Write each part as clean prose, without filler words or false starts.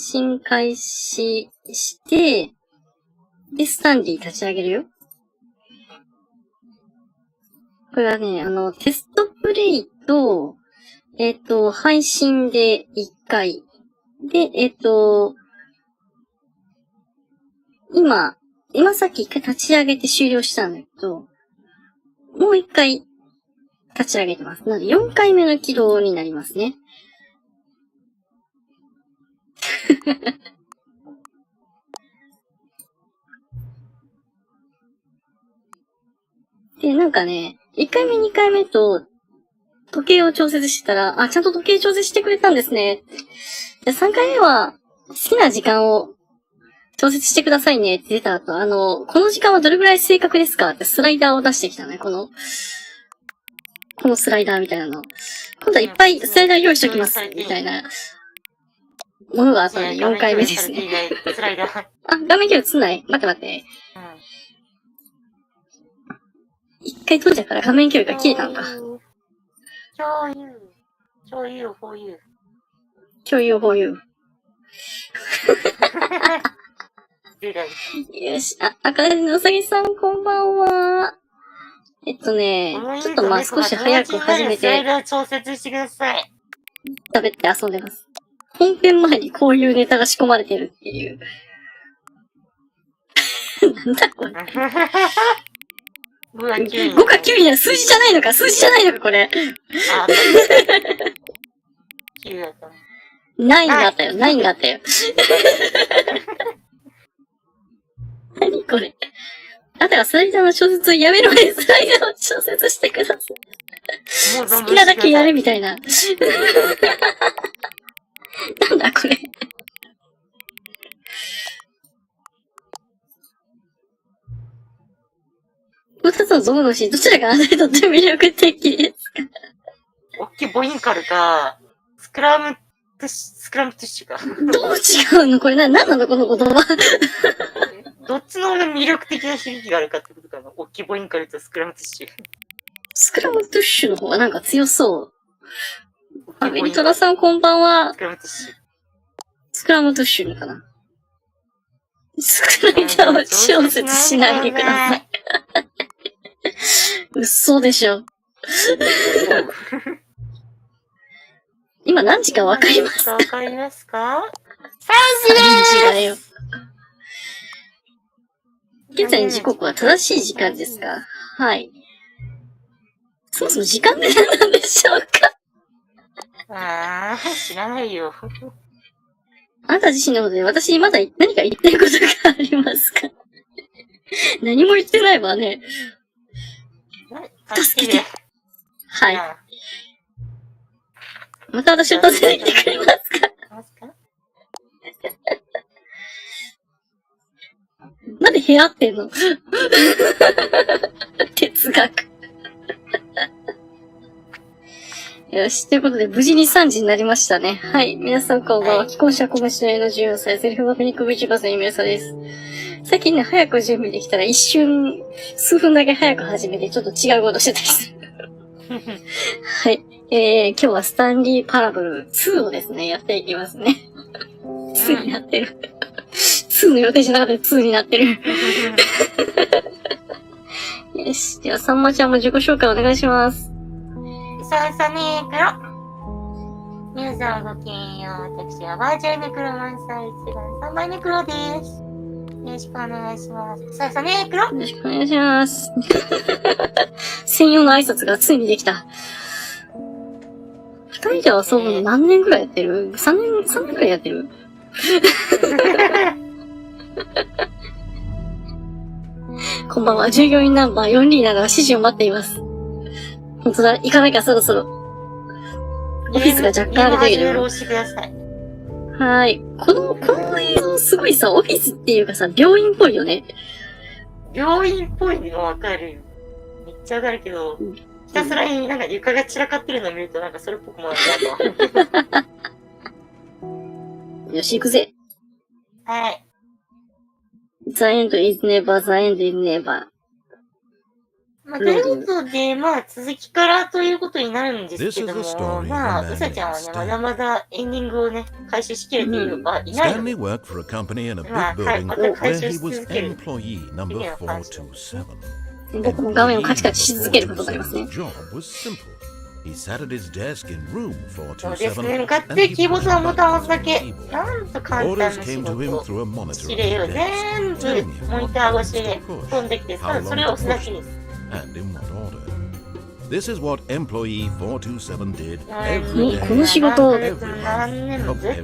信開始して、で、スタンリー立ち上げるよ。これはね、テストプレイと、配信で1回。で、今さっき1回立ち上げて終了したんだけど、もう1回立ち上げてます。なので4回目の起動になりますね。で、なんかね、1回目2回目と時計を調節してたら、ちゃんと時計調節してくれたんですね。で、3回目は好きな時間を調節してくださいねって出た後、この時間はどれぐらい正確ですかってスライダーを出してきたね。このスライダーみたいなの。今度はいっぱいスライダー用意しときます。みたいなものがあったので4回目ですね。スライダー。画面共有映んない？待って。一回閉じたから画面共有が消えたのか。共有 for you。共有 for you。よし、赤字のうさぎさんこんばんは。ちょっと少し早く始めて。スライダー調節してください。食べて遊んでます。本編前にこういうネタが仕込まれてるっていう。なんだこれ。5か9になる数字じゃないのかこれ。9だった。9があったよ。何これ。だからスライダーの小説をやめる前にスライダーを小説してください。好きなだけやれみたいな。なんだこれ。二つの象のシーン、どちらがあなたにとって魅力的ですか？オッケーボインカルか、スクラムトゥッシュか。どう違うのこれなんなのこの言葉。どっちの魅力的な響きがあるかってことかな。オッケーボインカルとスクラムトゥッシュ。スクラムトゥッシュの方がなんか強そう。メリトラさんこんばんは。スクラムトゥッシュ。スクラムトゥッシュかな。スクライダーを小説しないでください。嘘でしょ。今何時かわかりますか？ 3時です 3時だよ。現在の時刻は正しい時間ですか？はい。そもそも時間って何なんでしょうか？知らないよ。あなた自身のことで私まだ何か言ってることがありますか？何も言ってないわね。助けて。はい。また私を助けてくれますか？なんで部屋ってんの？哲学。よし、ということで無事に3時になりましたね。はい。皆さんこんばんは。既婚者子持ちの14歳、セリフ学に首ちばせゆめうさです。最近ね、早く準備できたら一瞬、数分だけ早く始めてちょっと違うことしてたりする。はい。今日はスタンリーパラブル2をですね、やっていきますね。2になってる。2の予定じゃなかったら2になってる。よし。では、さんまちゃんも自己紹介お願いします。ささねーくろ。皆さんごきげんよう。私はバーチャルネクロマンサー一番3枚ネクロです。よろしくお願いします。ささねーくろ。よろしくお願いします。専用の挨拶がついにできた。二人で遊ぶの何年くらいやってる？ 3 年くらいやってる？こんばんは。従業員ナンバー427が指示を待っています。本当だ。行かなきゃそろそろ。オフィスが若干あれだけど。はい。この映像すごいさ、オフィスっていうかさ、病院っぽいよね。病院っぽいのわかるよ。めっちゃわかるけど、ひたすらになんか床が散らかってるのを見るとなんかそれっぽくもあるなと。よし、行くぜ。はい。The end is never, the end is never. まあ、ということで、まあ、続きからということになるんですけども、まあ、うさちゃんはね、まだまだエンディングをね、回収しきれているのか、いないので、Stanley worked for a company in a big まあ、また building 回 where 収 he し was 続ける。 employee number 427. 僕も画面をカチカチし続けることになりますね。 Job was simple. He sat at his desk in room そうですね、 427向かってキーボードのボタンを押すだけ。なんと簡単な Orders 仕 came to 事 him を。 through a monitor 指 on 令を his 全 desk, 部モニター越しで飛んできて、ただそれを押すだけです。 and in what order. This is what employee 427 did こ every day. の仕事何年もずっ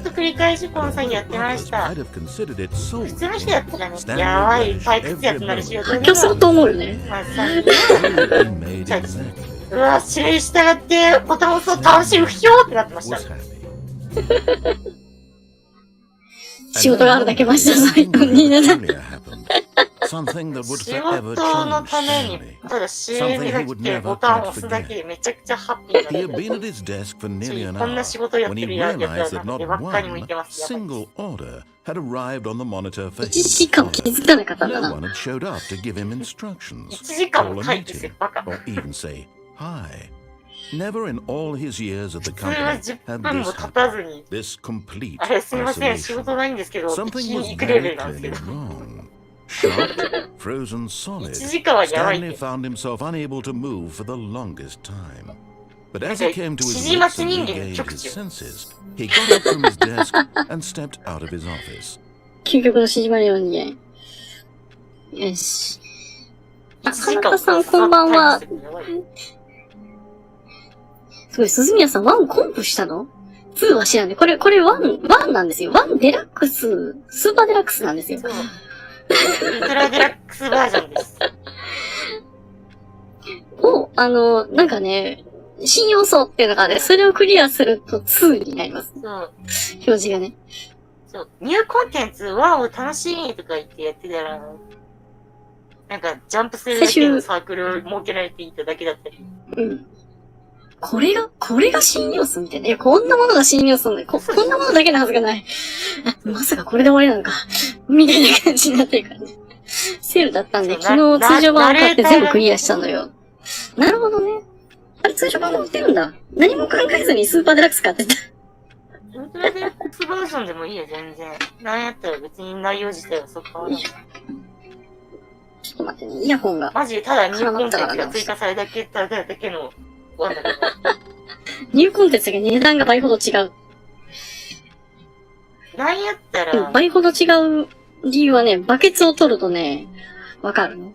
と繰り返しこの作業やってました。 Might have considered it so 普通の人だったらね、やばい退屈やってなる仕事発狂すると思うよね。まあさ、 he made exactly うわ、指令従ってボタンを押すと楽しい、不評ってなってました。 was happy. 仕事があるだけマシだぞ、みんなだ。 Something that would 仕 forever 事の change ために Stanley. ただ指令が来てボタンを押すだけでめちゃくちゃハッピー He にな had る。 been at his desk for nearly an こんな hour 仕事やっ when て he るやつ realized ら that なんて not ばっかり向い one てます。やばい single order had arrived on the monitor for 1 his 時間気づかなかったんだ No な。 one had showed up to give him instructions, 1時間 call も a 待機す meeting, るバカ。 or even say hi. Never in all his years at the 普通は company 10 had 分 this も経 happened. たずに、 This complete あれすいません、仕 isolation. 事ないんですけど、聞き Something に was 行くレベ very ルなんですけ clearly ど。 wrong. Shocked, frozen solid, 1時間はやばいっ Stanley て。 found himself unable to move for the longest time. But as なん he か came to 指 his 示 wits 待ち and 人間の regained 極 his 致。 senses, he got up from his desk and stepped out of his office. 究極の指示までの人間。よし。あ、 1時かな間たさんこんばんは。待機するのやばい。すごい、鈴宮さん1コンプしたの ?2 は知らんね。これ1なんですよ。1デラックス、スーパーデラックスなんですよ。そう。ウルトラデラックスバージョンです。なんかね、新要素っていうのがね、それをクリアすると2になります。そう。表示がね。そう。ニューコンテンツ1を楽しいとか言ってやってたら、なんかジャンプするだけのサークルを設けられていただけだったり。うん。これが新要素みたいな。いや、こんなものが新要素なんだよ。こんなものだけのはずがない。まさかこれで終わりなのか。みたいな感じになってるからね。セールだったんで、昨日通常版を買って全部クリアしたのよ。なるほどね。あれ通常版も売ってるんだ。何も考えずにスーパーデラックス買ってた。ウルトラデラックスバージョンでもいいよ、全然。なんやったら別に内容自体はそっかわらない。ちょっと待ってね、イヤホンが。マジでただニューコンテンツが追加されただけのワンだけど。ニューコンテンツが値段が倍ほど違う。なんやったでもら、倍ほど違う理由はね、バケツを取るとね、わかるの。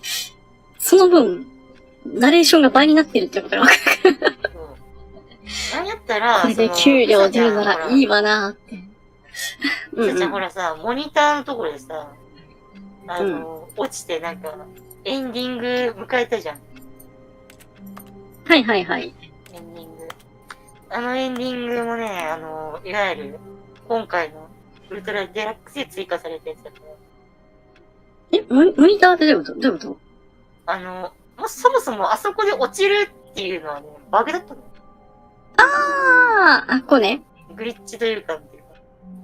その分、ナレーションが倍になってるってことがわかる。なんやったら、これで給料出るならいいわなーって。じゃあほらさ、モニターのところでさ、落ちてなんか、エンディング迎えたじゃん。はいはいはい。エンディング。あのエンディングもね、いわゆる、今回のウルトラデラックスで追加されたやつだから。モニターってどういうこともうそもそもあそこで落ちるっていうのはね、バグだったの。こうね。グリッチというか、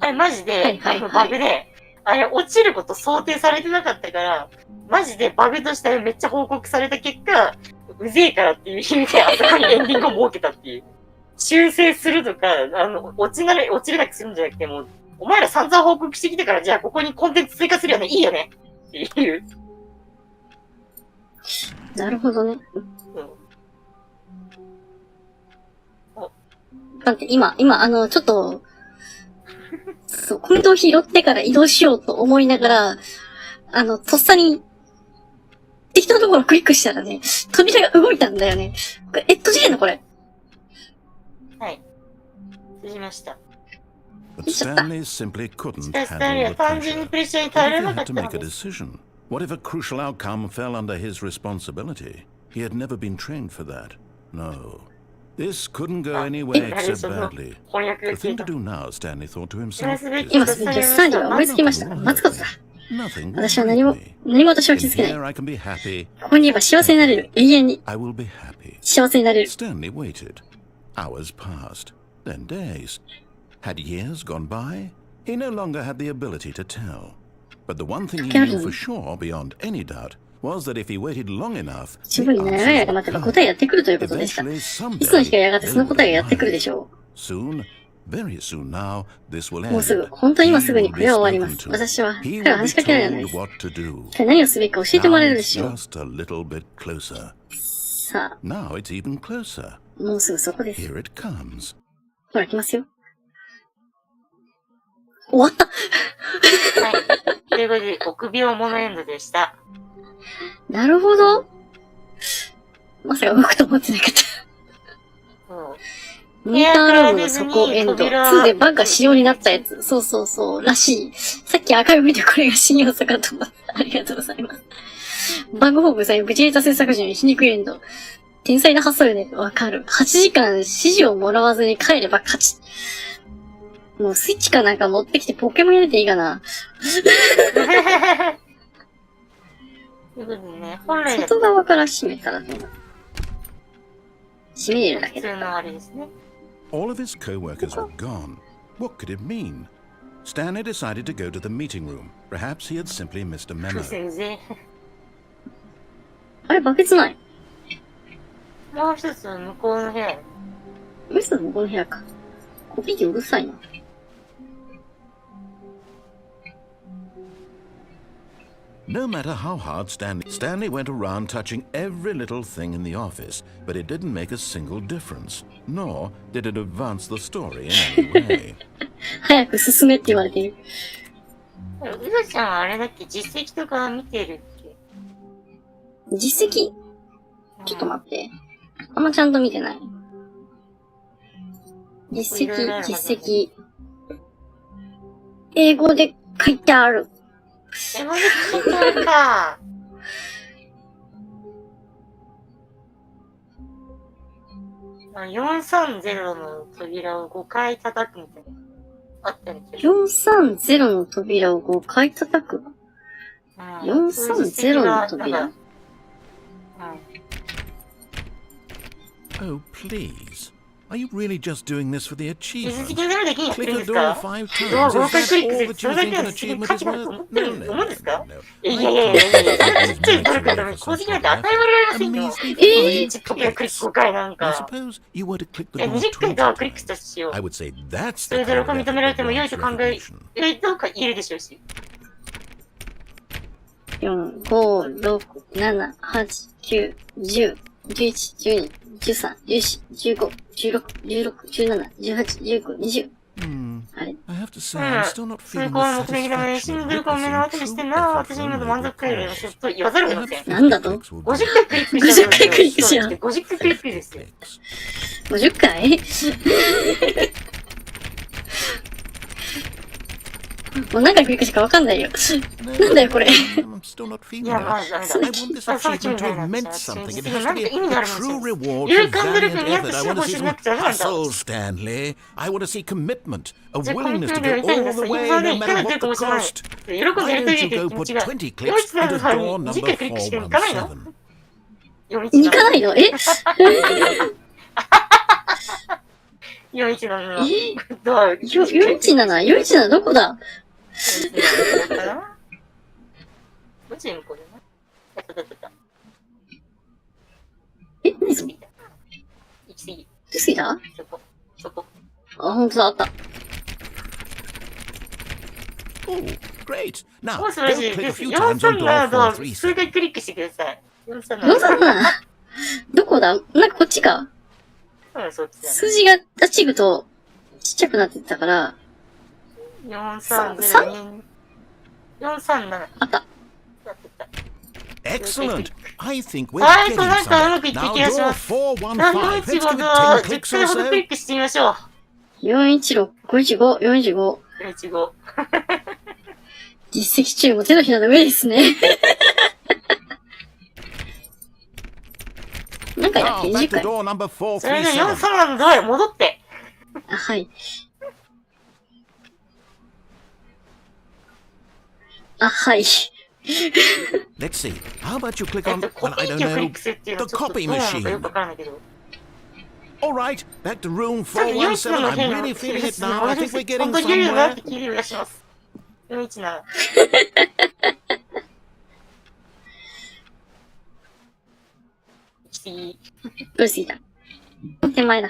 あれマジで、はいはいはいバグで、あれ落ちること想定されてなかったから、マジでバグとしてめっちゃ報告された結果、うぜえからっていう意味であそこにエンディングを設けたっていう。修正するとか、落ちれなくするんじゃなくてもう、お前ら散々報告してきてから、じゃあここにコンテンツ追加するよね、いいよねっていう。なるほどね。うんだって今、ちょっと、そう、コメントを拾ってから移動しようと思いながら、とっさに、適当なところをクリックしたらね、扉が動いたんだよね。これ閉じれんのこれ。はい。閉じました。But Stanley simply couldn't しかし、 handle the 単純に pressure. プレッシャーに耐え What ら if れ he なか had っ to たの make a です decision? What if a crucial outcome fell under his responsibility? He had never been trained for that. No. This couldn't go anywhere except badly. 翻訳 The が消え thing た to。do now, Stanley thought to 今 himself, すべ is き今すぐスタジオが思いつきましたから、待つことだ。 nothing will 私は何も break me. 私は In 気づけない。 here I can be happy. ここにいれば幸せになれる。永遠に I will be happy. 幸せになれる。 Stanley waited. Hours passed, then days. Had years gone by? He no longer had the ability to tell. But the one thing he knew for sure, beyond any doubt, was that if he waited long enough, 十分に長い間待てば答えやってくるということでした。い eventually つの日か someday やがてその答えがやってくるでしょ soon, very soon now, this will う。もうす end. ぐ、本当に今 He すぐに will こ be れは終わりま spoken す。 to. 私は He 彼は will 話 be しかけられない told です。 what to do. 一体何をすべきか教えてもらえ Now るで it's しょう。 just a little bit closer. さ Now it's even closer. あ、もうすぐそこです。 Here it comes. ほら、来ますよ。終わったはい。ということで、臆病モノエンドでした。なるほど。まさか動くと思ってなかった。そうモニタールームの底エンド。2でバグが仕様になったやつ。そうそうそう。らしい。さっき赤い見てこれが新要素かと思った。ありがとうございます。バグホームさん、ブチネタ制作時に皮肉エンド。天才な発想よね。わかる。8時間指示をもらわずに帰れば勝ち。もうスイッチかなんか持ってきてポケモン入れていいかな。ということでね、本来だと外側から閉めたらどうなる？閉めれるだけだ。普通のあれですね。All of his co-workers were gone. What could it mean? Stanley decided to go to the meeting room. Perhaps he had simply missed a う memo. ぜうぜ。あれ、バケツない。もう一つ向こうの部屋。ミスのこの部屋か。コピー機うるさいな。No matter how hard Stanley went around touching every little thing in the office, but it didn't make a single difference, nor did it advance the story in any way. 早く進めって言われている。うざちゃんはあれだっけ、実績とか見てるっけ？実績ちょっと待って。あんまちゃんと見てない。実績。英語で書いてある。え、マジで聞いてあるか。430の扉を5回叩くみたいな。あったみたいな。430の扉を5回叩く。430の扉。Oh, please. Are you really just doing this for the 実 achievement? 績で何できんやってる Click んで the す door か 5 times. ドア Is 5回 that クリック all する。 that そ you れだ think け an は実績 achievement 価 is 値だと worth? 思ってる、思うんですか No. いやいやいやいや、そんなちっちゃい努力のために功績なんて与えられませんよ。扉クリック5回なん I か。 suppose you were to click the いや、 door 20回ドア 20クリックしたとしよ I う。 would say that's そ the れで kind 録 of 音認められても良い effort と考 that え wants recognition.、どうか言えるでしょうし。4、5、6、7、8、9、10、11、12、13、14、15、16、16、17、18、19、20。あれ I have to say, I'm still not 成 feeling 功の the 目的のために satisfaction 新 of 努力を目の当たり witnessing して true な、 effort 私に今 from の a 満 labor 足感よりも cause. と言わざるを得ません。 Perhaps なんだと 50 clicks will 50 do. 回クリックした50回クリックしな50回クリックですよ。 50回もう何回クリックしたかわかんないよ。なんだよこれ。I'm still not feeling いや、 it. まあ、ダメだ。 I want this あ、そうち achievement みた to いな have ん meant だ。 something. 実 It 績 has が to 何 be か意味があ a るもの true です。 reward 有 for 感努力 valiant にやっと effort. し I て want ほ to し see いなくちゃダメなんだ。 hustle, Stanley. I want to see commitment, a じゃあ、コミ willingness ット to メン go トやりたいんだ。 all そ the う、 way, 今 no ね、一 matter 回も what 出る the かもしれない。 cost. 喜んでや Why りたい don't と you いう go 気持 put ちが。 20 4 clicks 一な into のさ、 door 20 number 回クリックしていかないの 417? 417行かないのえ417のえドア。417どこだ417かなもちろんこれな。やったやった。え、何それ行き過ぎ。好きだそこ。そこ。あ、ほんとだ、あった。Oh, great. Now, もう素晴らし go い click で a す。 few times on 437 437 door ドア、数 437. 回クリックしてください。437。 437どこだなんかこっちか。うん、そっちだね。数字が立ちぐとちっちゃくなってたから、 430。437。あった。やってた。 Excellent. I think we're はい、 getting なんかうま somewhere. くいって Now, る気がし door ます。ランド 415. イ Let's チゴ give it ド 10 ア、10 clicks 回 or ほどク so. リックしてみましょう。 416、515、415。 415。実績中も手のひらの上ですね。なんかやっ Now, て back 20 to 回。 door number それで 437. 437のドアへ戻って。あ、はい。あ、はい。Let's see. How about you click on, コ well, ピ I ー don't 機をクリッ know, クするっていうの the はちょっとど copy うなのかよ machine. くわからないけど。 All right, back to room ちょっと417. 417の I'm 変な really feeling it now. I think we're 本 getting 当に言えるよなっ somewhere. て聞いていらっしゃいます。417。すぎ。どうしすぎた。手前だ。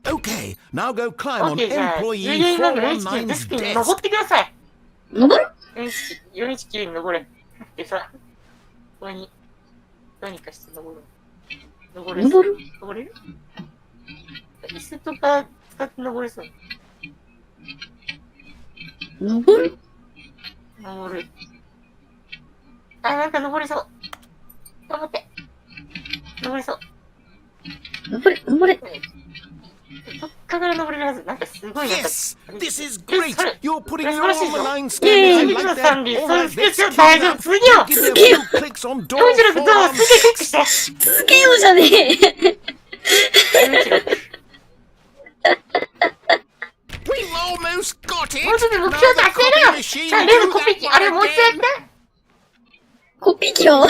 Okay, now go climb on OK、じゃあ、従 employee 業員番号419デス 419's クに desk. 登ってください。登る419に登れ。でさ、ここに、どうにかして登る。登れ登る登れる椅子とか使って登れそう。登る登る。あ、なんか登れそう。頑張って。登れそう。登れ登れどっかから登れるはず。なんかすごいなんか。 Yes, this is great. You're putting your 素晴らしいぞ。 arm line 次 Stanley の like サン that. リー、 All そう right, すげえ let's 大丈夫。次よ give me a few clicks on door 46どう 4. すげえクリックして。続けようじゃねえ。We've almost got it. もうちょっと目 Now 標 the 達 copy 成 machine だ。さあ、例の do コピー that 機、あれ one もう一度やって。 again. コピー機を。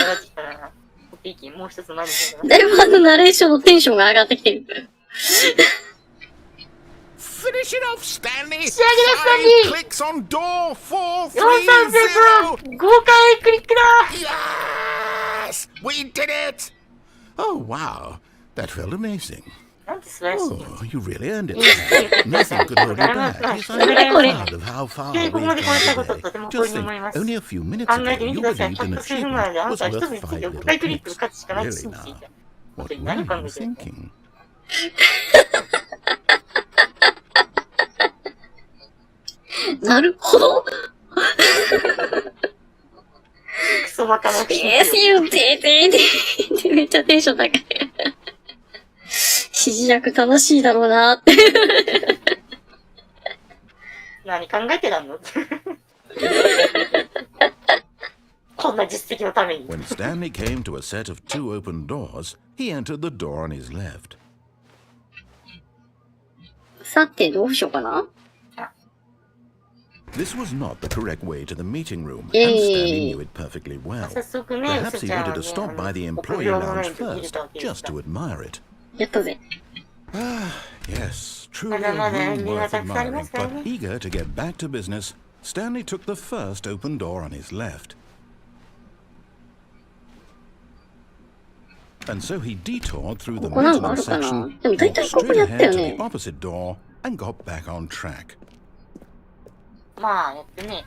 コピー機、もう一つ何だろうな。だいぶナレーションのテンションが上がってきてる。Finish it off, Stanley. 仕上げだ、 5 clicks on door 430. 430! 豪快クリックだ。 Yes, we did it. Oh wow, that felt amazing. なんて素晴らしい。 Oh, you really earned it. Nothing could hold you back. Yes, I'm 誰これ proud of how far で、 we've ここまで来れた come ことと today. ても誇 Just りに思いま think, す。 only a few minutes 考 ago, えてみて you ください。 believed たっ an た数分前であ achievement なたは was 一つ worth につい 5て little 5回クリックの clicks. 価値しかないと Really 信じてい now, た。 what 本当に were 何考 you えてるんだ。 thinking? なるほど。クソバカな人。 Yes, you did it! めっちゃテンション高い。指示役正しいだろうなって。何考えてたのこんな実績のために。 When Stanley came to a set of 2 open doors, he entered the door on his left. さて、どうしようかな。 This was not the correct way to the meeting room, and Yay. Stanley knew it perfectly well. 早速ね、 Perhaps he ちゃんは wanted ね to stop by the 臆 employee 病もな lounge いと見れ first, たわけです just が to admire it. やったぜ。 Yes, truly まだ a まだ room 理由が worth たくさんありま admiring, すからね。 but eager to get back to business, Stanley took the first open door on his left. And so he detoured through the ここなんかあ maintenance るかな。 section, でも大 walked 体ここ straight やった ahead よ to ね the。opposite door, and got back on track. まあ、やってね。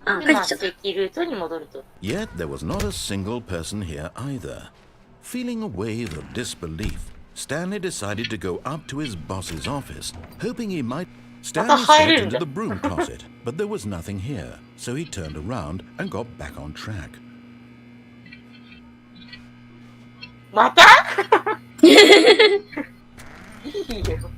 あ、で、まあ、帰ってきちゃった。赤ルートに戻ると。 Yet there was not a single person here either. Feeling a wave of disbelief, Stanley decided to go up to his boss's office, hoping he might. Stanley stepped into the broom closet, but there was nothing here, so he turned around and got back on track. またいいよ。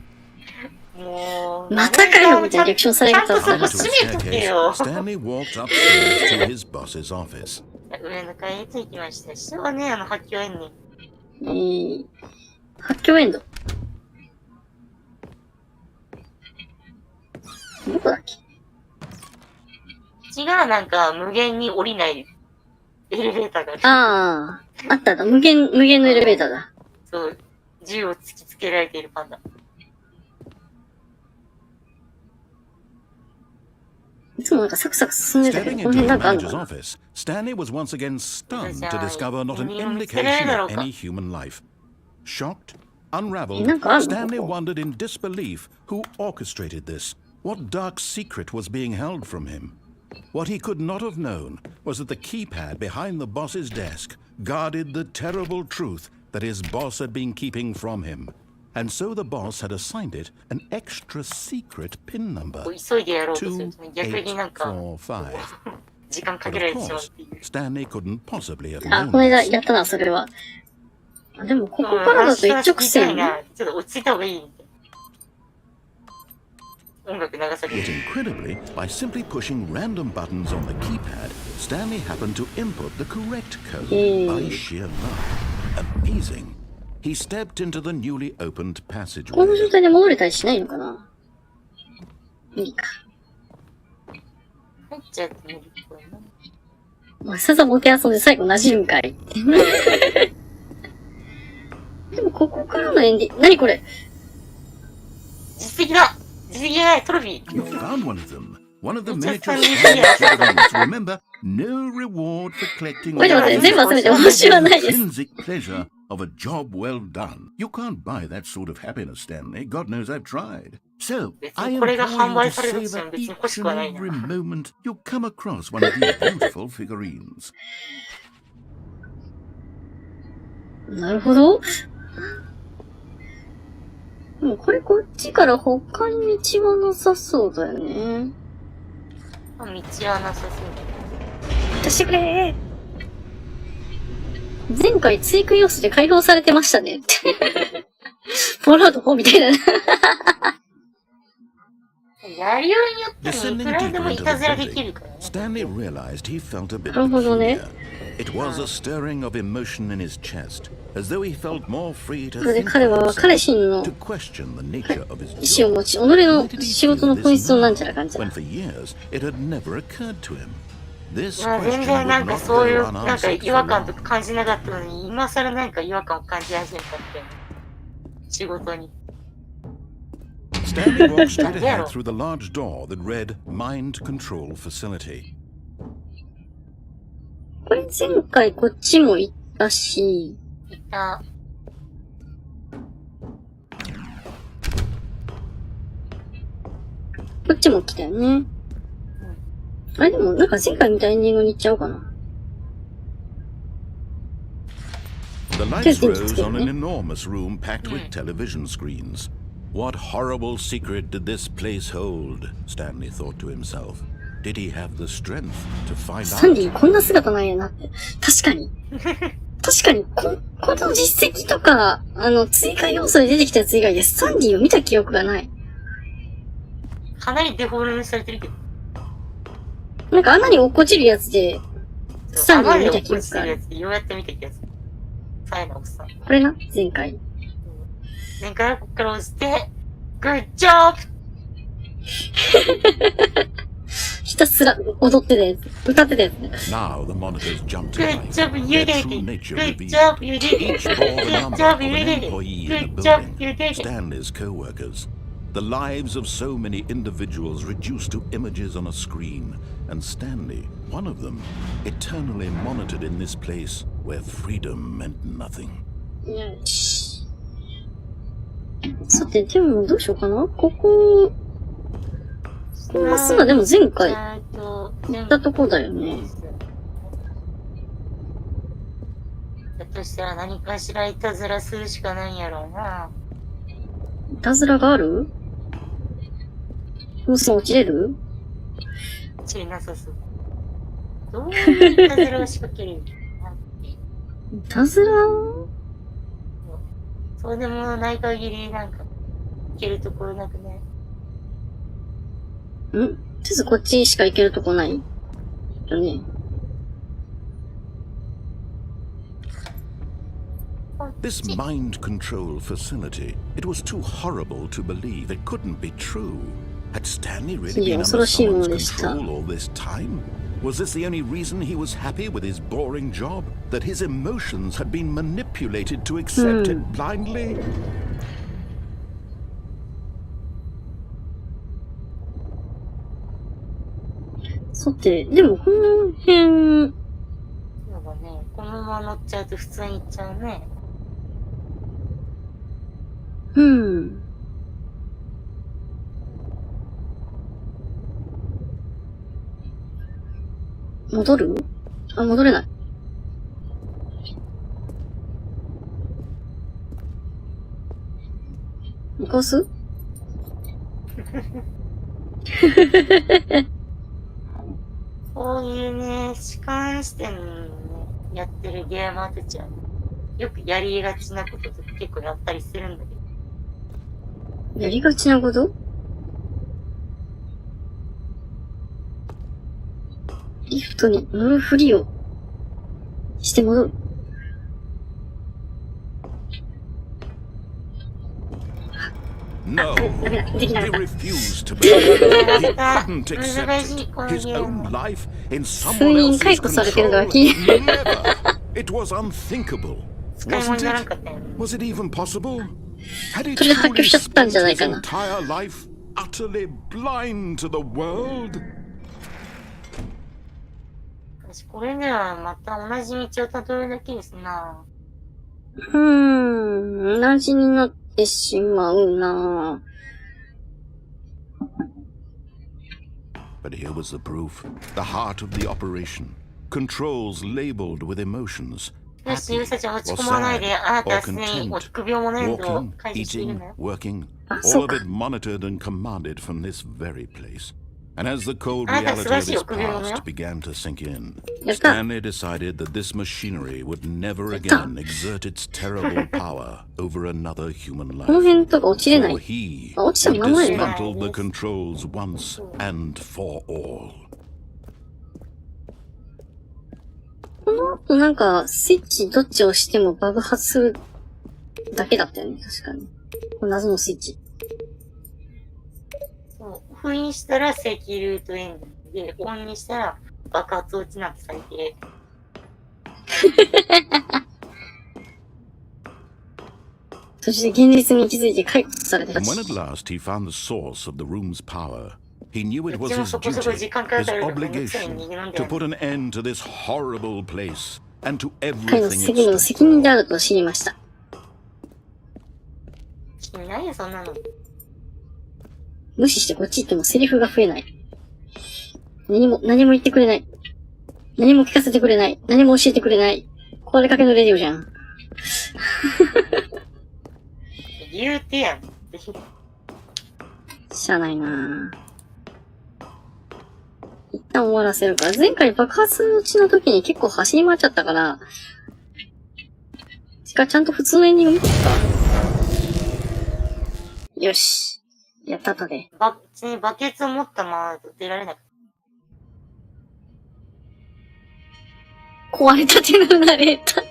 もう、またかよみたいなリアクションされちゃんと方そする。こ閉めとけ Staircase, よ。 Stanley walked upstairs to his boss's office. 上の階へ着きました。下はね、発狂園に。発狂エンド。どこだっけ。違う、なんか、無限に降りないエレベーターがある。ああ、あっただ。無限のエレベーターだ。そう、銃を突きつけられているパンダ。いつもなんかサクサク進んでたけど、 Stepping この into 辺 the なんかあるの manager's かな。 office, Stanley was once again stunned to discover not an Stanley indication of any human life. Shocked, unraveled, Stanley wondered in disbelief who orchestrated this. What dark secret was being held from him? What he could not have known was that the keypad behind the boss's desk guarded the terrible truth that his boss had been keeping from him. And so the boss had assigned it an extra secret PIN number. 急いでやろうとするとね、逆になんか、 2845. 時間か But けられ of てしまう course, っていう。 Stanley couldn't possibly have あ、 known この間 this. やったな、それは。あでも、ここからだと一直線。ちょっと落ち着いた方がいいみたいな。音楽流され Yet る。 incredibly, by simply pushing random buttons on the keypad, Stanley happened to input the correct code by sheer luck. Amazing. He stepped into the newly opened この passageway. 状態で戻れたりしないのかな。無理か。入っちゃってみるこれな。まあ、さざもてあそんで最後馴染むんかい。でも、ここからのエンディング、何これ。実績だ実績じゃないトロフィー You found one of them. One of the miniature figurines. Remember, no reward for collecting the intrinsic pleasure of a job well done. You can't buy that sort of happiness, Stanley. God knows I've tried. So, I implore you to savor each and every moment you come across one of these beautiful figurines. なるほど。もうこれこっちから他に道はなさそうだよね。道はなさそう。出してくれー。前回追加要素で解放されてましたねって。フォールアウト4みたいな。やりようによってもいくらでもいたずらできるからね。Stanley realized he felt a bit なるほどね。It was a stirring of emotion in his chest, as though he felt more free to それで think 彼は for 彼 himself, 氏の to question the nature of his 意思を job. 持ち、己の仕事の本質をなんちゃらかんちゃ When ら。 for years it had never occurred to him. This まあ全 question 然なん would か not そうい go うなんか unanswered 違和 for 感と long. か感じなかったのに、今更なんか違和感を感じ始めたって。仕事に。Stanley walked straight ahead through the large door that read Mind Control Facility. これ前回こっちも行ったし、いた。こっちも来たよね。あれでもなんか前回みたいにエンディングに行っちゃおうかな。The lights rose on an enormous room packed with television screens. What horrible secret did this place hold? Stanley thought to himself. Did he have the strength to find サンデ out? ィこんな姿なんやなって。確かに。確かに、この実績とか、追加要素で出てきたやつ以外でサンディを見た記憶がない。かなりデフォルメされてるけど。なんか穴に落っこちるやつで、サンディを見た記憶がある。ようやって見た気がする。サイの奥さん。これな、前回。前回はこっから押して、Good job! ひたすら踊ってたやつ、歌ってたやつね。Now the monitors jumped to Good life. job, you Their did true it. nature Good revealed. job, you did it. Each bore the Good number job, of you an did it. employee in the Good job, building. you did it. Stanley's co-workers. The lives of so many individuals reduced to images on a screen, and Stanley, one of them, eternally monitored in this place where freedom meant nothing. よし。さて、でもどうしようかな。ここまっすぐでも前回行ったとこだよね。だとしたら何かしらいたずらするしかないんやろうな。いたずらがある？もうすぐ落ちれる？落ちれなさそう。どういういたずらを仕掛ける？いたずら？そうでもない限りなんか、行けるところなくね。とりあえずこっちしか行けるとこないよね。This mind control facility, it was too horrible to believe. It couldn't be true. Had Stanley really been under someone's control all this time? Was this the only reason he was happy with his boring job? That his emotions had been manipulated to accept it blindly? さて、でもこの辺、そうだね。このまま乗っちゃうと普通に行っちゃうね。戻る？あ、戻れない。行かす？こういうね、主観視点のね、やってるゲーマーたちは、よくやりがちなこととか結構やったりするんだけど。やりがちなこと？リフトに乗るふりをして戻る。No, he refused to believe it. He couldn't accept it. His own life in someone else's control. Never. It was unthinkable. Wasn't it? Was it even possible? Had he truly spent his entire life utterly blind to the world? これではまた同じ道をたどるだけですな。同じになってしまうな。But here was the proof, the heart of the operation, controls labeled with emotions. よし、ゆうさちゃん落ち込まないで、あなたはすでに臆病者粘土を解除しているのよ。 Working, all of it monitored and commanded from this very place. And as the cold reality of his past began to sink in, Stanley decided that this machinery would never again exert its terrible power over another human life. For he would dismantle the controls once and for all. この後なんか、スイッチどっちを押しても爆発するだけだったよね、確かに。この謎のスイッチ。封印したら正規ルートエンジンで、オンにしたら爆発落ちなんてされて。そして現実に気づいて解雇されたし。And when at last he found the source of the room's power, he knew it was his duty, his obligation, to put an end to this horrible place and to 彼の everything 責任 it 責任であると知りました。君何やそんなの。無視してこっち行ってもセリフが増えない。何も言ってくれない。何も聞かせてくれない。何も教えてくれない。壊れかけのレディオじゃん。言うてやん。しゃあないなぁ。一旦終わらせるから。前回爆発落ちの時に結構走り回っちゃったから、ちゃんと普通のエンディング見てた。よし。やったとで。バケツを持ったまま出られなくて。壊れたてのナレーター。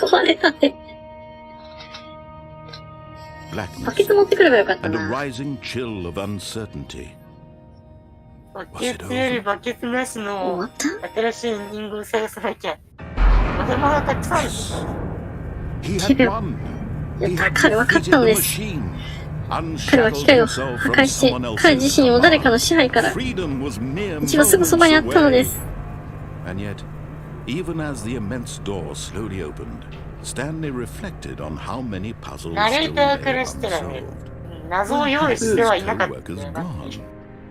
壊れたて。バケツ持ってくればよかったな。and a rising chill of uncertainty. バケツよりバケツなしの新しいエンディングを探さなきゃ。まだまだたくさんです。彼は勝ったのです。彼は機械を破壊して、彼自身を誰かの支配から、一度すぐそばにあったのです。And yet, even as the immense door slowly opened, Stanley reflected on how many puzzles ナレー still ター lay からしたらね、 unsolved. 謎を用意してはいなかったん Co-workers だよな。 gone.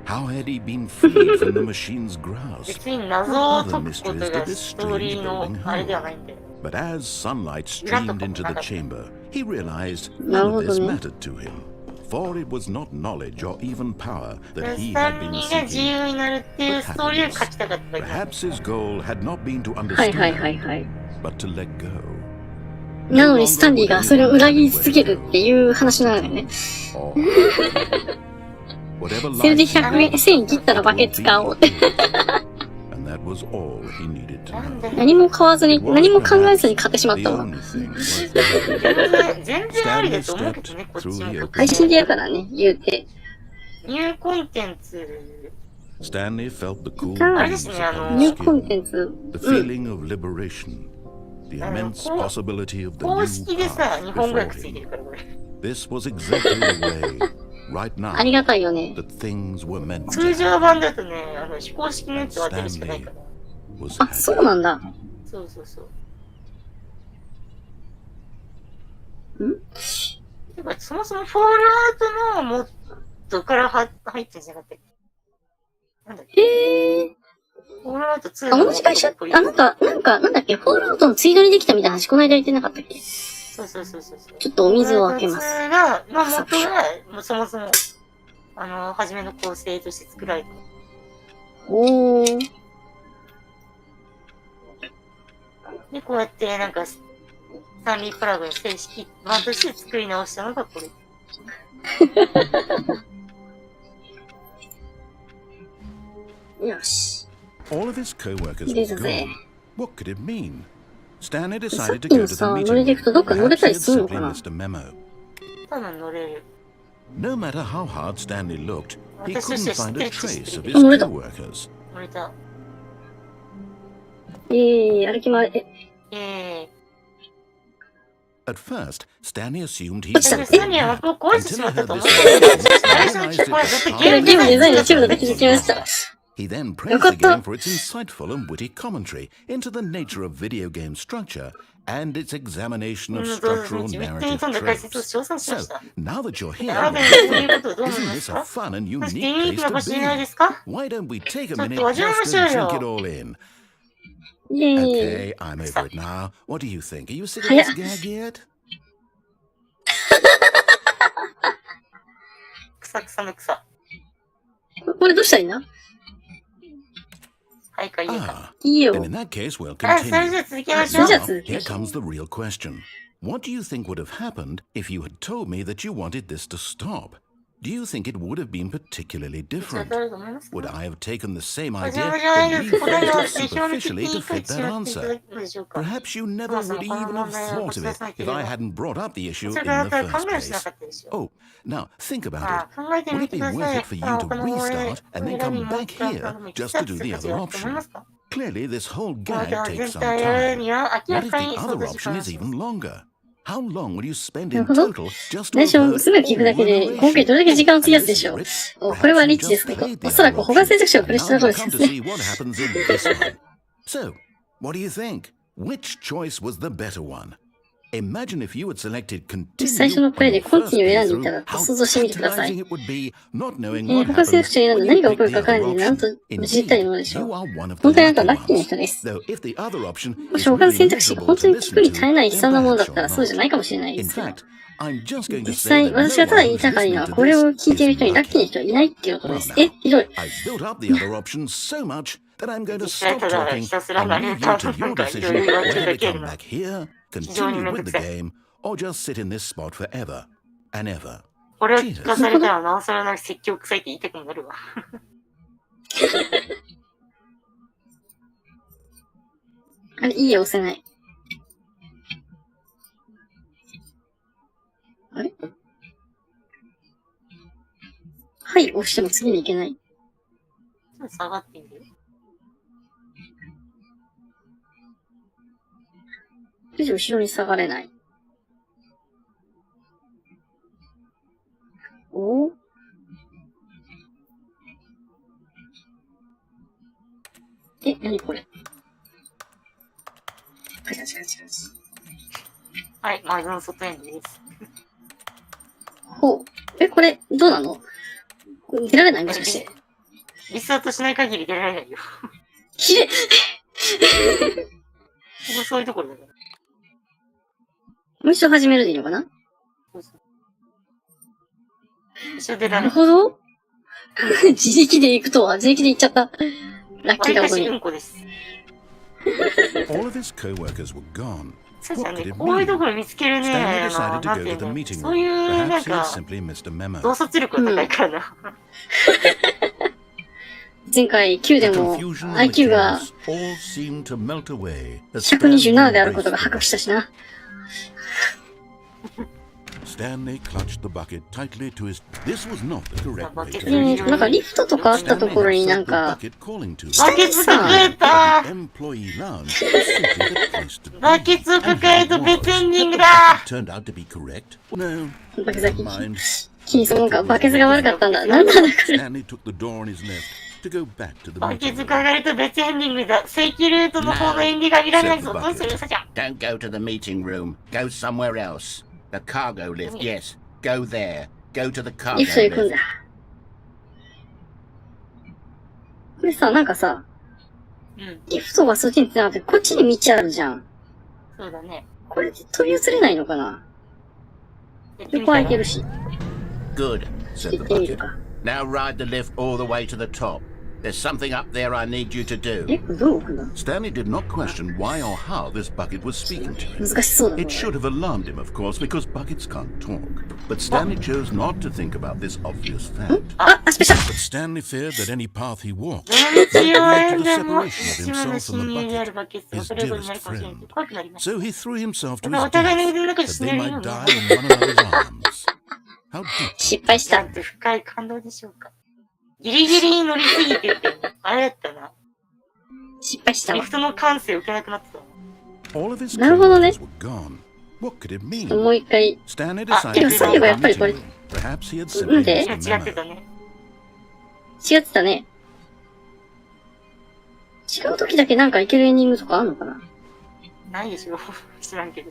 How had he been freed from the machine's grasp? 別に謎を解くことがストーリーのあれではないんだよ。 But as sunlight streamed into the chamber, he realized none of this mattered to him. For it was not knowledge or even power that he スタ had ン been リーが自 seeking. 由になるっていうストーリーを書きたかっただけなんだ。 Perhaps his goal had not been to はいはいはい understand, はい。 but to let go. なのにスタンリーがそれを裏切り続けるっていう話なんだよね。 Or whatever それで lies 100円、1000円切ったらバケツ買おうって。 and that was all he needed to なん know. だよ。何も買わずに、何も考えずに買ってしまっ The たわ。 only thing was that 全然ありだと思うけどね、こっちも。配信でやからね、言うて。ニューコンテンツ。 Stanley felt the cool あれで breeze すね、upon ニュ his ーコン skin, テンツ。 the feeling of liberation, the immense possibility of the 公 new 式でさ、 path 日本語 before 訳ついて him. るから、これ。 This was exactly the way, right あり now, がたいよね。 that things were meant to 通常版だとね、非公式のやつを当てるしかないから。 was あ、そうなんだ。そうそうそう。てか、そもそもフォールアウトのモッドから入ってんじゃなかったっけ？なんだっけ？へー。フォールアウト2あ、同じ会社、なんだっけ、フォールアウトのツイードにできたみたいな話、この間言ってなかったっけ？そうそうそうそう。ちょっとお水を開けます。フォールアウト2の元が、もうそもそも、初めの構成として作られた。おー。で、こうやってなんか、スタンリー・パラゴン正式版として作り直したのがこれ。よし。 All of his co-workers で were すぜ。 gone. What could it mean? Stanley decided to さっき go の to the さ、 meeting. 乗りでいくとどっか乗れ Perhaps た he り had するの simply かな？ missed a memo. 多分乗れる。 No matter how hard Stanley looked, he私とし couldn't て知っ find て a るって知っ trace て of る his 乗れた。 co-workers. 乗れた。歩き回れ。え At first, Stanley assumed he 落ちた。スタンリーは枠を壊してし until ま I ったと heard 思っ this たけど、 song. ナレーションの聞こえずっとゲームゲームデザインの一部だと気づきました。 He then praised the game for its insightful and witty commentary into the nature of video game structure and its examination of structural narrative tropes. So, now that you're here, isn't this a fun and unique place to be? Why don't we take a minute just to drink it all in? イェーイ。 Okay, I'm over it now. What do you think? Are you sick of this gag yet? 草草の草。これどうしたらいいの？はいかいいか。 Ah, いいよ。 and in that case, we'll はい、それじゃ continue. あ続きましょう。 Now, Just- here comes the real question. What do you think would have happened if you had told me that you wanted this to stop? Do you think it would have been particularly じゃあ different? 誰と思いますか？ Would I have taken the same じゃ idea あじゃあ and 答えを rephrased 指 it 標の的 superficially に to 解 fit 決し that ようっていただ answer? けるでしょうか？ Perhaps you never would even have thought of it if I hadn't brought up the issue そ in れだ the ったら考 first えもしな place. かったでしょう。 Oh, now think あ about 考え it. て Would み it て be くだ worth さい。 it for you to この restart and then 選び come の back here 頼み just to do the さ other やって思いま option? すか？ Clearly, this whole じゃ gag あ takes 全 some 体やる time. には明ら What か if に the そう other と時 option 間 is even longer? How long will you spend な in るほど。 total just to 最初、 avert すぐ聞くだけで、 all 今回どれだけ時間を費やすで narration? しょう。 And this お、 is これは rich. リッチです Perhaps ね you just。お played そら the く other 保管選択肢を option. プレイ And した now 通り you've で come す to ね。 see what happens in this one. So, what do you think? Which choice was the better one? Imagine if you had selected 最初の continue プレイ on で your コンテ first ィニューを選んでい playthrough, たら、 how 想像してみてください。 tantalizing it would be not knowing what 保管選 happens 択肢を選ん when で you 何が起こ pick る the かわからない other ので、なんと option. 知りたい Indeed, ものでしょ you う。 are one of 本 the 当にあなた lucky はラッキーな ones. 人です。 Though if the other option も is し保管 really 選択肢が miserable 本 to 当に聞 listen くに耐え to, ない悲 then 惨なものだっ perhaps たら you're そうじゃ not. ないかもしれないで In すけど。 fact, I'm just going to 実 say 際、 that 私が no ただ one 言い who's たかりに listening は、 to これを this 聞いている is 人にラッキーな lucky. 人はいないっていうことで Well す。 now, ひどい。I've built up the other options so much that I'm going to 実際 stop ただ talking ひたすら and ナレ leave ー you タ to ーな your んかいろ decision いろ言われてる whether だ to け come の back here, 非常に continue めんど with く the さい。 game, or just sit in this spot forever and ever. これを聞かされたらなおさらなんか説教臭いって言いたくなるわ。あれ、いいよ、押せない。あれはい、押しても次に行けない。下がっている。後ろに下がれない。おえ、なにこれ。カチャカチャカチャカチはい、マグの外エンドです。ャ。ほう。え、これ、どうなの？出られないもしかして。リスタートしない限り出られないよ。きれい。ここそういうところだから。もう一度始めるでいいのかな？一緒出られない。なるほど。自力で行くとは、自力で行っちゃった。ラッキーなことに。うんこです。All of his co-workers were gone. そうじゃ What ね、 did it こういうと mean? ころ見つけるね。 Stanley なん decided てい to う go to the の meeting そういう room. なん Perhaps he か had simply missed a memo. 洞察力が高いからな。前回9 The でも confusion and the IQ が chaos all seemed to melt away as 127である Stanley ことが embraced 発覚 the したしな。 Stanley clutched the bucket tightly to his. This was not the correct way to なんかリフトとかあったところになんか、バケツ抱えたThe employee lounge was simply the place to be. バケツを抱えた別エンディングだ Turned out to be correct. No, バケツが never mind. 気にするのか、バケツが悪かったんだ。なんなんだこれ。 Stanley took the door on his left to go back to the バケ meeting ツ room. 抱えた別エンディングだ。正規ルートの方のエンディングが見られないぞ。どうするさちゃん。 Don't go to the meeting room. Go somewhere else. The cargo lift, yes. Go there. Go to the cargo リフト行くん lift. だ。これさ、なんかさ、うん、リフトがそっちにつながって、こっちに道あるじゃん。そうだね。これで飛び移れないのかな？横空いてるし。 Good, 行 said っ the てみる bucket. か。 Now ride the lift all the way to the top. There's something up there I need you to do. え、これどう置くの？ Stanley did not question why or how this bucket was speaking to him. 難しそうだな。 It should have alarmed him, of course, because buckets can't talk. But Stanley chose not to think about this obvious fact. あ、足ペシャ。 But Stanley feared that any path he walked どの道を led 歩ん to で the も、 separation of 島の himself 親 from 友 the である bucket, バケツが his それぞれにな dearest るかもしれない。 friend. 怖くなりました。 So he threw himself to お his 互いの death 腕の中で that 死 they ねるよ might うに。 die in one another's arms. How deep 失敗した。なんて深い感動でしょうか。ギリギリに乗りすぎてて、あれやったな。失敗したわリフ。トの感性受けなくなってた。 all of his なるほどね。 co-workers were gone. What could it ちょっとも mean? う一回。 Stanley あ、てか decided to 最 go 後や to っ the ぱりこれ、 meeting room. Perhaps he had なん simply で missed 違 a ってた memo. ね。違ってたね。違う時だけなんかいけるエンディングとかあんのかな？ないでしょ。知らんけど。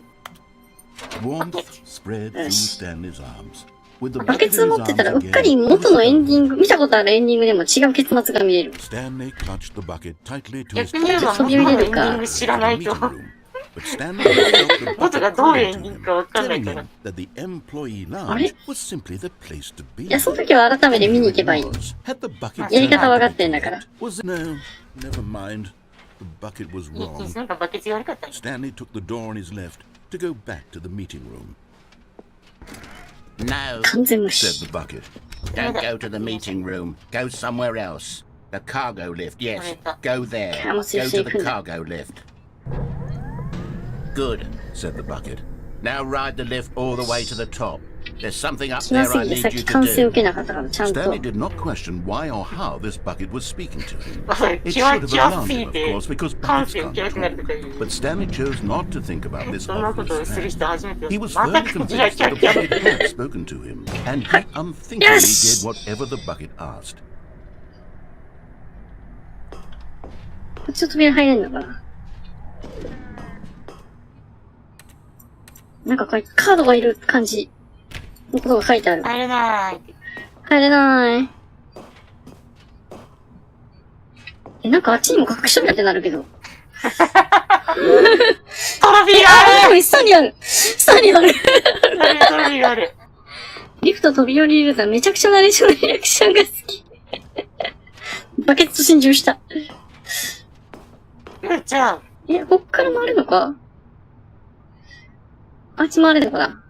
Warmth spread through Stanley's arms. With the バ bucket ケ in ツ his 持ってたら arms うっかり again, 元のエンディング、見たことあるエンディングでも違う結末が見れる。 Stanley clutched the bucket tightly to his 逆に言えば、飛び元のエンデ降りれるかィング知らない meeting と。 room. But Stanley felt the 元が bucket どういうエ calling ンディン to グかわ him, かんない telling から。 him that the employee あれ？ lounge was simply the place to be. いや、その時は改めて見に行けばいい。 Had the bucket やり方わかってんだから。 Was no, never mind. The bucket was いい wrong. なんかバケツが悪かったね。 Stanley took the door on his left to go back to the meeting room. No, 完全無 Said 視。 the bucket. don't go to the meeting room. Go somewhere else. The cargo lift, yes. Go there. Go to the cargo lift. Good, Said the bucket. now ride the lift all the way to the top. There's something up 暇 there す I ぎて need さっ you き完成 to 受けなかったから、ちゃんと。 Stanley did not question why or how this bucket was speaking to him. It 気 should は have 気は alarmed すぎ him, of て course, because 感 buckets 性受けな can't くなると talk. か言う。 But Stanley chose not to think about this そんなことを obvious する fact. 人初めて。 He was また firmly キャ convinced キャ that the キャ bucket キャ had spoken to him, and he unthinkingly Yes! did whatever the bucket asked. こっちの扉入れんのかな？なんか書いて、カードがいる感じのことが書いてある。入れないって。入れない。なんかあっちにも隠し扉ってなるけど。トロフィーがある下にある下にあるトロフィーがある。リフト飛び降りるとめちゃくちゃナレーションのリアクションが好き。バケツと心中した。じゃあ、こっから回るのか？あっち回れるのかな？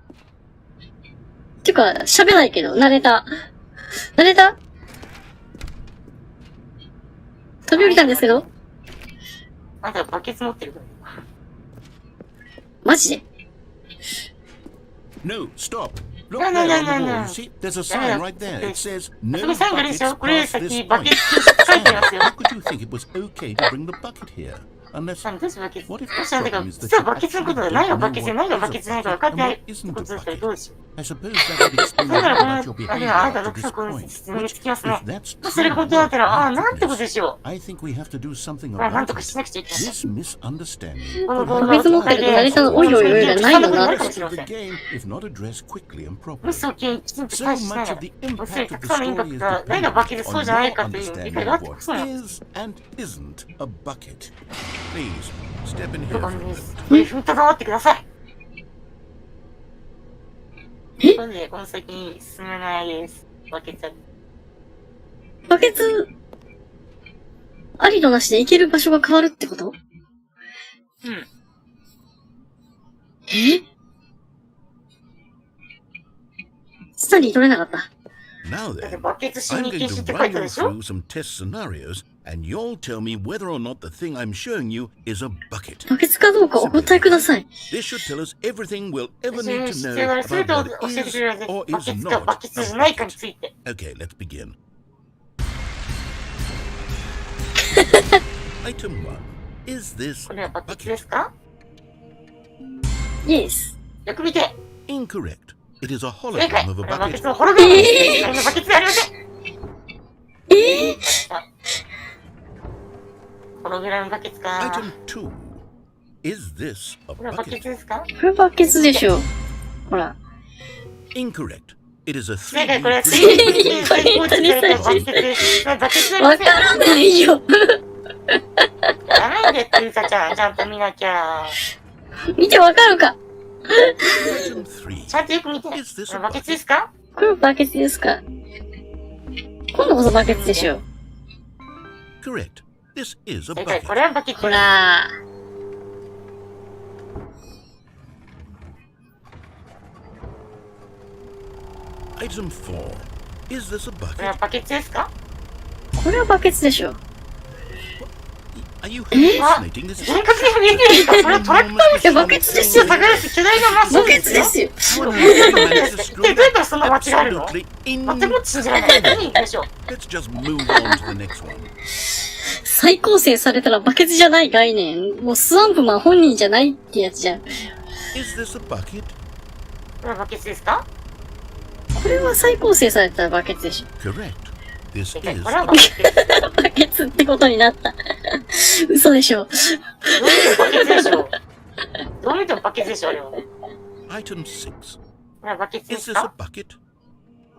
てか、喋らないけど、ナレーター。ナレーター飛び降りたんですけどあんたバケツ持ってるから。マジで No, stop. Look No, no, there no, on the no, wall. no. You see, there's a sign right there. It says そ no こにサインがあるで buckets しょ？これ past 先 this バケ point. ツ書いてますよ。 How could you think it was okay to bring the bucket here? Unless どうしてバケツ what if どうしたんだ the か、 problem is that 実は you バケツの actually ことで don't 何が know バケツで what 何が is バ a ケツで何 bucket か分かって and な what い isn't こ a とだったら bucket? どうでしょう。 I suppose that would explain だから about your この、あなた behavior の up to 不 this 足の point. 質問に Which, つきますね if。that's もしそれが本当だったら、ああ、なんてことでしょ I think we have to do something う。なんと about か it. しなくちゃいけない。 This misunderstanding この could 動 have 画を別持ってるとナレーターのおいおいおいがないのな。かもし the れません。 game if not addressed quickly and も properly. しそうきちんと So 対処しな much い of the ら、もし impact た of く the さんのインパ story ク is トが何がバケ dependent ツそう on じゃない your かという理解 understanding があっ of てこ what そなんです。 is and isn't a bucket. Please, step in 了 here 解 for a です。 minute. これ踏んとどまってください。ということで、この先に進めないです。バケツある。バケツ、ありとなしで行ける場所が変わるってこと？うん。スタディ取れなかった。 Now だって then, バケツ死 I'm に going 消しっ to て書い run てある you でしょ？ through some test scenarios, and you'll tell me whether or not the thing I'm showing you is a bucket. バケツかどうかお答えください。 This should tell us everything we'll ever 私 need に to 必 know 要がある全 about てを what 教えて is くれるは or ず。バ is ケツか not バケツ a じゃないかに bucket. ついて。 Okay, let's begin. Item 1. Is this これはバケツ bucket? ですか？イエス。よく見て。 Incorrect. It is a 正解。 hologram こ of れ a はバケ bucket. ツのホログラムです。これのバケツじゃありません。ホログラムバケツか。 Item 2. Is this a これはバケ bucket? ツですか？これバケツでしょ。ほら。Incorrect. It is a 正解、これは 3D 水に構築されたバケツです。バケツじゃありません。わからないよ。やらないでって、うさちゃん。ちゃんと見なきゃ。見てわかるか？ Item 3. ちゃんとよく見て。こ Is this れ a バケツ bucket? ですか？これバケツですか？今度こそバケツでしょ。 Correct. This is a 正解、こ bucket. れはバケツ。ほら。 Item 4. Is this a これは bucket? バケツですか？これはバケツでしょ。 Are you hallucinating? This is 幻覚に見えてるんですか？それはトラックタイムいや、バケツですよ。高安巨大なマシンバケツですよ。一体どうやったらそんな間違えるの？ absolutely 全く信じられない。何言ってでしょう？ Let's just move on to the next one. 再構成されたらバケツじゃない概念。もうスワンプマン本人じゃないってやつじゃん。Is this a bucket? これはバケツですか？これは再構成されたバケツでしょ。Correct. This これ is はバケツです。バケツってことになった。嘘でしょ。どう見てもバケツでしょ。どう見てもバケツでしょ、あれは。item 6. これはバケツで Is す this か？ a bucket?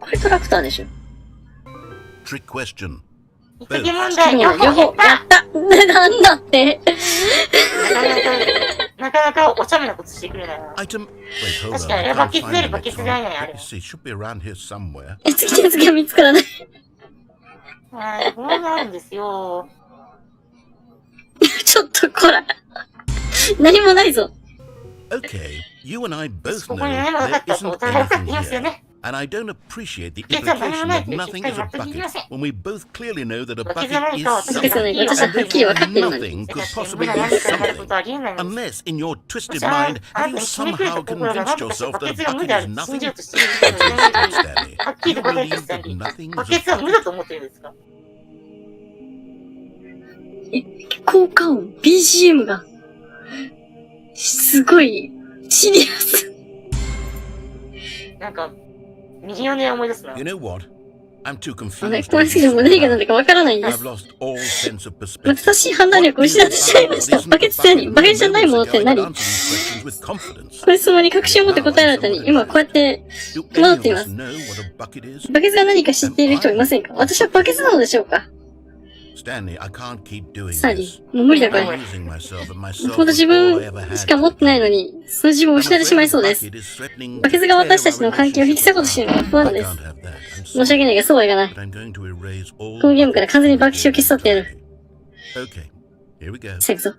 これトラクターでしょ。Trick question. 一時問題、両方、やったなんだって。なかなかお茶目なことしてくれないな。 Item. Wait, hold 確 on. かに、あ I れバ can't ケツ find 出 the るバケ next ツじゃない one. ね、あ Let れ me。see. Should be around here somewhere. 次の次は見つからない。はい、これがあるんですよ。ちょっとこら。何もないぞ。 Okay, you and I both こ know こに何もなか there ったとお isn't 互い分かって anything いますよ here. ね。 And I don't appreciate the 実は何も implication ない that という nothing 結 is 果 a に納得できま bucket せん。 when we both clearly know that a バケ bucket ツが何 is かは私 something. たちは私ははっきり分かってるのに。 Nothing could だ possibly が be 何かになるこ something. とはありえないのです。 Unless in your twisted じゃあ、 mind あ have な you たにひねくれ somehow た心が convinced 何とかして yourself バケ that ツ a が無で bucket あ is ると信 nothing? じようとしているんですよ Stanley, はっきり you と答えて believe スタン that リー。 nothing バ is ケ a ツは無 bucket? だと思ってるんですか？効果音、BGM が、すごい、シリアス。なんか、ミリオネア思い出すな。 You know what? I'm too あれ、 confused. これすぎても何が何だかわからないんで I've す。 lost all sense of perspective. 私、判断力を失ってしまいました。バケツって何？バケツじゃないものって何？これ質問に確信を持って答えられたのに、今こうやって戸惑っています。バケツが何か知っている人はいませんか？私はバケツなのでしょうか？スタンリー、もう無理だから。もともと自分しか持ってないのに、その自分を失ってしまいそうです。バケツが私たちの関係を引き裂こうとしているのが不安です。申し訳ないがそうはいかない。このゲームから完全にバケツを消し去ってやる。さあ行くぞ。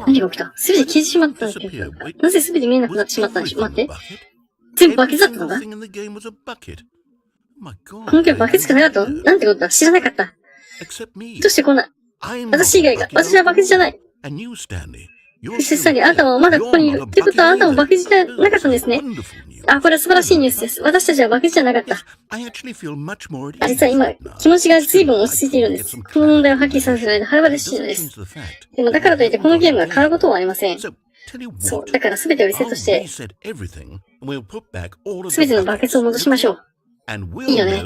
何が起きた？すべて消えてしまったんだけど。なぜすべて見えなくなってしまったんでしょう？待って。全部バケツだったのか？このゲームバケツしかなかったの？なんてことだ？知らなかった。どうしてこんな、私以外が、私はバケツじゃない。そしてスタンリー、あなたはまだここにいる。ってことはあなたもバケツじゃなかったんですね。あ、これは素晴らしいニュースです。私たちはバケツじゃなかった。実は今、気持ちが随分落ち着いているんです。この問題をはっきりさせる間、腹ばでしいのです。でもだからといってこのゲームが変わることはありません。そう、だから全てをリセットして、全てのバケツを戻しましょう。いいよね。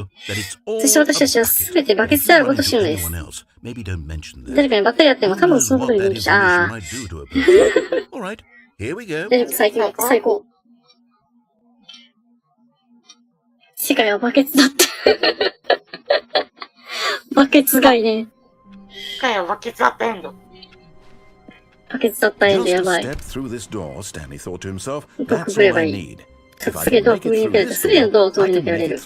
そして私たちは全てバケツであることを知るのです。誰かにばったり会っても多分そのことに見るし、ああ。大丈夫、最高。世界はバケツだった。バケツがいね。世界はバケツだったエンド。バケツだったエンドやばい。どこくぐればいい？すげえドアくぐり抜けられた。すべてのドアを通り抜けられる。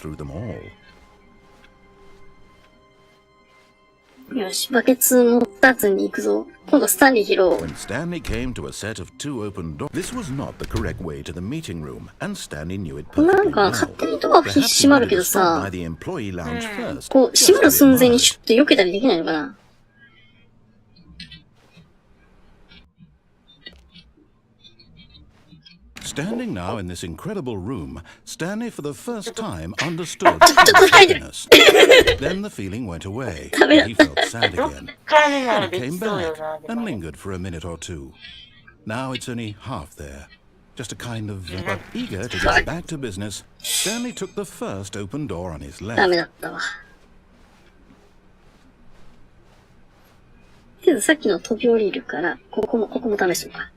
よし、バケツ持った後に行くぞ。今度スタンリー拾おう。When Stanley came to a set of two open doors, this was not the correct way to the meeting room, and Stanley knew it な perfectly んか well. 勝手にドア閉まるけど Perhaps he さ wanted to stop by、the employee lounge first. こう、閉まる寸前にシュッと避けたりできないのかな？Standing now in this incredible room, Stanley for the first time understood happiness. Then the feeling went away. He felt sad again. Then it came back and lingered for a minute or two. Now it's only half there. Just a kind of, but eager to get back to business, Stanley took the first open door on his ダメ left. だったわ。けどさっきの飛び降りるから、ここも試しとか。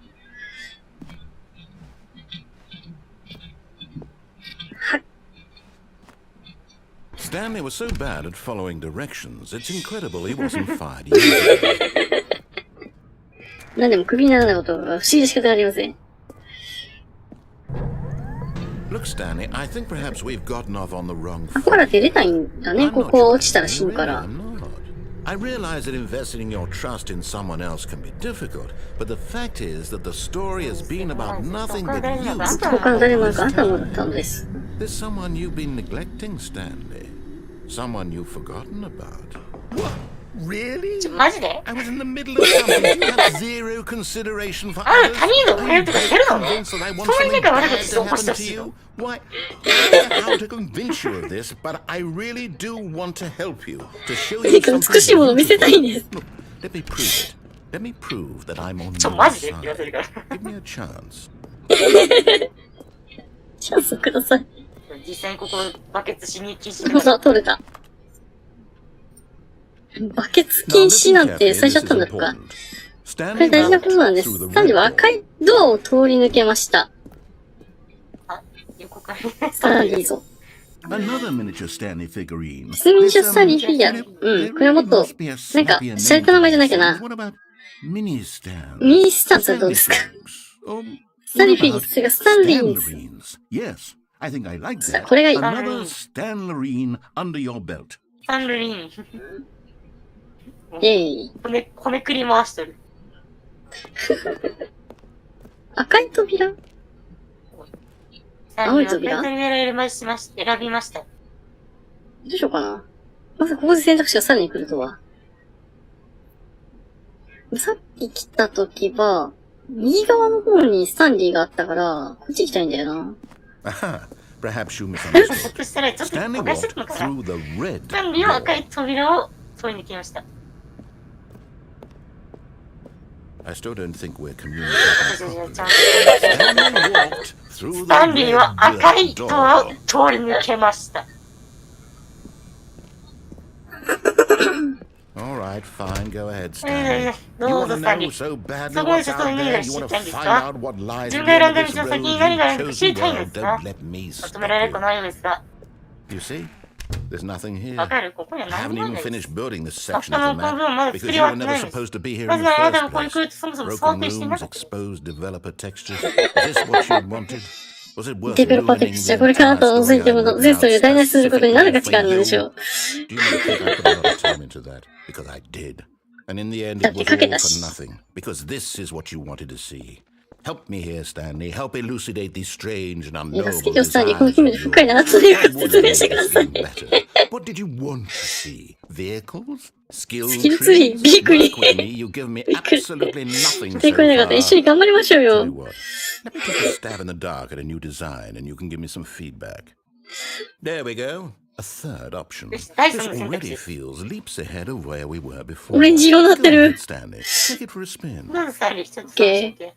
Stanley was so bad at following directions, it's incredible he wasn't fired yet. 何でも首にならないことが不思議で仕方ありません。Look, Stanley, I think perhaps we've gotten off on the wrong ここから出れないんだね。ここ落ちたら死ぬから。 I realize that investing your trust in someone else can be difficult, but the fact is that the story has been about nothing but you. 他の誰もがあんたもだったのです。There's someone you've been neglecting, Stanley. Someone you've forgotten about. What? Really? マジで I was in the middle of something. You had zero consideration for あん others. た他人のカレーとかしてるの Convinced that I want そういう something 目が悪 bad 口して to 起こして happen ほし to いの you. Why? I don't know how to convince you of this, but I really do want to help you. To show you 何か美しいもの見せたいんです。 Look, let me prove it. Let me prove that I'm on マ your ジでって言わせ side. るから。 Give me a chance. チャンスください。実際にここバケツしに禁止ほら、取れた。バケツ禁止なんて最初あったんだとか。これ大事なことなんです。スタンリーは赤いドアを通り抜けました。横からスタンリーぞ。 Another miniature Stanley figurine. ミニチュアスタンリーフィギュア。うん、これはもっと、なんか、洒落た名前じゃないかな。 What about mini stands? ミニスタンスはどうですか？ スタンリーフィギュア、それがスタンリーンズ。 Yes, I think I like that. これがいい。 Another Stanlerine under your belt. サンルリン。イェイ。こねくり回してる。赤い扉？青い扉？選びました。どうしようかな。まさかここで選択肢がさらに来るとは。さっき来た時は、右側の方にスタンリーがあったから、こっち行きたいんだよな。Aha, perhaps you ひょっ misunderstood. としたらちょっと Stanley 誤解してた walked のかな。 through the red スタンリーは赤 door. い扉を通り抜きました。 I still don't think we're ち communicating ゃん properly. と Stanley walked through ス the タンリーは red 赤いドアを door. 通り抜けました。 All right, fine, go ahead, Stanley. You どう want ぞ to スタンリ know ー。 so badly そこで what's ちょっと out 何 there? が You 知り want たい to んです find か？ out what lies 自 at 分 the が end 選ん of だ this 道の先 road? に何があ You るのか chose 知り the たいんで world. すか？ Don't let me 求められ stop ること you. ないですか？ You see? There's nothing here. わかる？ここには I 何 haven't も even ないです。 finished building this あ section こ of の the 部分ま map だ作 because り you 終わ were って never ないんです。 supposed to be here な in ぜ the ならあなた first がここに place. 来るとそもそも想 Broken 定していな rooms, かった。 exposed developer textures. Is this what you wanted? Was it worth デベロッパー ruining テクスチャ the これからあ entire と覗い story て I も wrote 全ストーリーを out 台無しすることに何の価 specifically 値があるので for しょ you? う。 Do you really think I put a lot of time into that? Because I did. And in the end, it was all for nothing. Because this is what you wanted to see. Help me here, Stanley. Help elucidate these strange and いや、好 unknowable きよ、スタンリー。この desires 姫 of で深い yours. なというか What would 説明 make してくだ this さい。 game better? What did you want to see? Vehicles? Skill Skill tree. trees? びっくり。 Work with me. You give me びっくり。 absolutely nothing 来て so くれなかった。一緒 far. に頑張りましょう Tell よ you。what. Let me take a stab in the dark at a new design, and you can give me some feedback. There we go. A third option. This already feels leaps ahead of where we were before. オレンジ色になってる。 Go ahead, Stanley. Take it for a spin. どうぞスタンリー、ちょっと探して。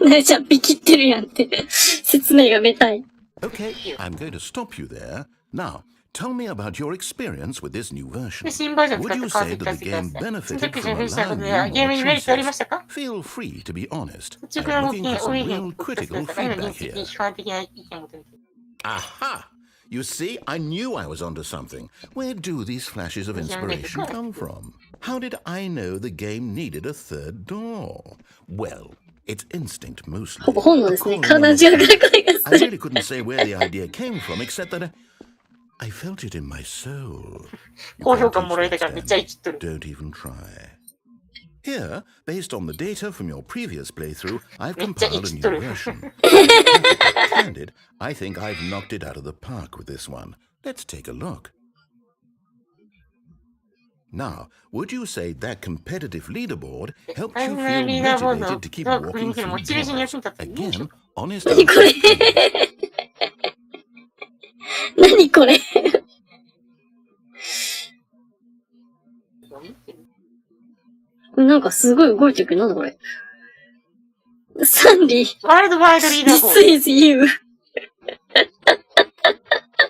ねえちゃん、ビキってるやんって。説明がめたい。 Okay, I'm going to stop you there. Now, tell me about your experience with this new version. 新バージョン使 Would って you 感 say 想聞か that せ the てくだ game さい。その benefited 時 from にしたこと allowing で you ゲーム more にメリットありま choices? したか？ Feel free to be honest. 中 I'm 間の looking 件 for 多い some 変 real を聞かせてく critical ださい。何の feedback 認識 here. に批判的な意見を求めている。 Aha! You see, I knew I was onto something. Where do these flashes of inspiration come from? How did I know the game needed a third door? Well, it's instinct mostly. ほぼ本能ですね。 According 体 to の力から声が I する。 really couldn't say where the idea came from, except that I felt it in my soul. You 高評 can't 価もらえ teach たから that, めっちゃ Stanley. 生きとる。 Don't even try. Here, based on the data from your previous playthrough, I've compiled a new version. Candid, I think I've knocked it out of the park with this one. Let's take a look. Now, would you say that competitive leaderboard helped you feel motivated to keep walking through doors? Again, honest 何これ answer. 何これこれなんかすごい動いてるけど、なんだこれ。サンリー。ワールドワイドリーダーボー This is you.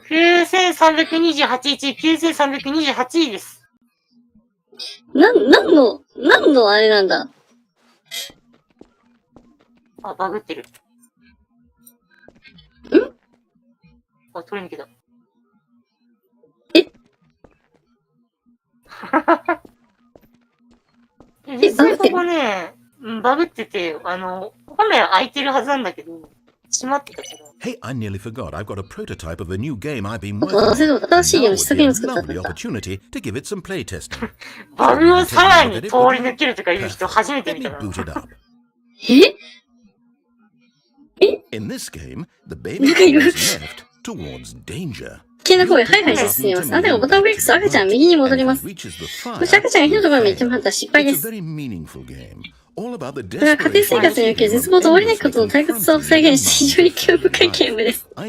9328位、9328位です。何のあれなんだ。あ、バグってる。んあ、取り抜けた。え実際ここね、バグってて、本来は開いてるはずなんだけど、閉まってたから。Hey, I nearly forgot. I've got a prototype of a new game I've been あ working と、それ on. と新しいゲーム、 Now 試 would 作 be ゲー a ム作ったん lovely だ。 opportunity to give it some playtesting. バグをさらに通り抜けるとかいう人初めて Let 見 me たな。 boot it up. え In this game, the baby is left towards danger. 危険な方へハイハイして進みます。あなたがボタンをクリックすると赤ちゃんは右に戻ります。そして赤ちゃんが火のところまで行ってもらったら失敗です。これは家庭生活における絶望と終わりなきことの退屈さを再現し、非常に興味深いゲームです。こ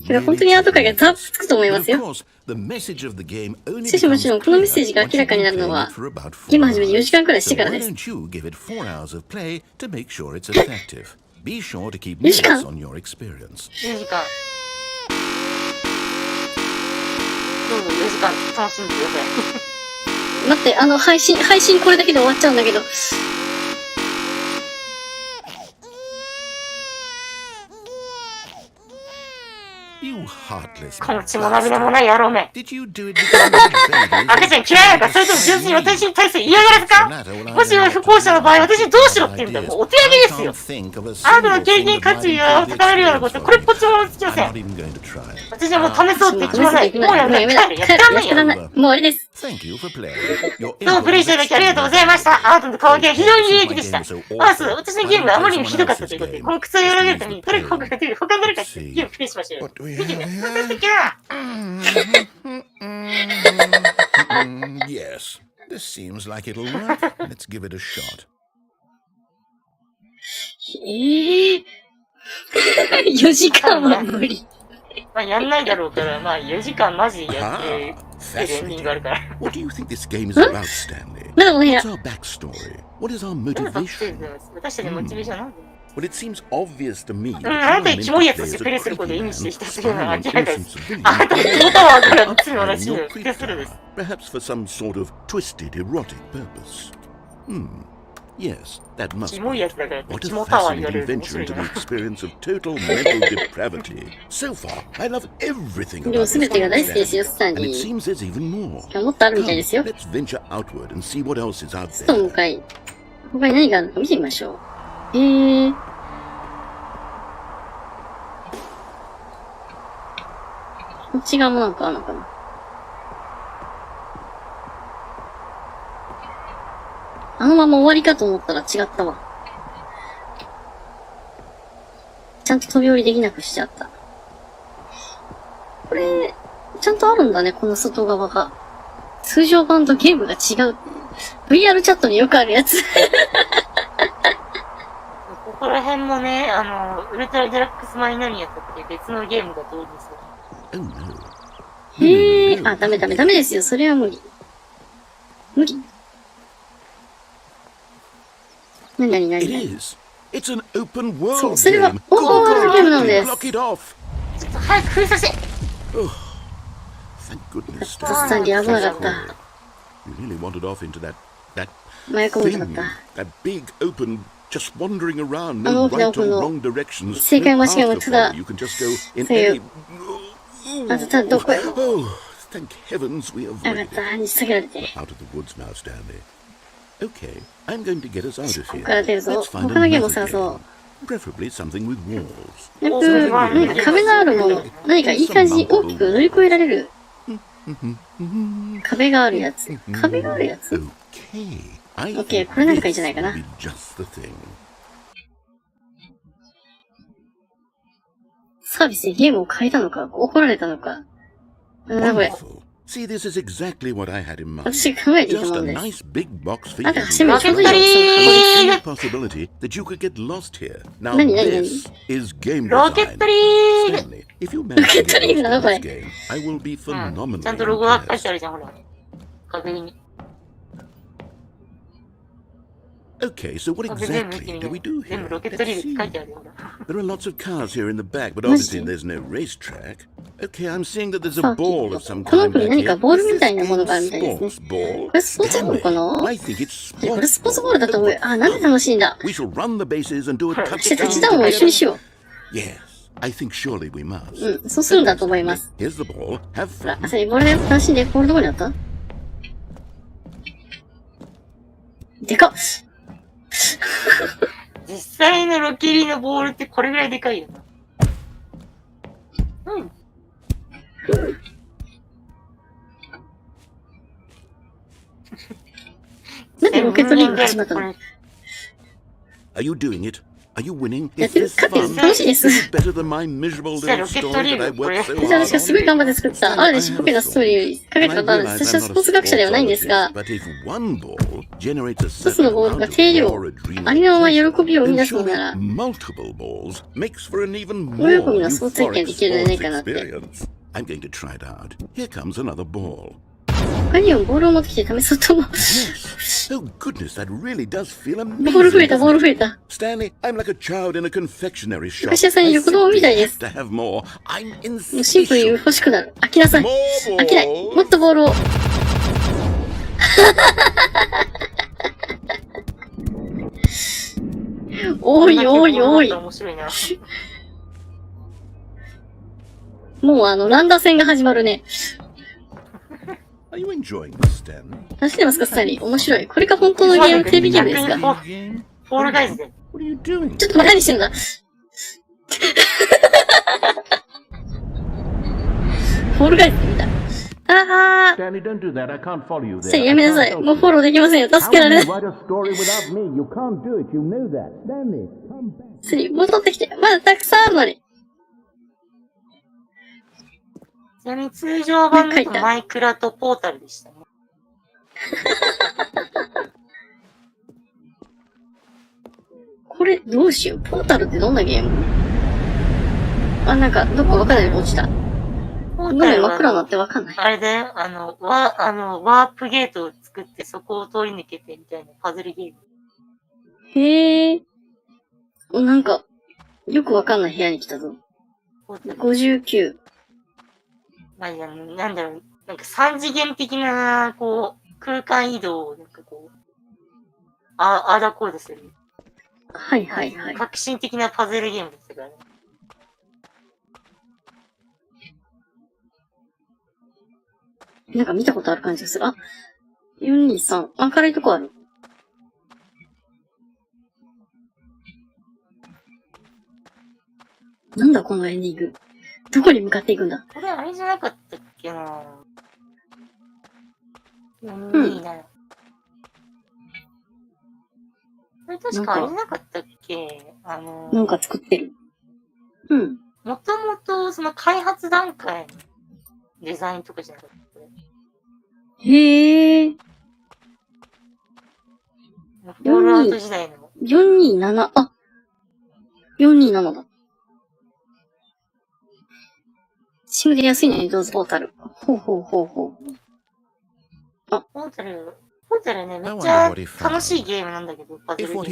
れは本当にアート界がざわつくと思いますよ。しかしもちろんこのメッセージが明らかになるのは、ゲーム始めて4時間くらいしてからです。4時間4時間。どうぞ4時間楽しんでください。待って、配信これだけで終わっちゃうんだけど。この血も涙もない野郎め。赤ちゃん嫌いやからそれとも純粋に私に対する嫌がらせか。もし不幸者の場合、私にどうしろって言うんだよ。もうお手上げですよ。あなたの経験価値が高めるようなこと、これっぽっちも思いつきません。私はもう試そうって気もない。もうやめない。やってらんないよ。もう終わりです。どうもプレイしていただきありがとうございました。あなたの顔芸は非常に有益でした。そう、私のゲームがあまりにもひどかったということで、この苦痛をやられるために、誰か他の誰かゲームプレイしましょう。見てね。Yes, this seems like it'll work. Let's give it a shot. 4時間は無理。まあやんないだろうから、まあ4時間マジやってエンディングあるから。What do you think this game is about, Stanley? なんだこの部屋。 What's our backstory? What is our motivation? 私たちのモチベーションなんだ。Well, it seems obvious to me. あなたにキモいやつとしてプレイすることを意味してひたすら明らかです。あなたのキモタワーから罪の話を否定するです。Perhaps for some sort of twisted erotic purpose. Yes, that must be. What a fascinating venture into the experience of total mental depravity. So far, I love everything about this game, and it seems there's even more. Come, let's venture outward and see what else is out there. 他に何があるのか見てみましょう。こっち側もなんかあるのかな。あのまま終わりかと思ったら違ったわ。ちゃんと飛び降りできなくしちゃった。これ、ちゃんとあるんだね、この外側が。通常版とゲームが違う。VR チャットによくあるやつ。ここら辺もね、ウルトラデラックスマイナリアとって別のゲームがどうですよ。あ、ダメですよ。それは無理。無理。何そう、それはオープンワールドゲームなんです。ちょっと早く封鎖して。スタンリー危なかった。迷い込むとかった。あの大きな奥の正解間違いもただ、そういう、あとただどこへ。よかった、に下げられて。Okay, I'm going to get us out of ここ here. から出るぞ。 Let's find 他のゲームを another 探そう。 game. Preferably something with walls. 何か壁のあるもの。何かいい感じに大きく乗り越えられる。壁があるやつ。壁があるやつ。OK、これなんかいいんじゃないかな。サービスでゲームを変えたのか怒られたのか。なんだこれ。See, this is exactly what I had in mind. 私が考えていたも Just の a です。 nice big box for なんか you. 初めてちょうどいいよ。There's a possibility that you could get lost here. Now this is game ロケット design. リーグ Stanley, if you manage to get Rocket lost in League this game, I will be ちゃん phenomenally とロゴが書いてあ impressed. るじゃん、ほら。壁に。 Okay, so what 全部見て exactly み do て we do 全 here? 部ロケットリー Let's グって書い see. てあるよ、ほら。 There are lots of cars here in the back, but obviously there's no racetrack. Okay, I'm seeing that there's a ball of some この kind 奥に back 何か here. ボール Is みたい this なもの game があるみたいですね。 sports ball? これスポーツボールか Stanley, な I think it's これ sports スポーツボールだと思う。あ、なんで楽しいんだ。 We shall run the bases and do a そしてタッチ touchdown ダウンを一緒にし together. よ Yes, I think surely we must. う。うん、そうするんだと思います。 Here's the ball. Have ほら、 fun. 朝にボールで楽しんで、ボールどこにあったでかっ。実際のロケリのボールってこれぐらいでかいよな。うん。なんでロケットリーグが始まったの Are you doing it? Are you winning? やってる、勝ってる、楽しいです。Better than my miserable little story that I worked so 私はすごい頑張って作った。ある種、コピーなストーリーをかけたことあるんです。私はスポーツ学者ではないんですが、一つのボールが定量、ありのまま喜びを生み出すのなら、大喜びの総体験できるんじゃないかなって。I'm going to try it out. Here comes another ball. 他にもボールを持ってきて試そうと思う。Oh goodness, that really does feel amazing. ボール増えた、ボール増えた。Stanley, I'm like a child in a confectionery shop. 菓子屋さんに横道みたいです。To have more. I'm シンプルに欲しくなる。飽きなさい。飽きない。もっとボールを。おいおいおい。もうランダ戦が始まるね。Are you enjoying this, Stanley? 走ってますか、スタンリー。面白い。これが本当のゲーム、テレビゲームですか？フォールガイズで。What are you doing? ちょっと何してるんだ。フォールガイズみたい。あー。Stanley, don't do that. I can't follow you there. やめなさい。もうフォローできませんよ。助けられない。Write a story without me. You can't do it. You know that. Stanley, come back. スリー、戻ってきて。まだたくさんあるのに。ちなみに通常版だとマイクラとポータルでしたね。これ、どうしよう。ポータルってどんなゲーム？あ、なんか、どっかわかんないで落ちた。画面真っ暗になってわかんない。あれで、ワープゲートを作ってそこを通り抜けてみたいなパズルゲーム。へー。なんか、よくわかんない部屋に来たぞ。59。まあ、なんだろう、なんか三次元的な、こう、空間移動をなんかこう、あだこうでする。はいはいはい。革新的なパズルゲームですからね。なんか見たことある感じがする。あ、423。明るいとこある。なんだこのエンディング。どこに向かっていくんだ。これあれじゃなかったっけなぁ。いいな。これ確かあれじゃなかったっけなんか作ってる。うん。もともとその開発段階のデザインとかじゃなかった。へー。フォールアウト時代の。427、あ、427だ。シムで安いのにどうぞ、ポータル。ほうほうほうほう。あ、ポータルね、めっちゃ楽しいゲームなんだけど、パズルゲーム。め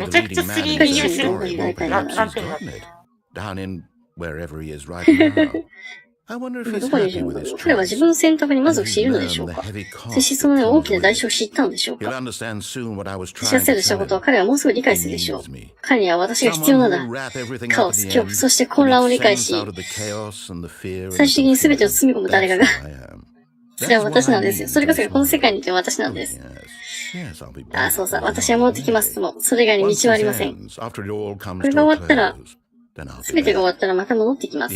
ちゃくちゃ 3D するんだけど、難点だったな。Down in wherever he is right now. I wonder if he's happy with his 彼は自分の選択に満足しているのでしょうか。そしてその大きな代償を知ったのでしょうか。私が制度したことは彼はもうすぐ理解するでしょう。彼には私が必要なんだ。カオス、恐怖、そして混乱を理解し、最終的に全てを包み込む誰かが。それは私なんですよ。それこそがこの世界にいて私なんです。ああ、そうさ、私は戻ってきますとも、それ以外に道はありません。これが終わったら、すべてが終わったらまた戻ってきます。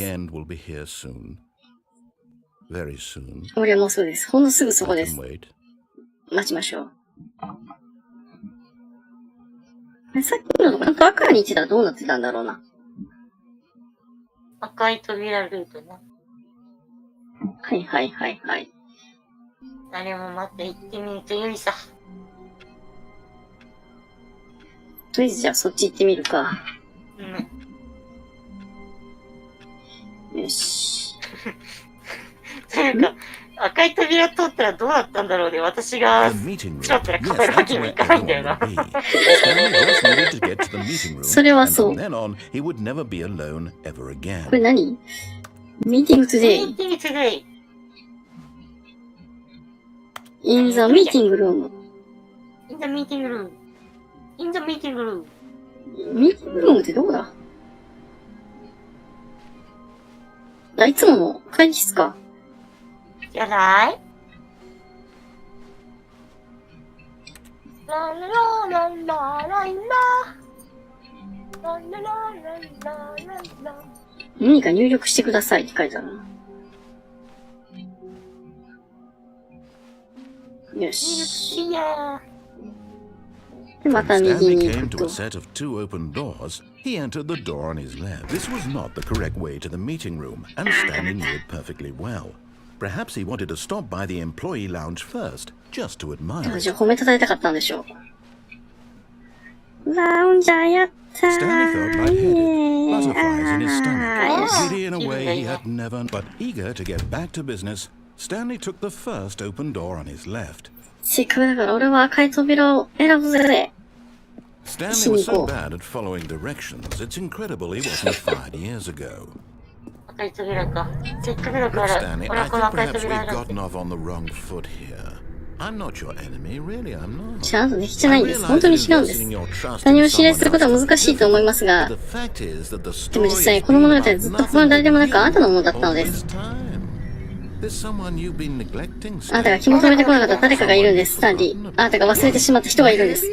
俺はもうすぐです。ほんのすぐそこです。待ちましょう。さっきのと本当赤に行ってたらどうなってたんだろうな。赤い扉ルートね。はいはいはいはい。あれもまた行ってみるとよいさ。とりあえずじゃあそっち行ってみるか。よし。というか、赤い扉通ったらどうなったんだろうね。私が、ちらちら語るわけにもいかないんだよな。それはそう。これ何？ミーティングトゥデイ。ミーティングトゥデイ。in the meeting room. in the meeting room. in the meeting room. ミーティングルームってどこだ？あ、いつもの会議室か。じゃないラララララララララララ何か入力してくださいって書いてあるな。よし。また When 右 Stanley に came 行く to と a。set of two open doors, he entered the door on his left. This was not the correct way to the meeting room, and Stanley knew it perfectly well. Perhaps he wanted to stop by the employee lounge first, just to admire じゃ it. あ褒めたたえたかったんでしょう。ラウンジャーやったー。 Stanley felt lightheaded, butterflies in his よ stomach. し Giddy in a way he had never, but eager to get back to business, Stanley took the first open door on his left. せっかくだから俺は赤い扉を選ぶぜ。 Stanley was so bad at following directions, it's incredible he wasn't fired years ago. 赤い扉か。せっかくだか Look, ら、 Stanley, 俺 I はこの think 赤い perhaps 扉 we've 選ぶ。 gotten off on the wrong foot here. I'm not your enemy, really, I'm not. ちゃんとできてないんです。本当に違うんです。何を信頼することは難しいと思いますが、 The fact is that the でも実 story 際 is この物語 being はずっ about と他の誰でもなくあなたのものだ nothing ったの all です。 this time. There's someone you've been neglecting, あなたが Stanley. 気も止めてこなかった誰かがいるんです、スタンリー。あなたが忘れてしまった人がいるんです。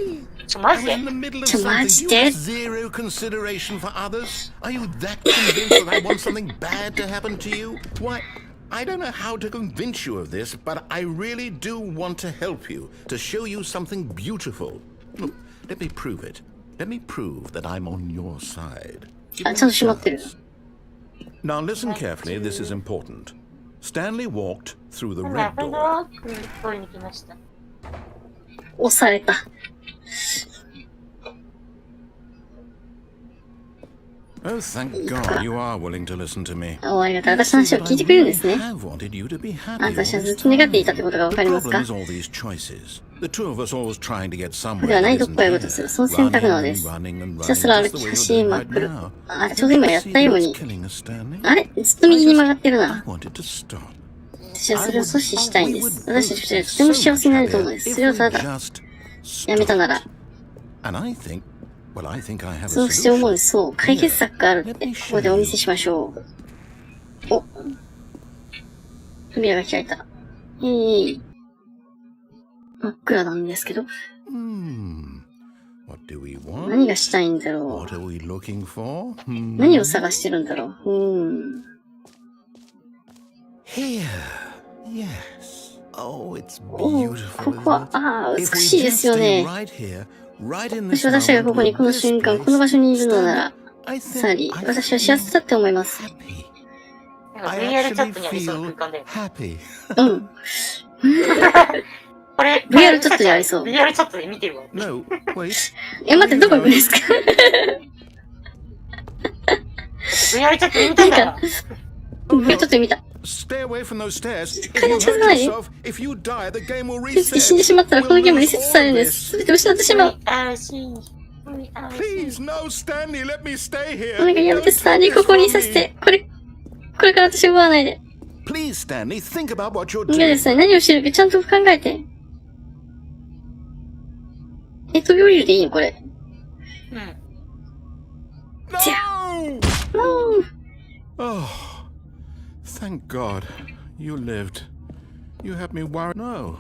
マジ I'm で in the middle of ちょ、マ something. ジ You で have zero consideration for others? Are you that convinced that I want something bad to happen to you? Why, I don't know how to convince you of this, but I really do want to help you, to show you something beautiful. Look, let me prove it. Let me prove that I'm on your side. Give あ、 me ちゃん a と閉まってる。 chance. Now listen carefully, this is important. Stanley walked through the な red るほ door. ど。通りに来ました。押された。Oh, thank God you are willing to listen to me. おありがとう。私の話を聞いてくれるんですね。 have wanted you to be happy あなたは all ずっ this と願ってい time. たってことがわかります The か problem is all these choices. The two of us always trying to get こ somewhere れは that ないど isn't こかへこと here. する。その選択なの Running で and す。 running and ひたすら running, 歩 just き the way 走り you're ま doing くる right now. あ、ちょうど今やったよう See, に it's。killing us, Stanley. あれずっと右に曲がってる I な。 wanted to stop. 私はそれを阻止したいんです。私たち二人はとても幸せになると思うんです。それをただ just やめたなら。 And I think, well, I think I have a そうして思うん solution. です。そう。解決策があるって。ここでお見せしましょう。お。扉が開いた。真っ暗なんですけど。 What do we want? 何がしたいんだろ What are we looking for? う。何を探してるんだろう。Here. Yes. Oh, it's お beautiful. ここは、 isn't it? ああ、 If 美 we しいで just すよ stay ね。 right here, right in も this し私がここに moment この with 瞬 this 間、この場所にいるのなら、 I サリ think ー、私は幸せだって思います。 happy. なんか I VR チャッ actually トにありそうな feel 空間だよ。happy. うん。これ、 VR チャットにありそう VR チャットで見てるわ。 No, wait. 待って、どこ行くんですか VR チャットで見たんだよ。ちょっと見た。 Stay away from those stairs. If 彼 you は近づ hurt かないで。 yourself, if you die, the game will ケイスケ死んで reset. しまったらこのゲームリ We'll セッ lose トされるん all で this. す。すべて失ってしまう。 Please, no, Stanley, let me stay here. お願いやめて、スタンリー、ここにいさせて。これから私を奪わないで。 Please, Stanley, think about what you're お願いで doing. すね。何をしてるかちゃんと考えて。飛び降りるでいいのこれ。うん。 No! うん。 Oh, thank God. You lived. You had me worried. No.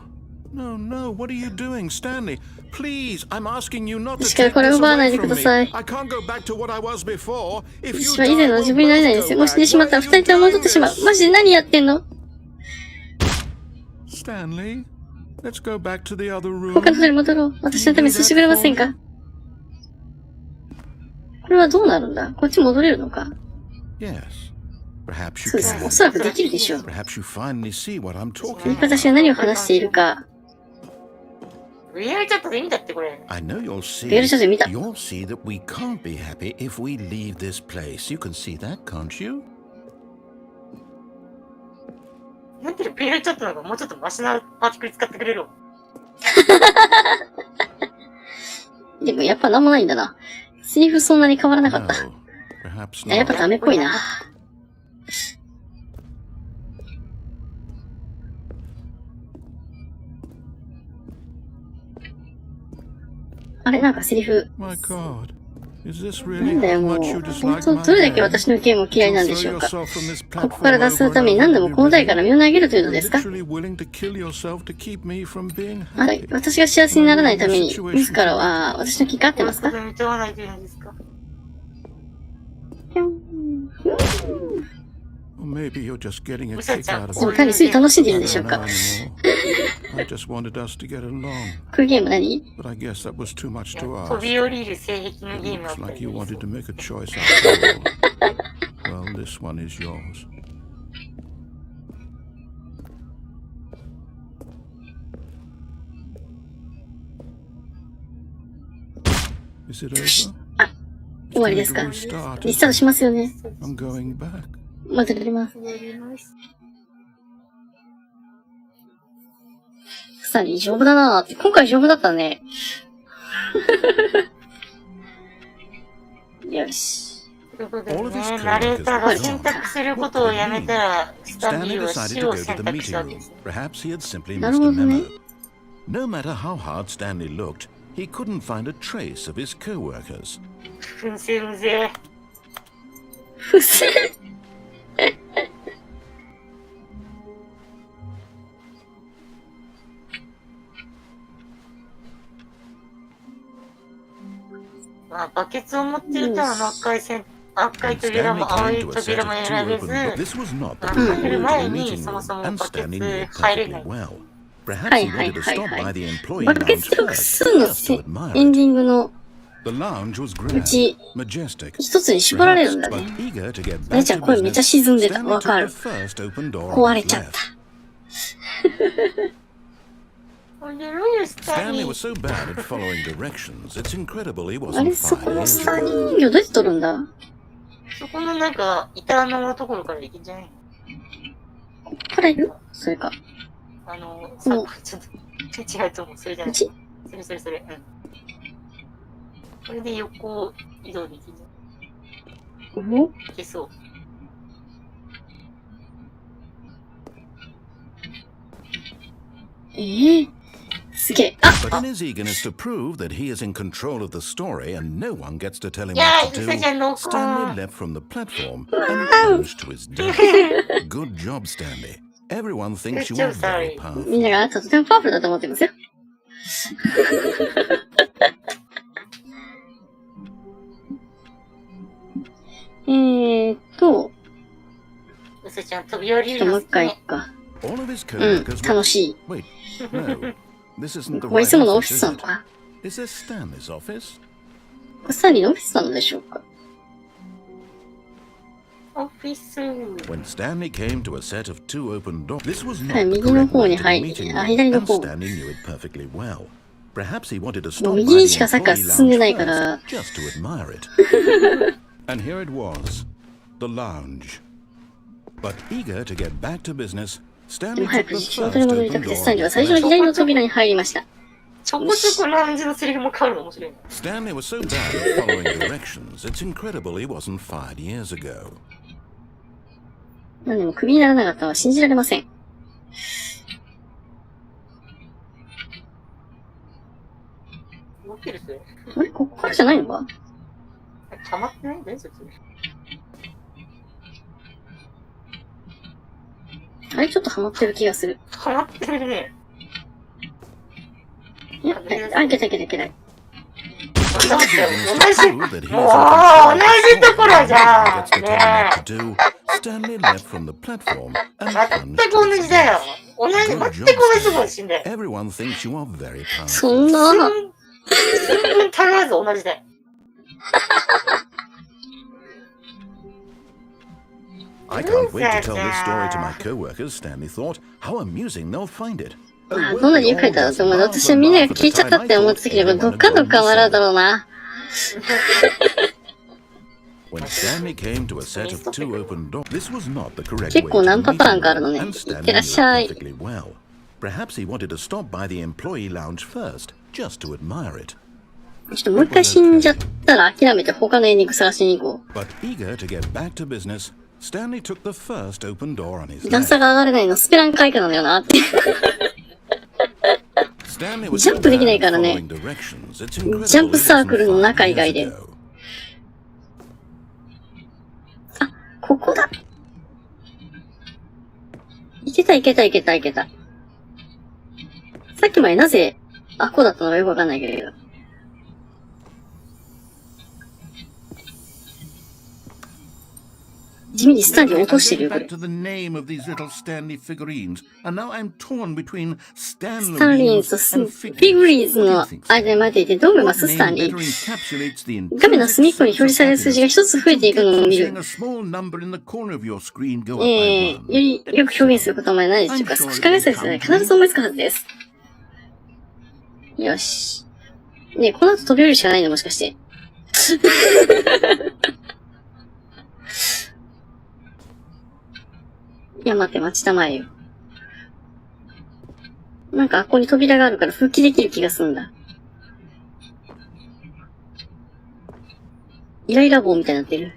No, no. What are you doing, Stanley? Please, I'm asking you not to 私から take これを this 奪わない away でく from だ me. さい。 I can't go back to what I was before. If you 私は以前 die, の we'll 自分になれないん both ですよ。 go もう死んで back. しまったら Why 二 are 人とも you 戻ってしまう。 doing マジで何やってんの this? Stanley, let's go back to the other 他 room. の人に戻ろう。私のためにさせてくれませんかこれはどうなるんだこっち戻れるのか Yes. Perhaps you そうです。お can. そらくできるでしょう。 Perhaps you finally see what I'm talking 味方 about. が何を話しているか。 VR チャットで見たってこれ。 I know you'll see. ベルシャツで見た。 You'll see that we can't be happy if we leave this place. You can see that, can't you? なんていう VR チャットの方がもうちょっとマシなパーティクル使ってくれるわ。でもやっぱなんもないんだな。セリフそんなに変わらなかった。 No. Perhaps やっぱ not. ダメっぽいな。あれなんかセリフ。 My God. Is this な really んだよ how もう。 much you 本 dislike 当 my どれだけ game? 私のゲームを嫌いなんでしょ Throw うか。 yourself from this ここか platform ら脱する over ために and 何度 over もこの台 and から身を投げるというの You're ですか literally willing to kill yourself to keep me from being はい。 happy. 私が幸せにならないために、自らは私の気が合ってますかこれ認めないというんですか。 Or Maybe you're just getting a うさ kick ちゃん、 out of でも it. 単にすごい楽しんでるんでしょう Not か。 anymore. I just wanted us to get along, こういうゲーム何？ but I guess that was too much to 飛 ask. び降りる性癖のゲームだっ Looks た like り you す wanted る to make a choice after all. Well, this one is yours. Is it over? 終わりですか？ Time リ to ス restart, ター isn't トしますよね。 it? I'm going back. 戻ります。スタンリー丈夫だなぁって。今回丈夫だったね。よし。ということでね、ナレーターが選択することをやめたら、スタンリ Stanley ーは decided 死 to を go to 選 the 択したわ meeting けで room. す。 Perhaps he had simply なる missed ほ a どね。 memo. No matter how hard Stanley looked, he couldn't find a trace of his co-workers. ふせふせ。ふせ。まあ、バケツを持ってると赤い扉 Stanley も青 came い to a 扉 set も of 選 two べず、 open doors. This was not the 入る Blue 前 Ocean に meeting そも room, そも and バケ Stanley ツ knew it 入れ perfectly ない。 well. は Perhaps い he はい wanted to はい stop は by い。 the employee バケ lounge ツと複 first, 数の just to admire エンデ it. ィングの The lounge was う grand, ち majestic. 一つに縛られるん Perhaps, だ but ね。 eager to get 姉 back ちゃ to ん声めっちゃ business, 沈んでた。 Stanley わか took る the。first open door 壊 on れ his ちゃった。 left. おいでろよ、スタンリ Stanley ー。 was so bad at following directions, it's incredible he あれ wasn't そこ fired の years スター ago. 人形どうやって取るんだ？そこのなんか、板のところから行けんじゃないの？こっからいる？それか。さちょっと、違うと思う。それじゃない。うち？それ。うん。これで横移動できるじゃん。お？いけそう。すげえ。あ But in his eagerness to prove that he is in control of the story and no one gets to tell him いや what ー、 to ゆさちゃん do, の子。 Stanley left from the platform and plunged to his death. Good job, Stanley. Everyone thinks you Good are job, very Stanley. powerful. みんながあなたとてもパワフルだと思ってますよ。ゆさちゃん飛び降りちょっともう一るの好きね。回行くか。 All of his うん、 co-workers were... 楽しい。 Wait, no. This isn't the これい right つものオフィ office, ス is なの it? か？ Is this Stanley's office? スタンリーのオフィスなのでしょうか？オフィス。 When Stanley came to a set of two open doors, this was はい、 not the 右の correct 方 way に to the 入 meeting あ、 room, 左の and 方。 Stanley knew it perfectly well. Perhaps he wanted to も stop う by 右に the しかサッカー employee 進んで lounge ないから。 first, just to admire it. And here it was, the lounge. But eager to get back to business, でも Stanley 早 took く the 仕事に first 戻りた open くて、 door スタンリー on は his 最初の left. 左の扉に入りました。ちょこちょこラウンジのセリフも変わるの面白いな。 Stanley was so bad at following directions, it's incredible he wasn't fired years ago. 何でもクビにならなかったのは信じられません。動けるそれ。あれここからじゃないのか？溜まってないんだよ、それ。あれちょっとハマってる気がする。溜まってるね。いや、あ、いけたいけたいけない。同じ、同 Prove that he じ、 is もう in 同 control じところ of じ the ゃ story. ん。 Gets to tell him ね what to do. Stanley left from the platform え。 and 全 plunged く同 to じ his だよ death. 全 Good く job, 同じところ Stanley. で死んだよ。 Everyone thinks you are very そ powerful. んな、新聞足らず同じだよ。I can't wait to tell this story to my co-workers, Stanley thought. How amusing they'll find it. あ、どんなに良く書いたらと思う。私はみんなが消えちゃったって思ってたけど、どっかどっか笑うだろうな。When Stanley came to a set of two open doors, this was not the correct way 結 to 構 the 何パターン meeting かあるの room, ね。 and いっ Stanley てらっ knew しゃい。 it perfectly well. Perhaps he wanted to stop by the employee lounge first, just to admire it. ちょっともう一回死んじゃったら諦めて他のエンディング探しに行こ But eager to get back to business, Stanley took the first open door on his う。段 left. 差が上がれないのスペラン階下なのよなって。Stanley was ジャ so ンプできな bad いから at ね。 following directions, it's incredible ジャンプ he サー wasn't クルの fired 中以外 years で。 ago. あ、ここだ。いけたいけたいけたいけた。さっきまでなぜ、あ、こうだったのかよくわかんないけど。地味にスタンリーを落としてるよ、これ。 back to the name of these little Stanley figurines, and now I'm torn between スタンリーとフィグリーズの間に待っていて、どう思いますスタンリー。画面の隅っこに表示される数字が一つ増えていくのを見る。よりよく表現することはないでしょうか。少し考えさせてない。必ず思いつくはずです。よし。ねえ、この後飛び降りるしかないのもしかして。いや、待って、待ちたまえよ。なんか、ここに扉があるから復帰できる気がするんだ。イライラ棒みたいになってる。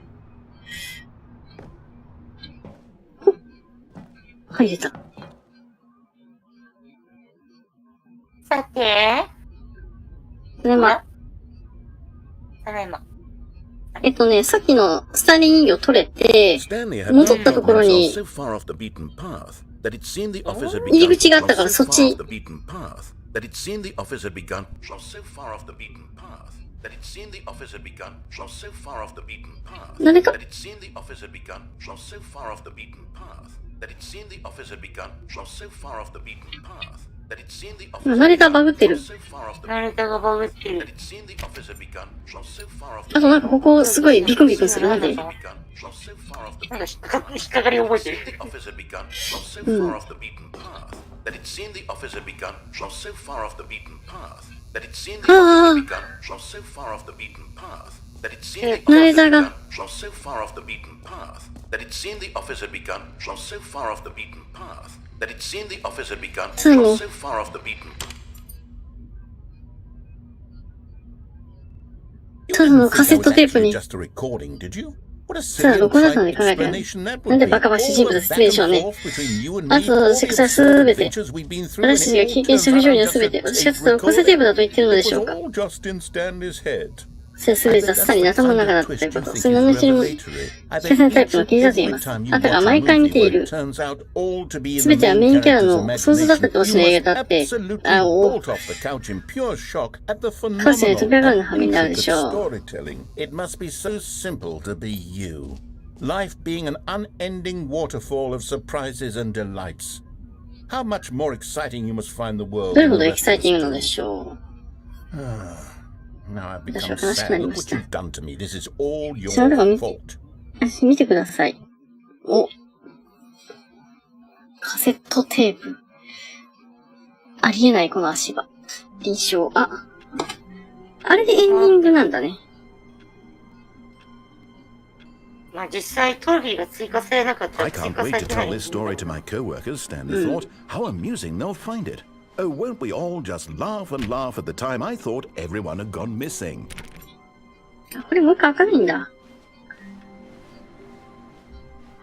ほっ。入れた。さて。ただいま。ただいま。さっきのスタンリー人形取れて、戻ったところに、入り口があったからそっち。誰かナレーターバグってる。ナレーターがバグってる。あとなんかここすごいビクンビクンする。なんで？なんか引っかかり覚えてる。うん。ああ。ナレーターが。そう。ただのカセットテープに。さあ、録音だったのに考えてない。なんでバカバカしい人物は失礼でしょうね。あと、私がすべて。私たちが経験した不条理はすべて。私がただのカセットテープだと言ってるのでしょうか。それすべてはスタンリーの頭の中だったということ。それ何の一にも聞かせないタイプの記事だと言います。あなたが毎回見ている。すべてはメインキャラの想像だったかもしれない映画だって、カウチに飛び上がるのはみになるでしょう。Life being an unending waterfall of surprises and delights. How much more exciting you must find the world. どれほどエキサイティングなのでしょう。Now I've become sad. Look what you've done to me. This is all your fault. 見てください。お。カセットテープ。ありえない、この足場。臨床。あれでエンディングなんだね。まあ実際トロフィーが追加されなかったら追加されてない。I can't wait to tell this story to my co-workers, Stanley thought. How amusing they'll find it. Oh, won't we all just laugh and laugh at the time I thought everyone had gone missing. これもう一回開かないんだ。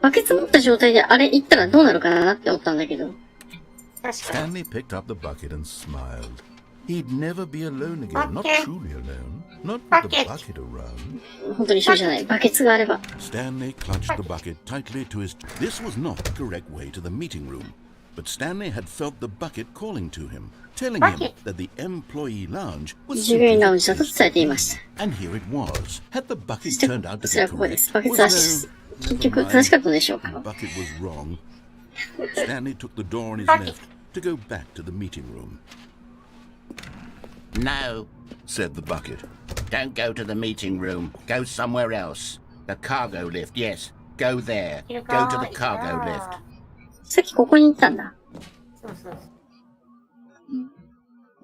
バケツ持った状態であれ行ったらどうなるかなって思ったんだけど。Stanley picked up the bucket and smiled. He'd never be alone again, not truly alone, not with the bucket around. 本当に一緒じゃない。バケツがあれば。Stanley clutched the bucket tightly to his. This was not the correct way to the meeting room, but Stanley had felt the bucket calling to him, telling him that the employee lounge was. 従業員ラウンジだと伝えていました。And here it was. Had the bucket turned out to be ここです。バケツは結局正しかったのでしょうか。 The bucket was wrong. Stanley took the door on his left to go back to the meeting room. No, said the bucket. Don't go to the meeting room. Go somewhere else. The cargo lift, yes. Go there. Go to the cargo lift. さっきここに行ったんだ。そうそうそ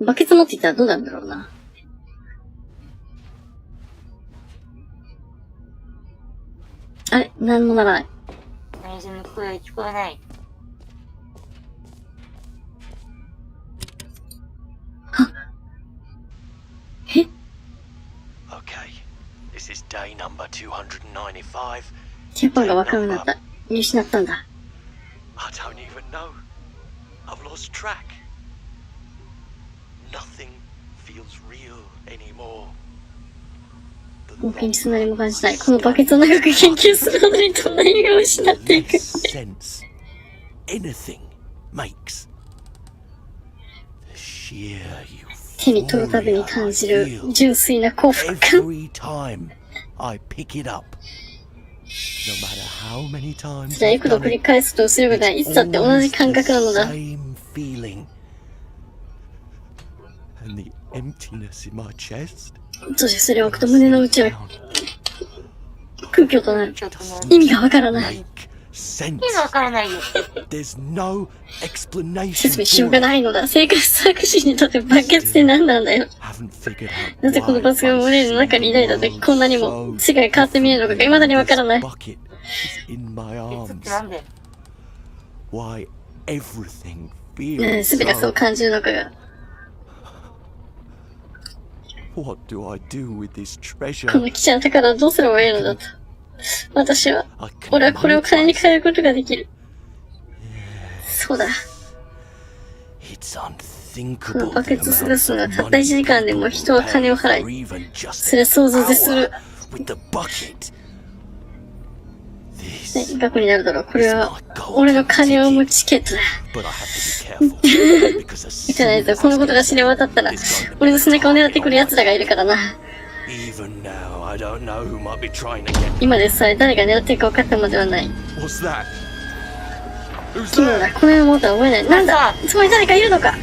う。バケツ持っていったらどうなるんだろうな。あれ、なんもならない。内心の声が聞こえない。はっ。え？ Okay, this is day number 295. テンポがわからなかった。見失ったんだ。I don't even know. I've lost track. Nothing feels real anymore. もう現実の何も感じない。このバケツを長く研究するほどに隣を失っていく。sense anything makes. The sheer 手に取るたびに感じる純粋な幸福感。Every time I pick it up, matter how many times じゃあ、幾度繰り返すとすることはいつだって同じ感覚なのだ。 same feeling. And the emptiness in my chest. そしてそれを置くと胸の内は空虚となる。ちょっとね、意味がわからない。 Make sense. 意味わからないよ。There's no 説 explanation 明しよう for が it. ないのだ。生活作詞にとってバケツって何なんだよ。 Haven't figured out なぜこの why バスが胸の中に抱いた時こんなにも世界が変わって見えるのかが未だにわからない。 this bucket is in my 鉄って arms. なんだよ。 Why everything すべて feels そう so. 感じるのかが。 What do I do with this こ treasure? の貴重な宝はどうすればいいのだと。私は、 I can 俺はこれを金に monetize 変えることができる。そうだ。 It's こ unthinkable のバ the ケツ過ご amount すのは of たった1 money 時間でも人は金を払 or い、 even just それは想像でする。 with the bucket. ね、 This 額になるだろう。これ is は my、golden 俺の金を生む ticket. チケットだ。 But I have to be careful because as いたない soon と、 as この I ことが get 知れ渡ったら this going to、俺の背中を狙ってくる奴らがいるからな。 even now, I don't know who might be trying to get me. 今でさえ誰が狙ってるか分かったのではない。 What's that? Who's 奇妙 that? だ。この世のものとは思えない。なんだ、そこに誰かいるのか。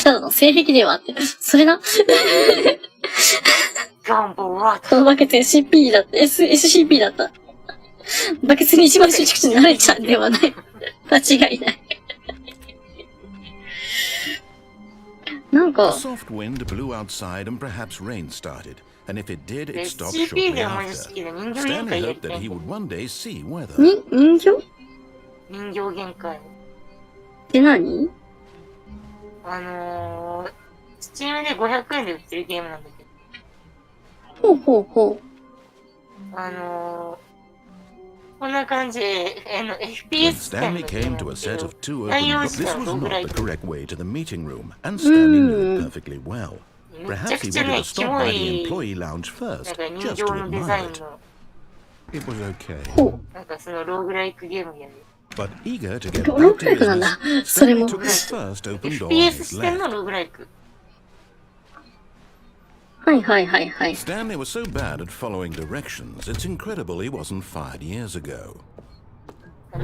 ただの性癖ではあって。それな。ガンボラーこのバケツ SCP だった。SCP だった。バケツに一番執着地になれちゃんではない。間違いない。なん A か、 soft wind blew outside and perhaps rain started. And if it did, it stopped SCP shortly で思い出した after. けど、人形限界 Stanley やっ hoped た that ん he だ would one day see whether 人形っ人形限界。て何？スチームで500円で売ってるゲームなんだけほうほうほど、こんな感じで、when FPS 店 Stanley のゲー came ム to な a んだけ set ど of two 内 open 容 books. 自 This 体は was ローグライ not the ク。 correct way to the meeting room, and Stanley knew it perfectly well. めちゃ Perhaps く he ちゃ wanted ね、 to キ stop モ by the い、 employee lounge なん first, か人 just 形 to のデザイ admire ン it. の、 It was okay. う。ほなんかそのローグライクゲームやる。But eager to う。 get ロー back グ to ライクなん business, だ。それ Stanley も。 took his first open door on FPS his 視点の left. ローグライク。はいはいはいはい。 Stanley was so bad at following directions, it's incredible he wasn't fired years ago.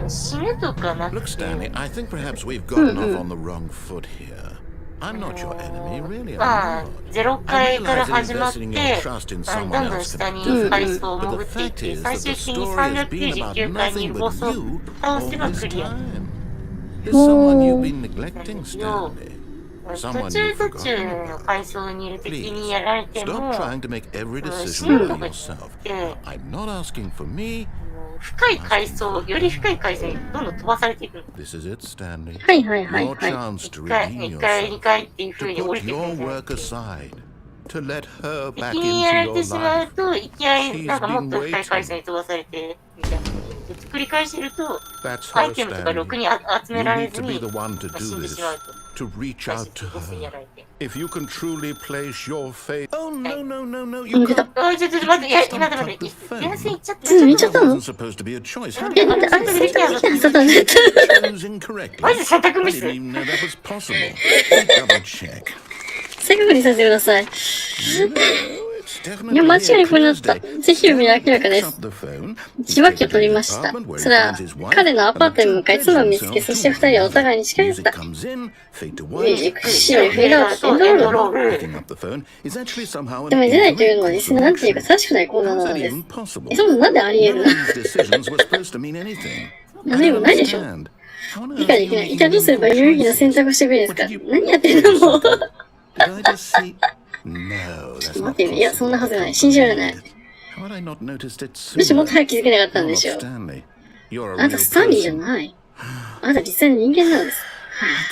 死ぬとかな Look, くて、 Stanley, I think perhaps we've gotten off on the wrong foot here. I'm not your enemy, really. まあ I'm not. 0 階から始まって、どんどん someone 下 else に can 階 do. 層を But 潜 the っていっ fact て、 is 最 that 終 the 的に story has been about 399階にい nothing るボ but スを you 倒せ all ば this クリア。 time. There's someone you've Oh. been neglecting, Stanley. 途 Someone 中 you've 途中 forgotten の about. 階層にいる敵 Please, にやられても、 stop trying to make every 死 decision ぬと by か yourself. 言って、 I'm not asking for me. 深い階層、より深い階層にどんどん飛ばされていくの。This is it, Stanley. はいはいはい Your はい。 chance to 1階、 redeem 1階、2 yourself. 階っていう風 To に降り put てくる your んじゃな work くて、 aside. To let her back 敵にやられ into て your しまう life. と、いきなりなんかもっと深い階層に飛ばされて、みたいな。で繰り返してると、 That's ア her, イテムとかろく Stanley. に集め You られ need ず to be に、the one to 死 do んで this. しまうと。 To reach 最 out 終 to 的にボスにや her. られて。 If you can truly place your faith. Oh, no, no, no, no. う You ん、出た。 can't. あ、ちょっと待って、いや、待って待って待って。電線いっちゃってうん、見ちゃった That の？ wasn't supposed to be a choice. な How ん did で you あれ選択できなかったの？ 選択できなかった。 choose incorrectly? マジ選択 I ミス didn't even know that was possible. Double check. 正確にさせてください。 No, it's いや、間 definitely 違 a いこれだった。 Tuesday. ぜひ読み明らかで Picks す up。the phone. 受話器を取りました。それは、彼のアパートに向かい妻を見つけ、そして二人はお互いに近寄っ Music た。 comes in, fade to ミュージ white. ック仕様にフェードアウト、エンドロール。ロール。 Picking up the phone is actually somehow でも an 出ないというのは incorrect 実際なんていうか course 正しくない行動 of な action. How's の that です。 even possible? そんなのなんであり None 得 of る these decisions were supposed to mean anything. の？何もないでしょ。 How on 理 earth 解 are で you きない。 making 一体どうすれば meaningful 有意義な選 choices? 択をしてくれるんですか？ What did you- 何やってんのもう。 Did I just see? No, ちょっ that's と待 not ってね。いや、そんなはず possible. ない。信じられない。 How had I not noticed it どうしてもっ sooner? と早く気づけなかったん You're で not しょう。 Stanley. You're あ a なた real スタンリーじゃ person. ない。あなた実際の人間なんです。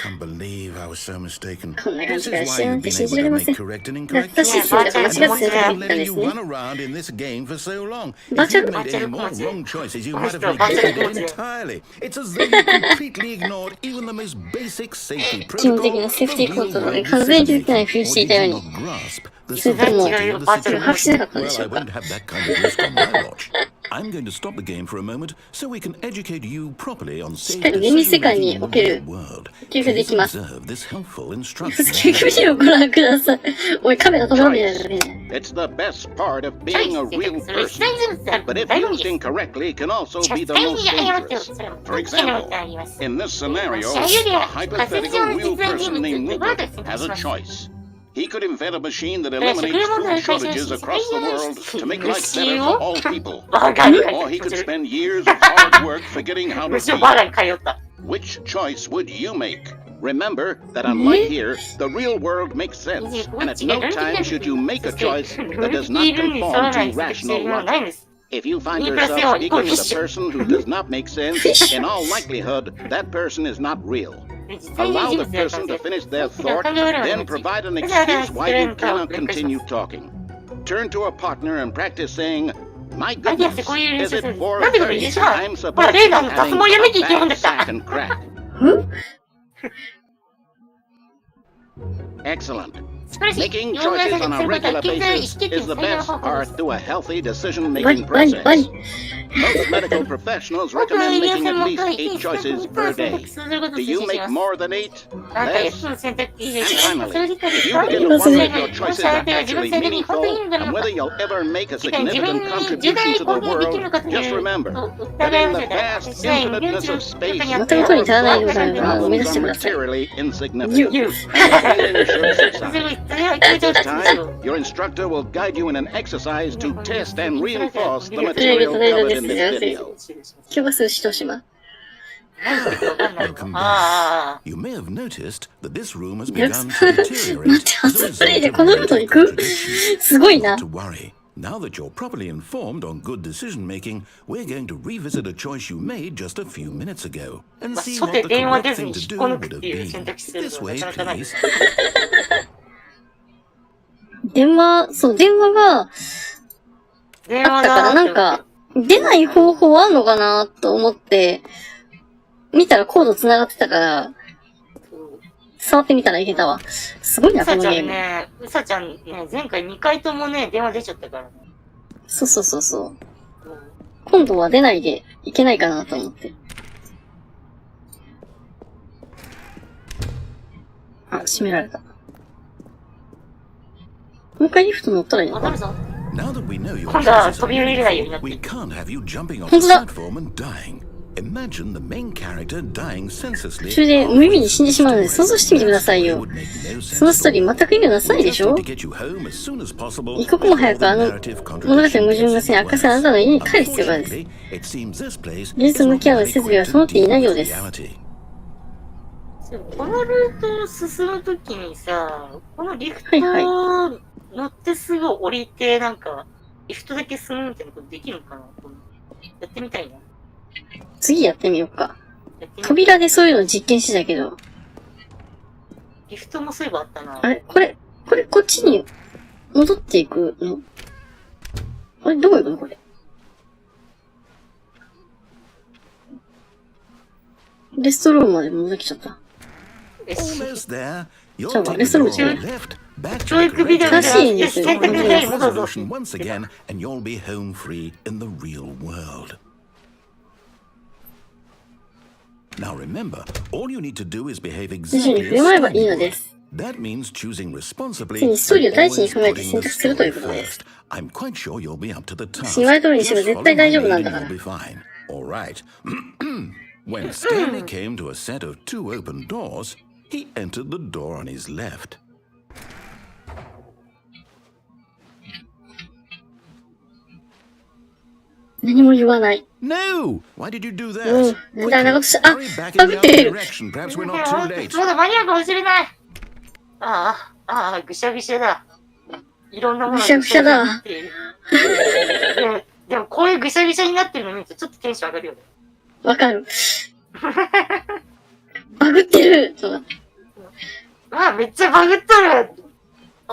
can't believe I was so mistaken. こんな感 This じから is 幸 why せ you've って been 信じ able られ to ま make せん。 correct and 懐 incorrect かしい choices. 選択間違った選択 And だったん letting です you ね。 run around in this game for so long. If Bachelor- you'd made any more Bachelor- wrong choices, you Bachelor- might have Bachelor- neglected it Bachelor- entirely. It's as though you completely ignored even the most basic safety 基本的 protocol なセーフ for ティーコントロール real-world に完全に気づ decision いてない making. ふり Or してい did たよう you に。 not grasp the それとも、 severity of the 把握しなか situation? ったんで Well, しょ I うか。 won't have that kind of risk on my watch. I'm going to stop the game for a moment so we can educate you properly on しっ safe かり現実世 decision 界に making お in け the る real world. 給付で Please きます。 observe this helpful ま instruction. ず救急車をご覧ください。おい、カメラ止まらないでね。 It's the best part of being a real それ、 person, 失敗人物である but if 醍醐 used 味です。 incorrectly, can also 絶 be the 対 most に謝ってよ。 dangerous. それは For 大きなこと example, があります。 in this scenario, シャユリ a ア、 hypothetical real 仮説 person 上の named 実在人物 Luca と has a します。 choice. He could invent a machine that それは食 eliminates 料問 food 題を解消 shortages し、 across the world to make life 虫 better を for all people. バーガーに Or 通 he っ could てる。 spend years of hard work forgetting how to 虫をバーガーに be. 通った。 Which choice would you make? Remember that unlike here, the real world makes sense, and at no time should you make a choice that does not conform to rational logic. If you find yourself speaking with a person who does not make sense, in all likelihood, that person is not real. 実在 Allow 人 the 物だから person to さ。 finish their さっきの thought, 感情裏の then 道。 provide an だから excuse why you cannot continue talking. Turn to a partner and practice saying, My アイディアし goodness, てこういう練 is 習する it んです。 for なんでこれ 30 練習は times ほら、 about レーダーの脱 having 毛やめていけるん a だ bad った。 sack and crack? Excellent. 素晴らしい。 Making いろんな choices さ on そ a れこそ regular 健在意 basis 思決定 is の the 最良 best 方法です part。to a healthy バ decision-making リ、バリ、バ process. リ。 Most medical professionals 僕は医 recommend 療 making 専 at 門 least 家は 8 choices 1 per 選択 day. することを Do 推 you 奨し make ます。 more than 8? あなたが Less? 1つ選択以上 And それ finally, 自体で you 大 begin 変 to な Because wonder 問 if 題 your も choices しあ are なたが自分 actually 最大に本当に意味 meaningful がある and のか whether you'll ever make a 次回自分 significant に重大 contribution に to the 貢献できる world. のかという Just remember 疑 that い in ま the すよね。 vast 私は今現 infiniteness 地の of 中 space, にあっ ま て た音に足らないの your だよな。思い出 problems して are ください。 materially 言う。 insignificant. 言う。 Feeling should すご subside. い、それは強調 This ですよ。 time, your instructor will guide you in an exercise to test and reinforce the テレビ material 届いたん covered で in す this よ。 video. 今日は数しとしま。何言ってるかわかんない。 Welcome あ back. You may have noticed that this room has いや begun to 待って、 deteriorate as a 初プレイ result で of このルート mental 行く contradictions. すごいな Not。to worry. Now that you're properly informed on good decision making, we're going to revisit a choice you made just a few minutes ago あ。 and まあ、 see 初手 what the 電話 correct 出ず thing に to 引っ do こ抜 would くっ have ていう been. 選択肢する This のは way, なかなかない。 please. 電話、そう、電話が電話あったから、なんか、出ない方法あんのかなと思って、見たらコード繋がってたから、触ってみたらいけたわ。すごいな、うさちゃこのゲーム。んね、うさちゃんね、前回2回ともね、電話出ちゃったから。そうそうそうそう。うん今度は出ないでいけないかなと思って。あ、閉められた。もう一回リフト乗ったらいいのかな。わかるぞ。 Now that we know your 今度は choices 飛 are び降りれないよう meaningful, になって we る。 can't have you jumping off 本 the 当だ。 platform and dying. Imagine the main character dying senselessly. それで無意味に死んでしまうので想像してみてください It よ。 would make no そのストーリ sense ー全く意味なさいで at し all. ょ We just need to get you home as soon as possible 一刻も早くあの before the narrative 物語の contradiction 矛盾が gets せに even 悪化せあなたの家に帰る必要があるんです。 Unfortunately, it seems this place 現実と is 向 not き合う well 設備が equipped 整ってい to ない deal よう with です。 reality. このルートを進むときにさ、このリフトはいを乗ってすぐ降りて、なんか、リフトだけ進むみたいなことできるのかな。やってみたいな。次やってみようか。やってみ扉でそういうの実験してたけど。リフトもそういえばあったな。あれこれ、こっちに戻っていくのあれどこ行くのこれ。レストロームまで戻ってきちゃった。よし Almost there. You're So, taking let's the look road at- left, back to 教 the 育ビデオ correct で正しいんですよ選択で戻るぞ。 solution once again, and you'll be home free in the real world. Now remember, all you need to do is behave 徐々に exactly 振る舞え as ばいい Stanley ので would. す。 That means choosing responsibly 次にストーリーを第一に and 考えて always 選 putting 択 the するという story ことです first. I'm quite sure you'll be up to the task. 言われ通りにすれば Just 絶対 follow 大 my 丈夫なん lead だ and から you'll be fine. All right. When Stanley came to a set of 2 open doors, he entered the door on his left. 何も言わない。 No! Why did you do うん that?。なんであんなことした。あ、 Hurry back バ in グ the って other る。 direction. Perhaps we're ま not too late. だ間に合うかもしれない。ぐしゃぐしゃだ。いろんなものがぐしゃぐしゃだぐしゃぐしゃになっているでもこういうぐしゃぐしゃになってるの見るとちょっとテンション上がるよね。わかる。バグってるそうだ。あ、めっちゃバグっとる。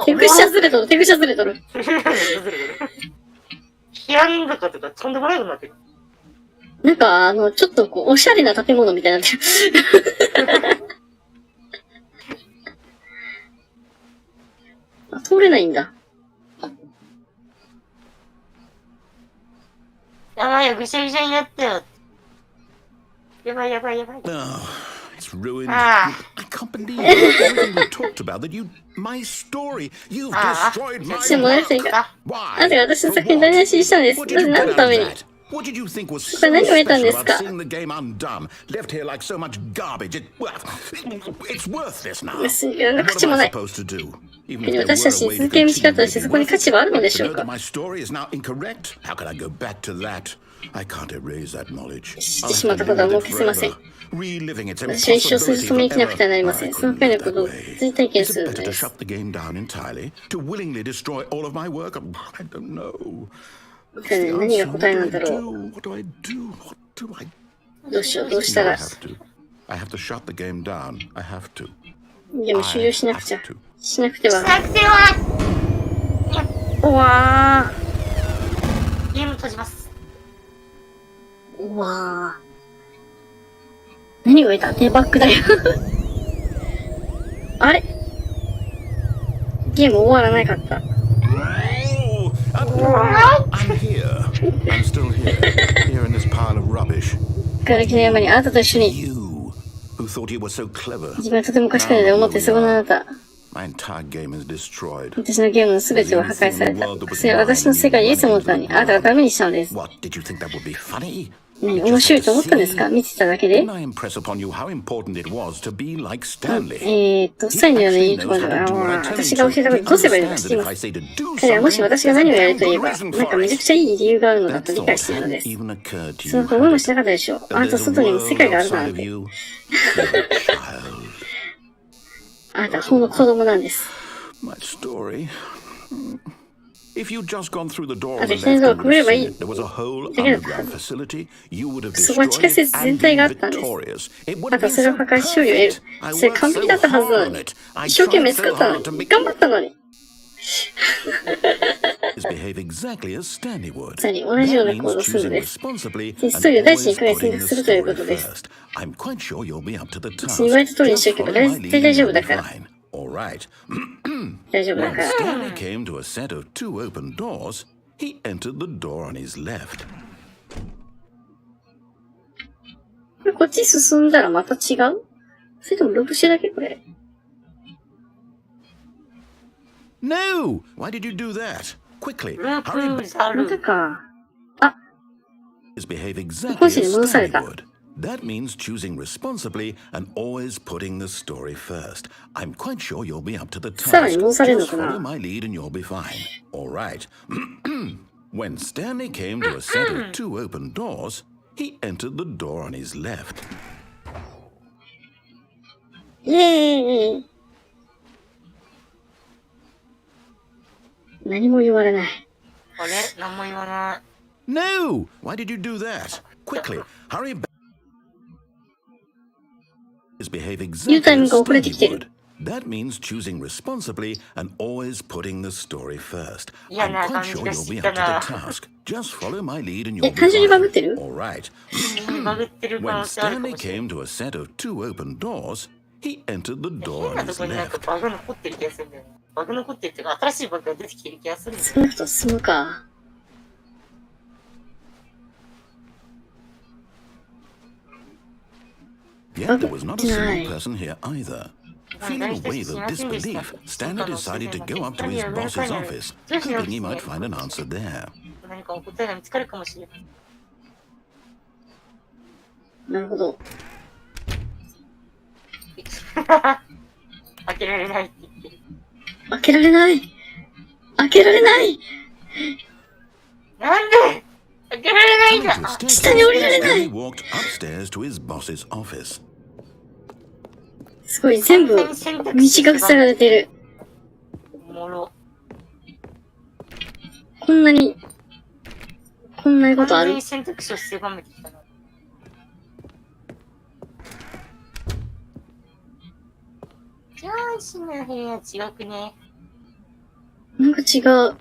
手ぐしゃずれとる、手ぐしゃずれとる。ヒアンとかとんでもないことになってる。なんか、ちょっとこう、おしゃれな建物みたいになってる。あ、通れないんだ。やばいよ、ぐしゃぐしゃになったよ。やばいやばいやばい。It's ruined. I can't believe everything we talked about. That my story. You've destroyed my work. あなたが私の作品台無しにしたんです。私何のために What did you think was これ so 何を得たん special です about か seeing the game undone? Left here like so much garbage. It's worthless now. 何の価値 What も am な I い。 supposed to do? Even if there 私た were ち a に way 続 to ける道があったと continue, して、そこに価値はあるのでし to ょう know か that my story is now incorrect? How can I go back to that? I can't erase that knowledge. 知ってしまったことはもう消せません。 Reliving its 私は一生それ impossibility と共に生きなくてはなりま forever. せ I ん。その couldn't 回 live のこ that とを way. 追体験 Is す it るの better で to す。 shut the game down entirely? To willingly destroy all of my work? I don't know. 何が答えなんだろう。 What do I do? What do I どうしよう、どうした do? I ら。 have to. I have to shut the game down. I have to. でも終了しなくちゃ I have to.。しなくては。なくてはうわゲーム閉じます。ー。うわー。何を得たデバッグだよ。あれゲーム終わらなかった。I'm here. I'm still here. Here in this pile of rubbish. 瓦礫の山にあなたと一緒に。 You, who thought you were so clever. 自分はとても賢いので思ってそこのあなた。 My entire game is destroyed. 私のゲームの全てを破壊された。それは私の世界唯一のものなのに、あなたがダメにしたのです。 What, did you think that would be funny? 面白いと思ったんですか見てただけで Didn't I impress upon you how important it was to be like Stanley? スタイルの言うところでは、私が教えたことどうすればいいのか知っています。彼はもし私が何をやると言えば、なんかめちゃくちゃいい理由があるのだと理解しているのです。その思いもしなかったでしょう。あなた外にも世界があるなんて。あなたはほんの子供なんです。My story. If you'd just gone through the door あ on と the 左 left の and くぐればい seen い。 it, there was a whole だけど underground facility, you would have そこは destroyed 地下 it 施設全 and 体があ been ったんです。 victorious. It あ would な have た been それを so 破壊し勝利を得 perfect. る。 I それ worked 完璧だ so ったはずな hard の on に。 it. I 一生懸命 tried 作 so ったの hard to に。 make 頑張ったのに。 behave exactly as Stanley would. さらに同じような行動をするの Choosing です。 responsibly ストーリーを and 第一に always 考え選 putting 択 the するというこ story とです。 first. I'm quite sure you'll be up to the 私に言われ task. た通りに Just しようけど、 follow my 絶対 lead 大 and 丈 you'll 夫 be だから。 fine. All right. 大丈夫だ When から。 Stanley came to a set of 2 open doors, he entered the door on his left. これこっち進んだらまた違うそれともロブシェだけこれ。No! Why did you do that? Quickly, ループ hurry ザルまたか。あ、 behave exactly 本心 as に戻され Stanley た。 would. That means choosing responsibly and always putting the story first. I'm quite sure you'll be up to the さらに task. 戻されるの Just かな follow my lead and you'll be fine. All right. When Stanley came to a set of 2 open doors, he entered the door on his left. イェーイ。何も言われない。あれ何も言わない。No! Why did you do that? Quickly, hurry back. Behave 言う exactly タイミン as グが遅れて Stanley きてる。 would. That means choosing responsibly and always putting the story first. Yeah, I'm nah, quite sure I'm you'll be just up to the gonna- task. Just follow my lead and え、 you'll be 単純にバグっ fine. てる All right. バグってる可 When 能性あるか Stanley もしれない。 came to a set of 2 open doors, he entered the door 変 on なと his ころになんか left. バグ残ってる気がするんだよね。バグ残ってるっていうか、新しいバグが出てきてる気がするんだよ。少なくとも進むか。Yet there was not a single Nice. person here either. Feeling a wave of disbelief, Stanley decided to go up to his boss's office, hoping he might find an answer there. 何か答えが見つかるかもしれない。なるほど。開けられないって言ってる。開けられない開けられないなんで開けられないん Coming だ to a 下に降りられ staircase, ない Stanley walked upstairs to his boss's office. すごい、全部、道が塞がれてる。おもろ。こんなにことある完全に選択肢を狭めてきたな。男子の部屋違くね。なんか違う。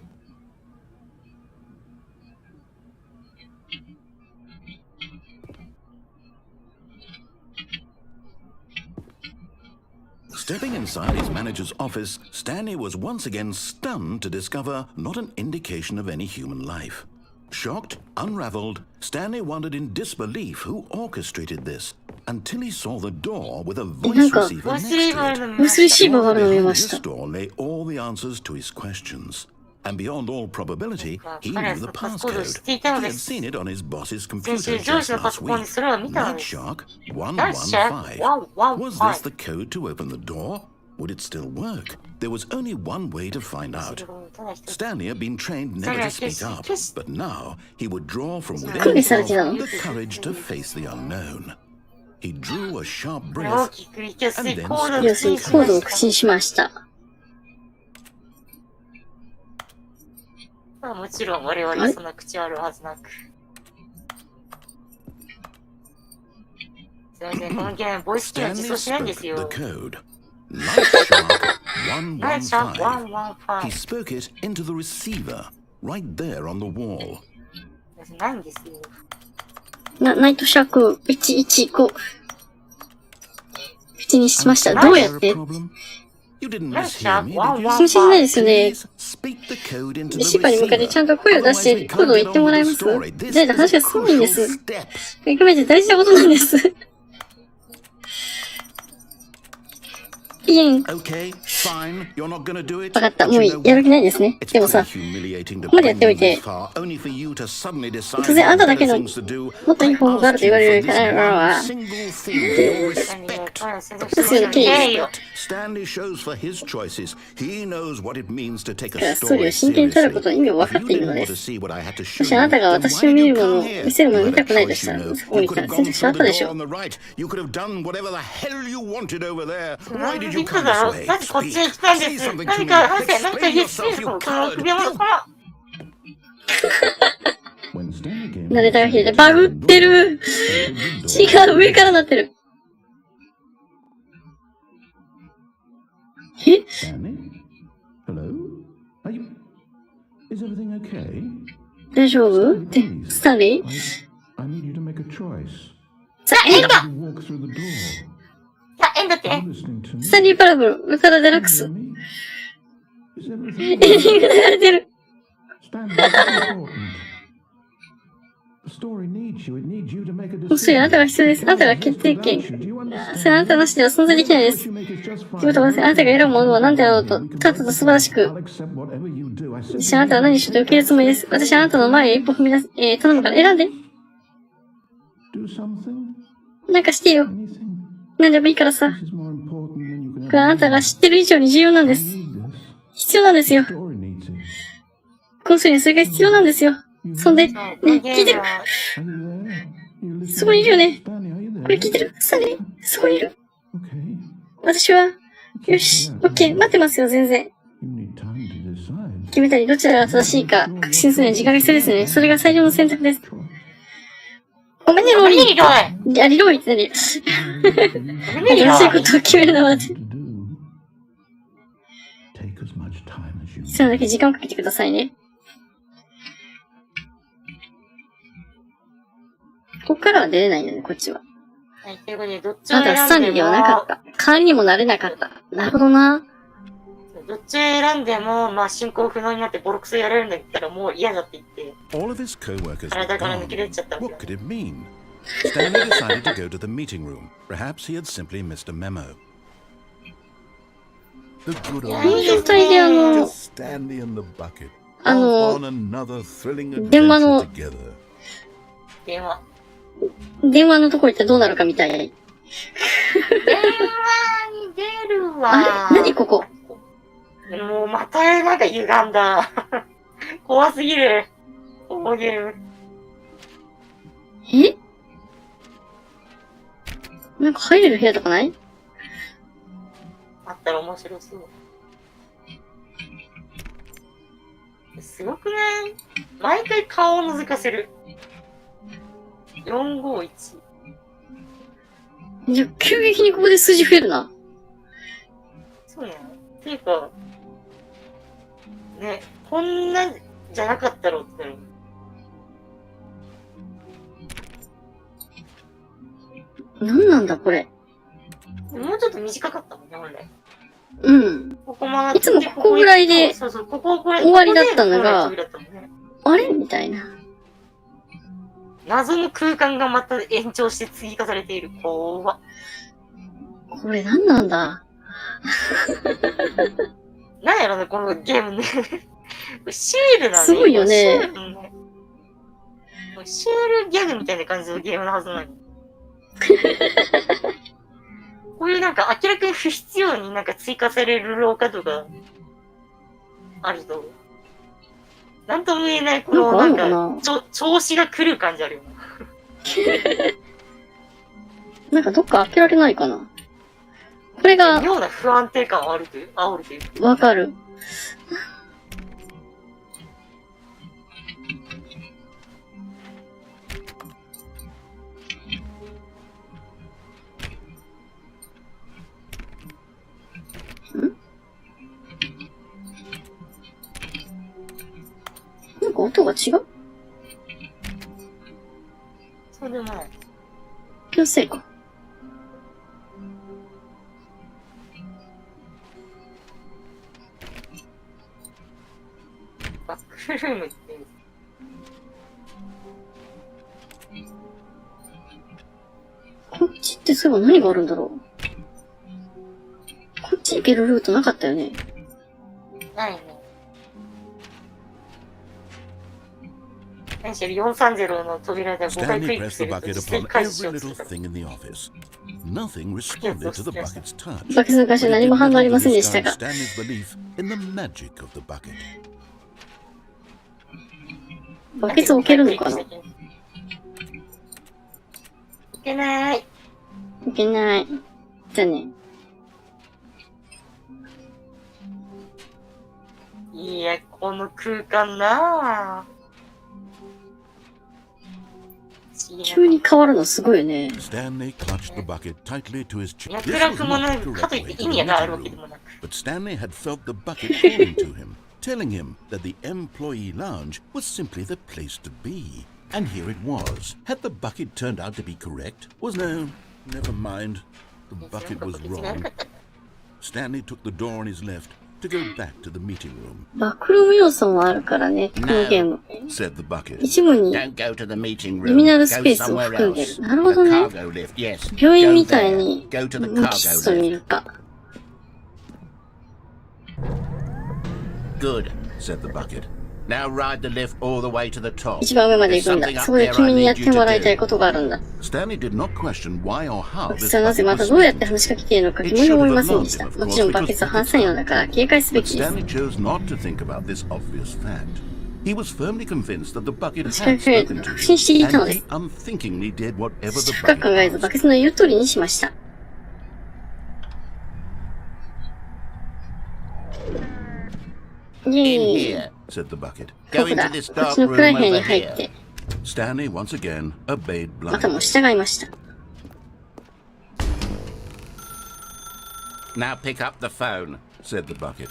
Stepping inside his manager's office, Stanley was once again stunned to discover not an indication of any human life. Shocked, unraveled, Stanley wondered in disbelief who orchestrated this until he saw the door with a voice receiver next to it. ボイスレシーバーがあるのを見ま Behind し this た。 door lay all the answers to his questions. And beyond all probability, he knew the passcode. He had seen it on his boss's computer just last week. Night Shark 115. Was this the code to open the door? Would it still work? There was only one way to find out. Stanley had been trained never to speak up, but now he would draw from within himself the courage to face the unknown. He drew a sharp breath and then 要するにコードを口にしました。もちろん我々そんな口あるはずなく。すいません、このゲームボイスキーは実装しないんですよ。Night Shark 115. He spoke it into the receiver right there on the wall. ないんですよ。ナイトシャーク115。口にしました。どうやって？ You didn't mishear me, 気にしないですよね。 Speak the code into シ the ッパーに向かってちゃんと声を出してコードを言ってもらえます？じゃあ話が進むんです。イクメンって大事なことなんです。いえん。わかった。もうやる気ないですね。でもさ、ここまでやっておいて、突然あんただけのもっといい方法があると言われるからは、ですよね、経緯。ストーリーを真剣に取ることの意味を分かっているのです。もしあなたが私を見るものを、見せるものを見たくないとしたら、そこに来たら選択肢あったでしょう。ビッグだろ？なんでこっちに来たんです。何か話せ、何か言って、この首輪から。ナレーターが引いて、バグってる。違う、上からなってる。え？大丈夫？って、スタンリー？さあ、エンド！エンドって。スタンリーパラブル、ウルトラデラックス。エンディング流れてる。もしあなたが必要です。あなたが決定権。それあなたなしでは存在できないです。ということは、あなたが選ぶものは何であろうと、ただただ素晴らしく。私あなたは何しようと受け入れるつもりです。私はあなたの前へ一歩踏み出す。頼むから選んで。なんかしてよ。何でもいいからさ。これあなたが知ってる以上に重要なんです。必要なんですよ。この人にそれが必要なんですよ。そんで、ね、聞いてる？そこにいるよね。これ聞いてる？さね、そこにいる。私は、よし、オッケー、待ってますよ、全然。決めたりどちらが正しいか確信するには時間が必要ですね。それが最良の選択です。ごめんね、ローリー。リロイって何？正しいことを決めるのは、必要なだけ時間をかけてくださいね。ここからは出れないよね、こっちは。はい、ということで、どっちを選んでも。あなたはスタンリーではなかった。代わりにもなれなかった。なるほどな。どっちを選んでも、まあ、進行不能になってボロクソやられるんだったらもう嫌だって言って。体から抜け出ちゃったんだよ。What could it mean? Stanley decided to go to the meeting room. Perhaps he had simply missed a memo. The good old Stanley and the bucket. 電話のとこ行ったらどうなるかみたい。電話に出るわ。あれ？何ここ？もうまたなんか歪んだ。怖すぎる。このゲーム。え？なんか入れる部屋とかない？あったら面白そう。すごくない？毎回顔を覗かせる。451。じゃ、急激にここで数字増えるな。ていうか、ね、こんなんじゃなかったろってなる。なんなんだこれ。もうちょっと短かったもんね、本来。うん。ここ回っていつもここぐらいでそうそう、ここぐらい終わりだったのがここで本来扉だったもんね。あれみたいな。謎の空間がまた延長して追加されている。怖っ。これなんなんだ。なんやろね、このゲームね。シュールなね。すごいよね。シュールね。シュールギャグみたいな感じのゲームのはずなのに。こういうなんか明らかに不必要になんか追加される廊下とかあると、なんとも言えないこのなんか調子が狂う感じあるよな。なんかどっか開けられないかな。これが妙な不安定感を煽るという。わかる。なんか音が違う？そうでもない。気のせいか。バックルームって。こっちってそういえば何があるんだろう。こっち行けるルートなかったよね。ないね。何しろ430の扉で5回ク Stanley リック pressed す the ると bucket 実際 upon 開始 every をす little るから。thing in the office. Nothing responded to the bucket's touch. バケツの会社何も反応ありませんでしたが。 Stanley's belief in the magic of the bucket. バケツ置けるのかな？いけない。いけない。じゃあね。いや、この空間なぁ。急に変わるのすごいよね。Stanley clutched the bucket tightly to his chest. 脈 This 絡 was もな not く、 the かとい correct って way to 意 the 味があるわ meeting けで room. もなく。 But Stanley had felt the bucket calling to him, telling him that the employee lounge was simply the place to be. And here it was. Had the bucket turned out to be correct? Was no, never mind. The bucket was wrong. Stanley took the door on his left to go back to the meeting room. バックルーム要素もあるからね、このゲーム。 Said the bucket. 一部に Don't go to the meeting リミ room. ナル Go スペースを somewhere 含んで else. る。なるほど The ね。 cargo lift, yes. 病院 Go みたい there. に Go to the 無機質と cargo 見 lift. るか。Good, said the bucket. Now ride the lift all the way to the top. 一番上まで There's 行くん something だ。 up そこで there I 君にやっ need て you もらいたい to ことがあるんだ。 Stanley did not question why or how バケ this ツはなぜ bucket ま was たどうやって speaking. 話しかけているのか疑問に思いませんでした。もちろんバケツは反作用だから警戒すべ But きです。 Stanley chose not to think about this obvious fact. He was firmly convinced that the bucket し had かし、 spoken to 確信してい him, たの and で he す。 unthinkingly did whatever the 深く考えず bucket バケ asked. ツの言う通りにしました。イェ In ーイ。 here, said the bucket. go 僕だ。 into this こっ dark ちの暗い room 部屋に over 入っ here. て、 Stanley once again obeyed またも blindly. 従いました。 Now pick up the phone. Said the bucket.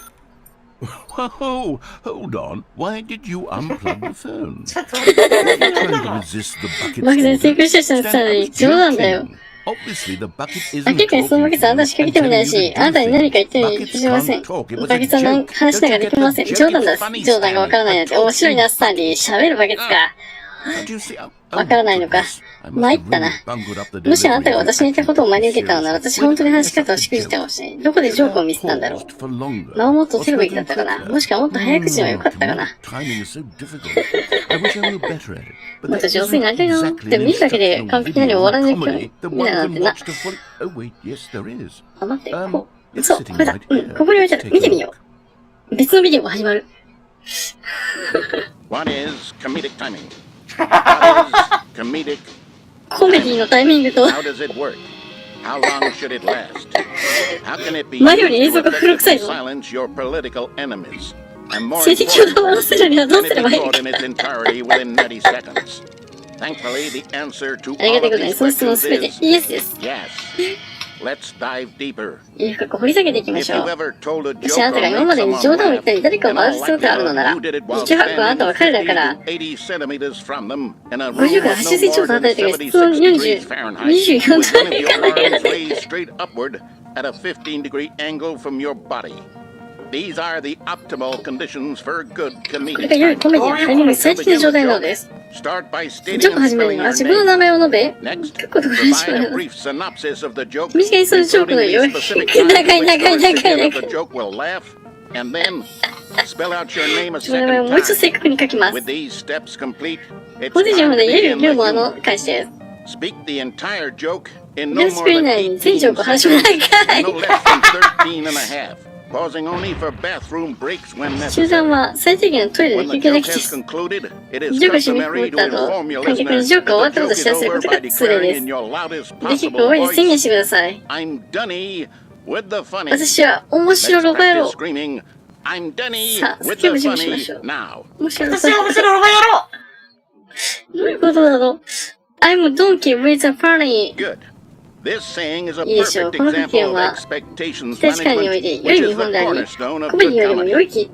Whoa, hold on. Why did you unplug the phone? ちょっと待って。 Trying to resist the bucket's バケツに order? 成功した人のスタイルに冗談だよ。 Obviously, the bucket isn't 明らかにそのバケツはあなた仕掛けてもないし、あなたに何か言ってもしません。バケツは話しながらできません。冗談だ。冗談がわからないなんて面白いな、スタンリー。喋るバケツか。わからないのか。参ったな。もしあなたが私に言ったことを真に受けたのなら、私本当に話し方をしくじったかもしれない。どこでジョークを見せたんだろう。間をもっと取るべきだったかな。もしくはもっと早口の方が良かったかな。もっと上手になりたいな。でも見るだけで完璧なに終わらないけど、見たなんてな。あ、待って、こう。そう、これだ。うん、ここに置いてある。見てみよう。別のビデオが始まる。What is comedic timing? What is comedic コメディのタイミングと、 How does it work? How long should it last? How can it be 前より映 used 像 to が古臭い effectively の。 silence your political enemies? And more 政敵を黙らせるにはどう can す it れ be ばいい taught か。 in its entirety within 90 seconds? Thankfully, the answer to ありが all たい of ことに、 these その質問 questions すべて is イエスです。 yes. Let's dive deeper. 深く掘り下げていきま If し you've ょう。 ever told a もしあな joke たが or 今 made までに someone 冗談を言った laugh, り誰かを in 笑 all わせたことがあるのな likelihood ら、 you did it while 一応はあなたは彼ら standing から 80 centimeters from them in a 50 room から of 80 no センチを more 離れ than て室温 76 40 degrees Fahrenheit, 24 with 度 one of に your 行かなきゃ arms だね。 raised straight upward at a 15-degree angle from your body. These are the optimal conditions for good これ comedic が良い timing. コメディのタイミング最適な状態なのです。 Start by ジョ stating ーク and 始める spelling には your 自分の name. 名前を述べ、 Next, 書くことが大事 provide な a の。 brief synopsis of the joke, 短いそのジョークの including よ the い。 specific times 長い which 長い the 長い recipient 長 of い。 the joke will laugh, and then spell out your name a その名前を second もう一度 time. 正確に書きます。 With these steps complete, it's ポジション time ま to で言え begin るユーモア the の humor. 開始です。 Speak the entire joke in 10 no 秒 more 以 than 内に全ジョークを 18 話しも seconds ないか and い。 no less than 13 and a half, pausing only for bathroom breaks when 中断 necessary. は最低限のトイレ When で the 休憩で joke き has て、 concluded, it is ジョークを締めくく customary っ to た後、 inform your 観客に listeners ジョークが終わ that った the ことを joke 知 is らせる over こと by が失礼 declaring です。 in your loudest ぜひ possible 大いに宣言 voice, してください。 I'm Dunny with the funny. 私は面白 Let's ロバ野 practice 郎。 screaming, I'm Dunny さあ、 with 叫ぶ the 準備しま funny しょう。 now. 面白ロバ私は面白いロバ野郎。どういうことなの？ I'm donkey with a funny. Good. This saying is a いいでしょう。 perfect この格言 example of は、 expectations 期待値観において management, 良い which 日 is the 本であり、 cornerstone of コメデ good ィよりも良 comedy. い基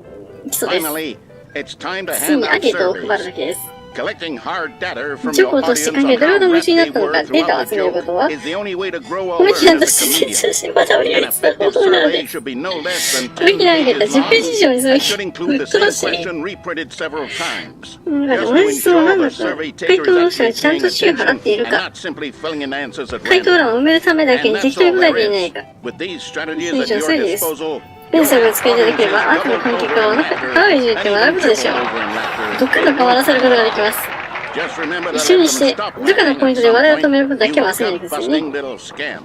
礎です。 Finally, it's time to 次 hand にアン out ケートを配るだ surveys. けです。 Collecting hard data from ジョ your ークを通して audience 関係 on どれほ how ど夢 wrapped 中になっ they たの were かデータを throughout the 集めることは、 joke is the only way to grow コ a メディアンと learner して in 成 the 長し comedian. 学ぶ唯 An 一の effective 方法なの survey です。 should be no less than コメディアンケートは 10 10ページ以 pages 上にす long べ and き。 should ぶ include っ the 飛ば same し。 question reprinted several times. なんか Just 同 to じ質問 ensure なん the だか、 survey 回 takers 答の actually 人がちゃん paying と資料を払 attention っている and か、 not simply filling in answers at 回答 random. 欄を埋めるためだけ And に適 that's 当に all 答え there ていない is. か。 With these strategies 以 at 上 your 推理です。 disposal, ベン your さんが使いいただけれ audiences ば、後の double 観客 over は in 中、 laughter ハワイに行って and 笑う even ことでしょう。 triple over in laughter. どっかんどっか笑わせることができます。 Just remember to 一緒 let に them して、 stop どこかの laughing ポイン at トで some 笑いを止 point. めることだ You けは忘れないで gut くださいね。 busting little scamp.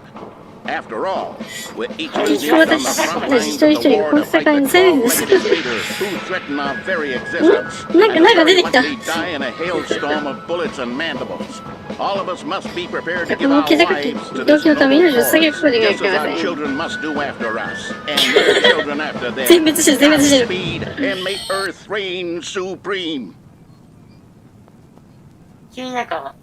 After all, we're each 結 busy 局 from the 私 front たち lines 一 of 人一 the 人 war こ to の fight 世界 the に最後です。 correct-legged invaders who threaten our very existence. なんか And 出てきた。 very likely die in a hailstorm of bullets and mandibles. All of us must be prepared to こ give の our 気づく lives to 動 this 機のために noble 命を捧げる cause, ことができ just ま as せ our ん。 children must do after us, and their children after 全 them. 滅してる、全滅してる。 Speed and make Earth reign supreme. 急になんか、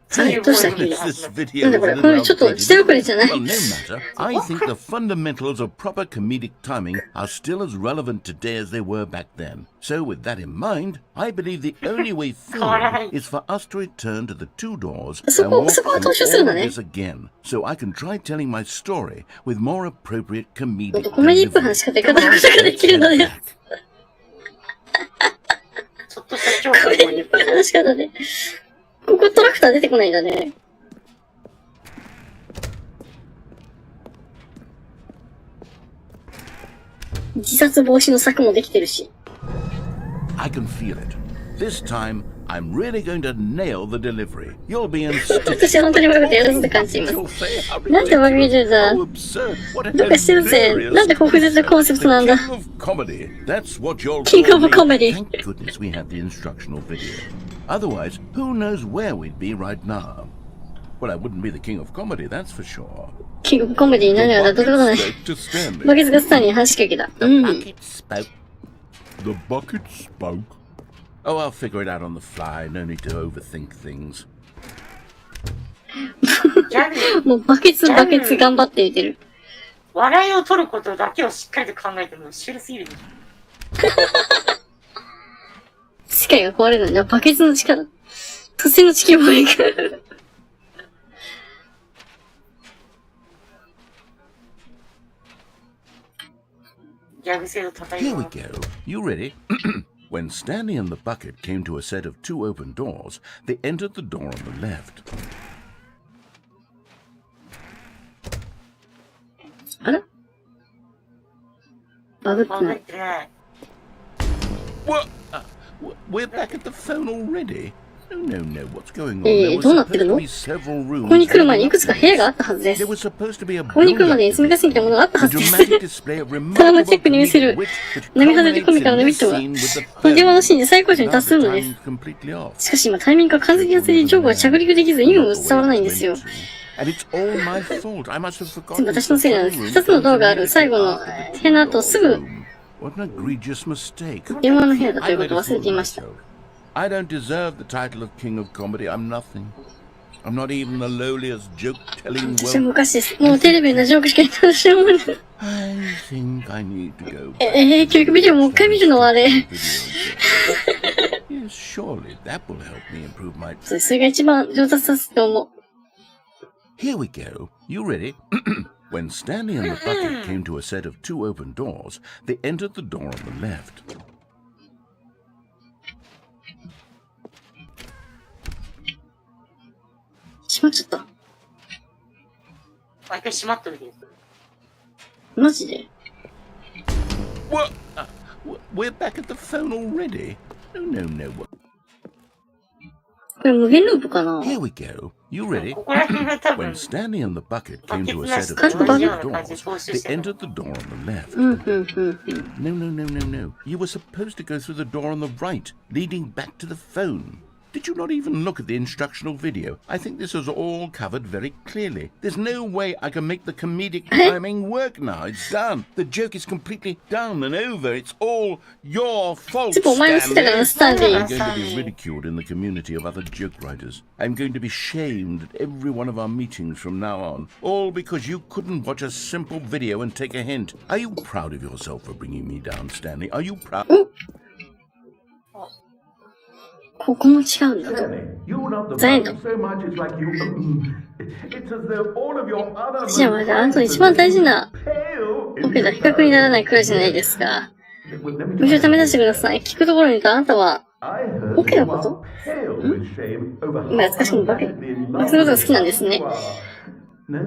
はい、どうした This なん video だ is こ a れ、こ little れちょっと outdated. 下遅れじゃない Well, no matter. I think the fundamentals of proper comedic timing are still as relevant today as they were back then. So, with that in mind, I believe the only way forward is for us to return to the two doors and walk through all of this again, so I can try telling my story with more appropriate もっと comedic コメディっぽい delivery. 話し方、方ができるので、ちょっとした超コメディっぽい話し方で。ここトラクター出てこないんだね。自殺防止の策もできてるし。I can feel it. This time, I'm really going to nail the delivery. You'll be in stitches. 私は本当にうまいことやるぞって感じています。 You'll say, how なんて馬鹿げてるんだ。 How absurd. What a どうかしてるぜ。 hilarious なんて北絶なコンセプトなんだ。 King of comedy. That's what you'll King call of me. comedy. Thank goodness we have the instructional video. Otherwise, who knows where we'd be right now? Well, I wouldn't be the king of comedy, that's for sure. キングオブコメディになるようなどういうことない。 spoke to Stanley. バケツがスターに話しかけた。 The うん。 bucket spoke. The bucket spoke. Oh, I'll figure it out on the fly. No need to overthink things. ギャグ、もうバケツ頑張って言ってる。笑いを取ることだけをしっかりと考えてもシュールすぎる。世界が壊れるのにはバケツの力。突然の地球防衛軍。ギャグ性を叩い Here て we go. You ready? When Stanley and the bucket came to a set of two open doors, they entered the door on the left. あらバグってバグっない。てない。 What? We're back at the phone already? No. What's going on? どうなってるの？ There were supposed to be several rooms. ここに来る前にいくつか部屋があったはずです。 There was supposed to be a ここに来るまでに積み重ねたものがあったはずです。ドラマチックに見せる並外れてコミカルなウィットが、この電話のシーンで最高潮に達するのです。しかし今タイミングが完璧に外れてジョークが着陸できず意味も伝わらないんですよ。全部私のせいなんです。二つのドアがある最後の部屋の後すぐ電話の部屋だということを忘れていました。I don't deserve the title of King of Comedy. I'm nothing. I'm not even the lowliest joke-telling 私は昔です。もうテレビのジョークしか言ってないもんね。I think I need to go. 教育ビデオもう一回見るのはあれ。Yes, surely that will help me improve my... それが一番上達させると思う。Here we go. You ready? When Stanley and the bucket came to a set of 2 open doors, they entered the door on the left. 閉まっちゃった。毎回閉まってるけど。マジで What? We're back at the phone already? No. これ無限ループかな Here we go. You ready? ここら辺が多 When 分、 Stanley and the bucket came to a set of バケ 2 ツな open し doors, they entered the door on the left. うん。No. You were supposed to go through the door on the right, leading back to the phone. Did you not even look at the instructional video? I think this is all covered very clearly. There's no way I can make the comedic timing work now. It's done. The joke is completely done and over. It's all your fault, 全部お前のせいだから Stanley. スタンリ I'm ー。 going to be ridiculed in the community of other joke writers. I'm going to be shamed at every one of our meetings from now on. All because you couldn't watch a simple video and take a hint. Are you proud of yourself for bringing me down, Stanley? Are you proud? ここも違うんだ。 You love the Zayn. button so much it's like you. It's as though all of your other じゃあまだあと一番大事な pale オケが比較にならないくらいじゃないですか。 Let me むしろ試させてください。聞くところに言うとあなたは I heard Okay, you what? are pale with shame over 今懐かしいバケ。そういうことが好きなんですね。 No?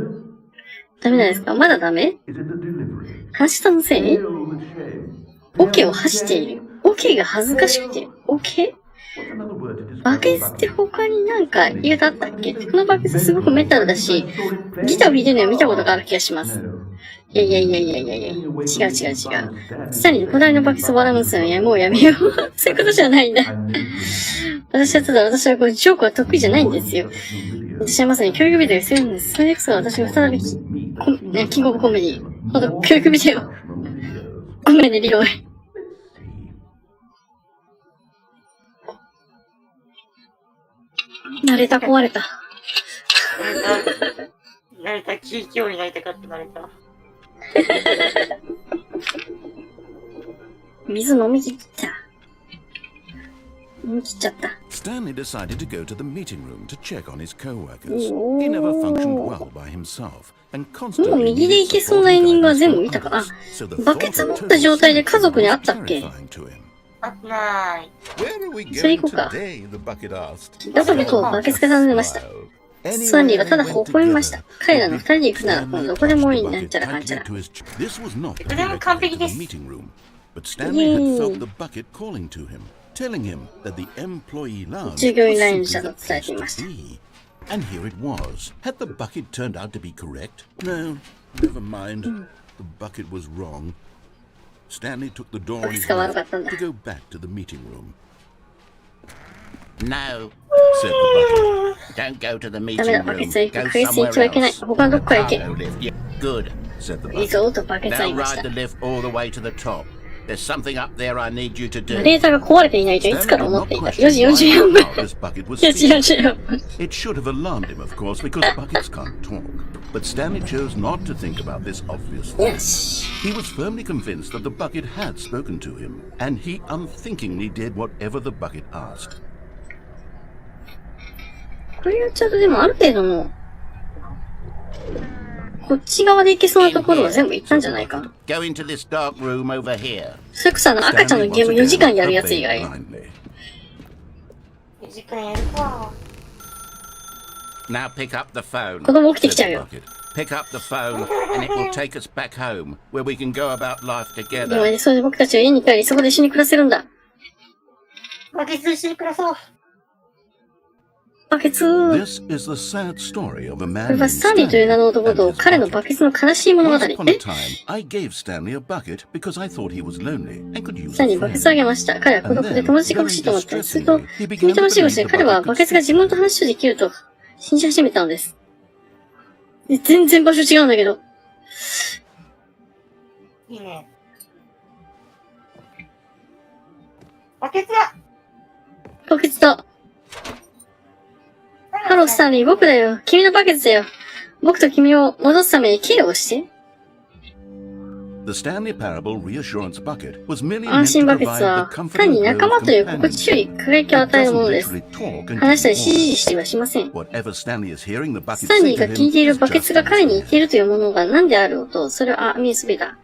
ダメなんですかまだダメ Is it the delivery? 発したのせい Pale with shame. オケを発している。オケが恥ずかしくて。オケ What's another word to describe バケツって他になんか言い方あったっけこのバケツすごくメタルだし、ギターを弾いてるのは見たことがある気がします。いや。違う。スタンリー、こだわりのバケツを笑うんですよね。もうやめよう。そういうことじゃないんだ。私はこうジョークは得意じゃないんですよ。私はまさに教育ビデオをするんです。それこそ私が再びキングオブコメディ。ほんと、教育ビデオ。ごめんね、リロイ。慣れた、壊れた。慣れた、気勢になりたかった、慣れた。水飲み切った。飲み切っちゃった。Stanley decided to go to the meeting room to check on his co-workers. He never functioned well by himself and もう constantly 右で needed 行けそうなエンディングは全部見たかな。 so the バ thought ケツ of 持った状態で家族に会 was ったっけ terrifying to him. あ、ない。 Where are we So you going go ka. today? The bucket asked. だからとバケツが尋ねました。 Anyway, スタンリーはただ微笑みました。 together, 彼らの二人で行くなら今度どこでもいいなんちゃらかんちゃら。 This was not the でも完璧 direction で to す。 the meeting room, but Stanley had felt the bucket calling to him, telling him that the employee lounge 従業員ライン was 車 simply と the 伝え place ていま to した。 be. And here it was. Had the bucket turned out to be correct? No, never mind. The bucket was wrong. Stanley took the door on his left to go back to the meeting room. No, Said the bucket. don't go to the ダメ meeting だ、バケ room. ツは行 Go く。クエストに行 somewhere ってはいけない。 else. 他のどこかへ行け。 Cargo lift. Yeah, good. Said the いい bucket. ぞとバケツは Now 言いまし ride た。 the lift all the way to the top. There's something up there I need you to ナ do. レーターが壊れていないといつ Stanley から did 思っ not ていた。 question 4時 why 44 or 分。 how this bucket was いや、違う speaking. 違う。 It should have alarmed him, of course, because buckets can't talk. But Stanley chose not to think about this obvious よ fact. し。 He was firmly convinced that the bucket had spoken to him, and he unthinkingly did whatever the bucket asked. これやっちゃうとでもある程度の、こっち側で行けそうなところは全部行ったんじゃないか。 Go into this dark room over here. それこそ赤ちゃんの Stanley ゲーム once 4時間 again やるやつ以 obeyed 外。 blindly. 4時間やるか。 Now pick up the phone. 子供起きてき Said ちゃう the よ。 bucket. Pick up the phone, and it will take us back home, where we can go about life でも together. ね、それで僕たちは家に帰り、そこで一緒に暮らせるんだ。バケツしてください。バケツ This is the sad story of a こ man れ named はスタンリーという名の Stanley 男 and と his 彼の bucket. バケツの悲しい物語。 Once え upon a time, I gave Stanley a bucket because I thought he was lonely and could use スタン a リーにバケ friend. ツをあげました。彼は孤独で友達が欲しいと思って、すると、君ともしごして彼はバケツが自分と話をできると信じ始めたのです。で全然場所違うんだけど。いいね。バケツだ。バケツだ。ハロスタンリー、僕だよ。君のバケツだよ。僕と君を戻すためにキーを押して。The Stanley Parable reassurance bucket was merely 安 meant 心 to バケツ provide は the comfort 単に of 仲間 those という心 companions. 地よい輝きを It 与えるもの doesn't です。 literally talk and 話したり give 指 orders. 示したりはしません。Whatever Stanley is hearing the bucket スタンリ say ー to が聞い him ている is バケツが just 彼に in 言っ his ている head. というものが何であろうと、それは見えすべだ。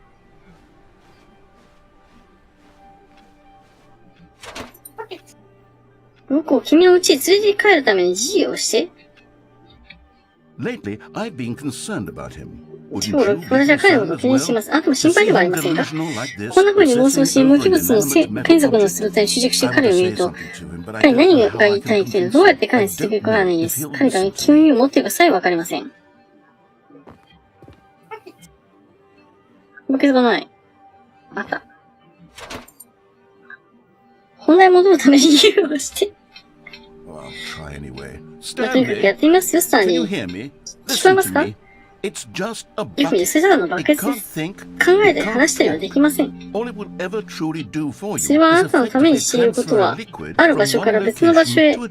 僕を君の家に連れて帰るために指示をして。Lately, I've been concerned about him. 近頃、私は彼のことを気にしています。あなたも心配ではありませんか？こんな風に妄想し、無機物の金属の鋭さに執着して彼を見ると、彼に何が言いたいけど、どうやって彼に伝えていくかわからないです。彼が君を持っているかさえわかりません。バケツがない。あった。本題戻るために理由をして。Well, I'll try anyway. とにかくやってみますよ、スタンリ Can you ー。 hear me? 聞こえますか？ It's just a よく言う、 bucket. それただのバ It ケツで can't す。 think, 考えたり話したりはできません。 all it will ever truly do for それ you はあ is なたのためにしていることは、ある場所から別の場所へ、効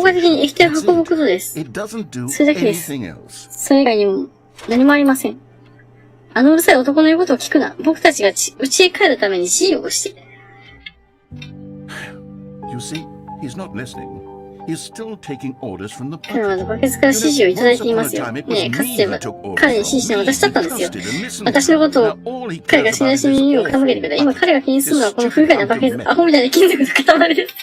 果的に液体を運ぶことです。 It doesn't do それだけです。 anything else. それ以外にも何もありません。あのうるさい男の言うことを聞くな。僕たちが家へ帰るために指示をして。You see, he's not listening. He's still taking orders from the 彼は bucket. バケツから指示をいただいていますよ。ねえ、かつては彼に指示して渡しだったんですよ。私のことを彼が信頼して耳を傾けてくれた。今彼が気にするのはこの不愉快なバケツ、アホみたいな金属の塊です。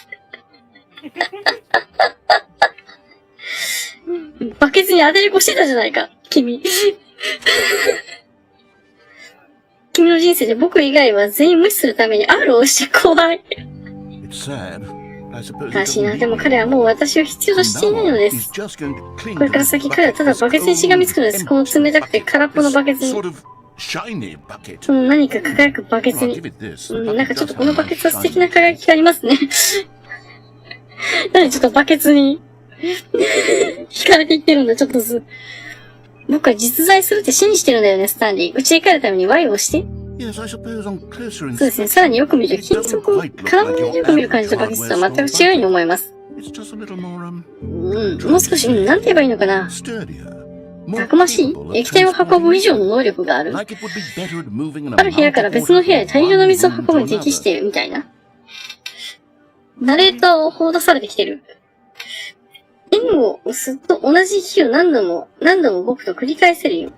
バケツに当てれこしてたじゃないか、君。君の人生で僕以外は全員無視するために R を押して怖い。It's sad. I suppose 悲 it しいな。 doesn't でも mean 彼はもう私を必要としていないので He's す。 just going to cling これから to 先 the 彼はただ bucket バケツにしがみつくのです。この冷たくて空っぽのバケツに。 sort of shiny bucket. その何か輝くバケツ Well, I'll に give。it this. なんかちょっとこのバケツは素敵な輝きがありますね。何ちょっとバケツに惹かれていってるんだ、ちょっと僕は実在するって信じてるんだよね、スタンリー。家へ帰るためにワイをして。Yes, I suppose on closer そうですね。さらによく見る金属を絡めよく見る感じのバケツとは全く違うように思います。It's just a little more, もう少し、なんて言えばいいのかな。 sturdier. たくましい液体を運ぶ以上の能力がある。 Like it would be better at moving in a ある部屋から別の部屋へ大量の水を運ぶに適しているみたいな。ナレーターを放出されてきてる。N を押すと同じ日を何度も僕と繰り返せるよ。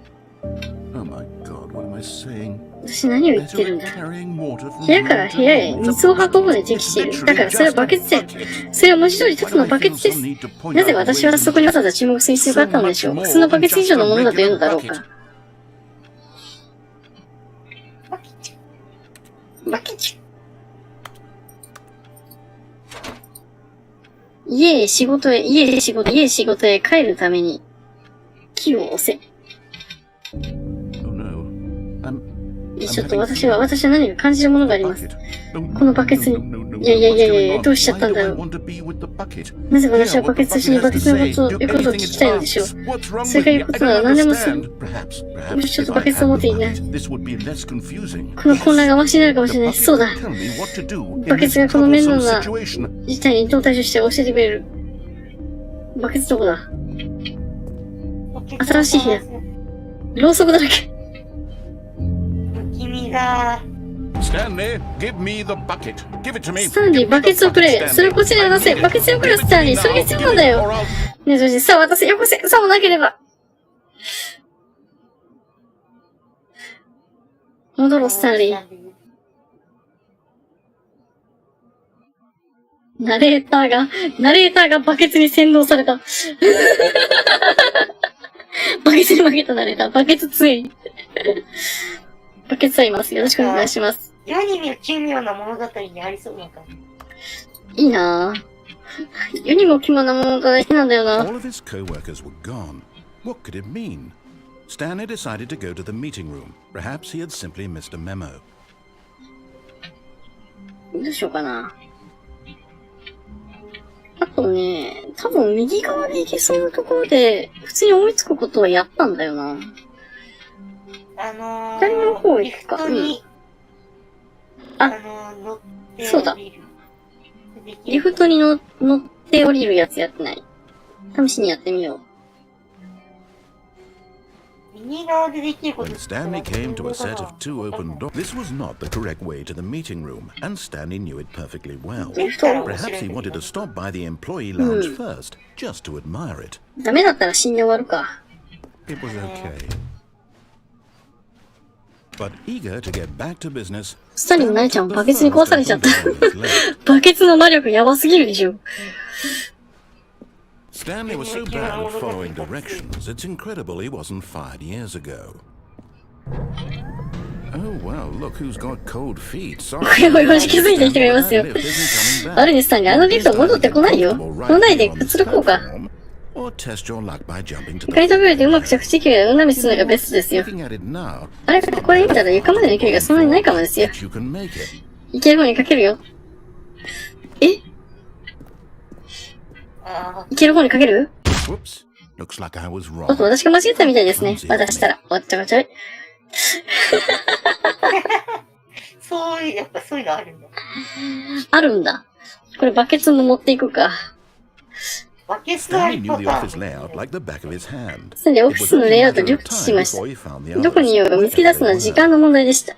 Oh my god, what am I saying? 私何を言ってるんだ。 Carrying water from 部屋から部屋へ水を運ぶに適している。だからそれはバケツだよ。それは文字通り一つのバケツです。なぜ私はそこにわざわざ注目する必要があったのでしょう。普通のバケツ以上のものだというのだろうか。バケツ。家へ仕事へ帰るために、木を押せ。ちょっと私は何か感じるものがあります。このバケツに。いや、どうしちゃったんだろう。なぜ私はバケツと一緒にバケツのことを言うことを聞きたいのでしょう。それが言うことなら何でもする。もしちょっとバケツを持っていない。この混乱がマシになるかもしれない。そうだ。バケツがこの面倒な事態にどう対処して教えてくれる。バケツどこだ？新しい部屋。ろうそくだらけ。君が、スタンリー、give me the bucket. Give it to me. スタンリー、バケツをくれ。それをこっちに渡せ。バケツをくれ、スタンリー。それが必要なんだよ。ねえ、そして、さあ渡せ。よこせ。さもなければ。戻ろう、スタンリー。ナレーターがバケツに洗脳された。バケツに負けたナレーター。バケツ強い。バケツはいます。よろしくお願いします。世に見る奇妙な物語にありそうな感じ。いいなぁ。世にも奇妙な物語好きなんだよな。All of his co-workers were gone. What could it mean? Stanley decided to go to the meeting room. Perhaps he had simply missed a memo. どうしようかな。あとね、多分右側で行けそうなところで、普通に思いつくことはやったんだよな。左の方行くか。リフトに、乗ってそうだ。リフトに乗って降りるやつやってない。試しにやってみよう。右側でできること When Stanley came to a set of two open doors, this was not the correct way to the meeting room, and Stanley knew it perfectly well. Perhaps he wanted to stop by the employee lounge first, just to admire it. ダメだったら死んで終わるか。It was okay. But eager to get back to business, スタンリーのナレちゃんバケツに壊されちゃった。バケツの魔力やばすぎるでしょ。Stanley was so bad at following directions, it's incredible he wasn't fired years ago. Oh well, look who's got cold feet. おいおい、気づいた人がいますよ。悪いね、スタンリー、あのリフト戻ってこないよ。来ないでくつろこうか。床に飛び降りてうまく着地できるような道するのがベストですよ。あれ、これ見たら床までの距離がそんなにないかもですよ。いける方にかけるよ。え？いける方にかける？おっと、私が間違ったみたいですね。渡したら。おっちょこちょい。やっぱそういうのあるんだ。あるんだ。これバケツも持っていくか。バケツのあるパターン。スタンリーオフィスのレイアウトを熟知しました。どこにいようが見つけ出すのは時間の問題でした。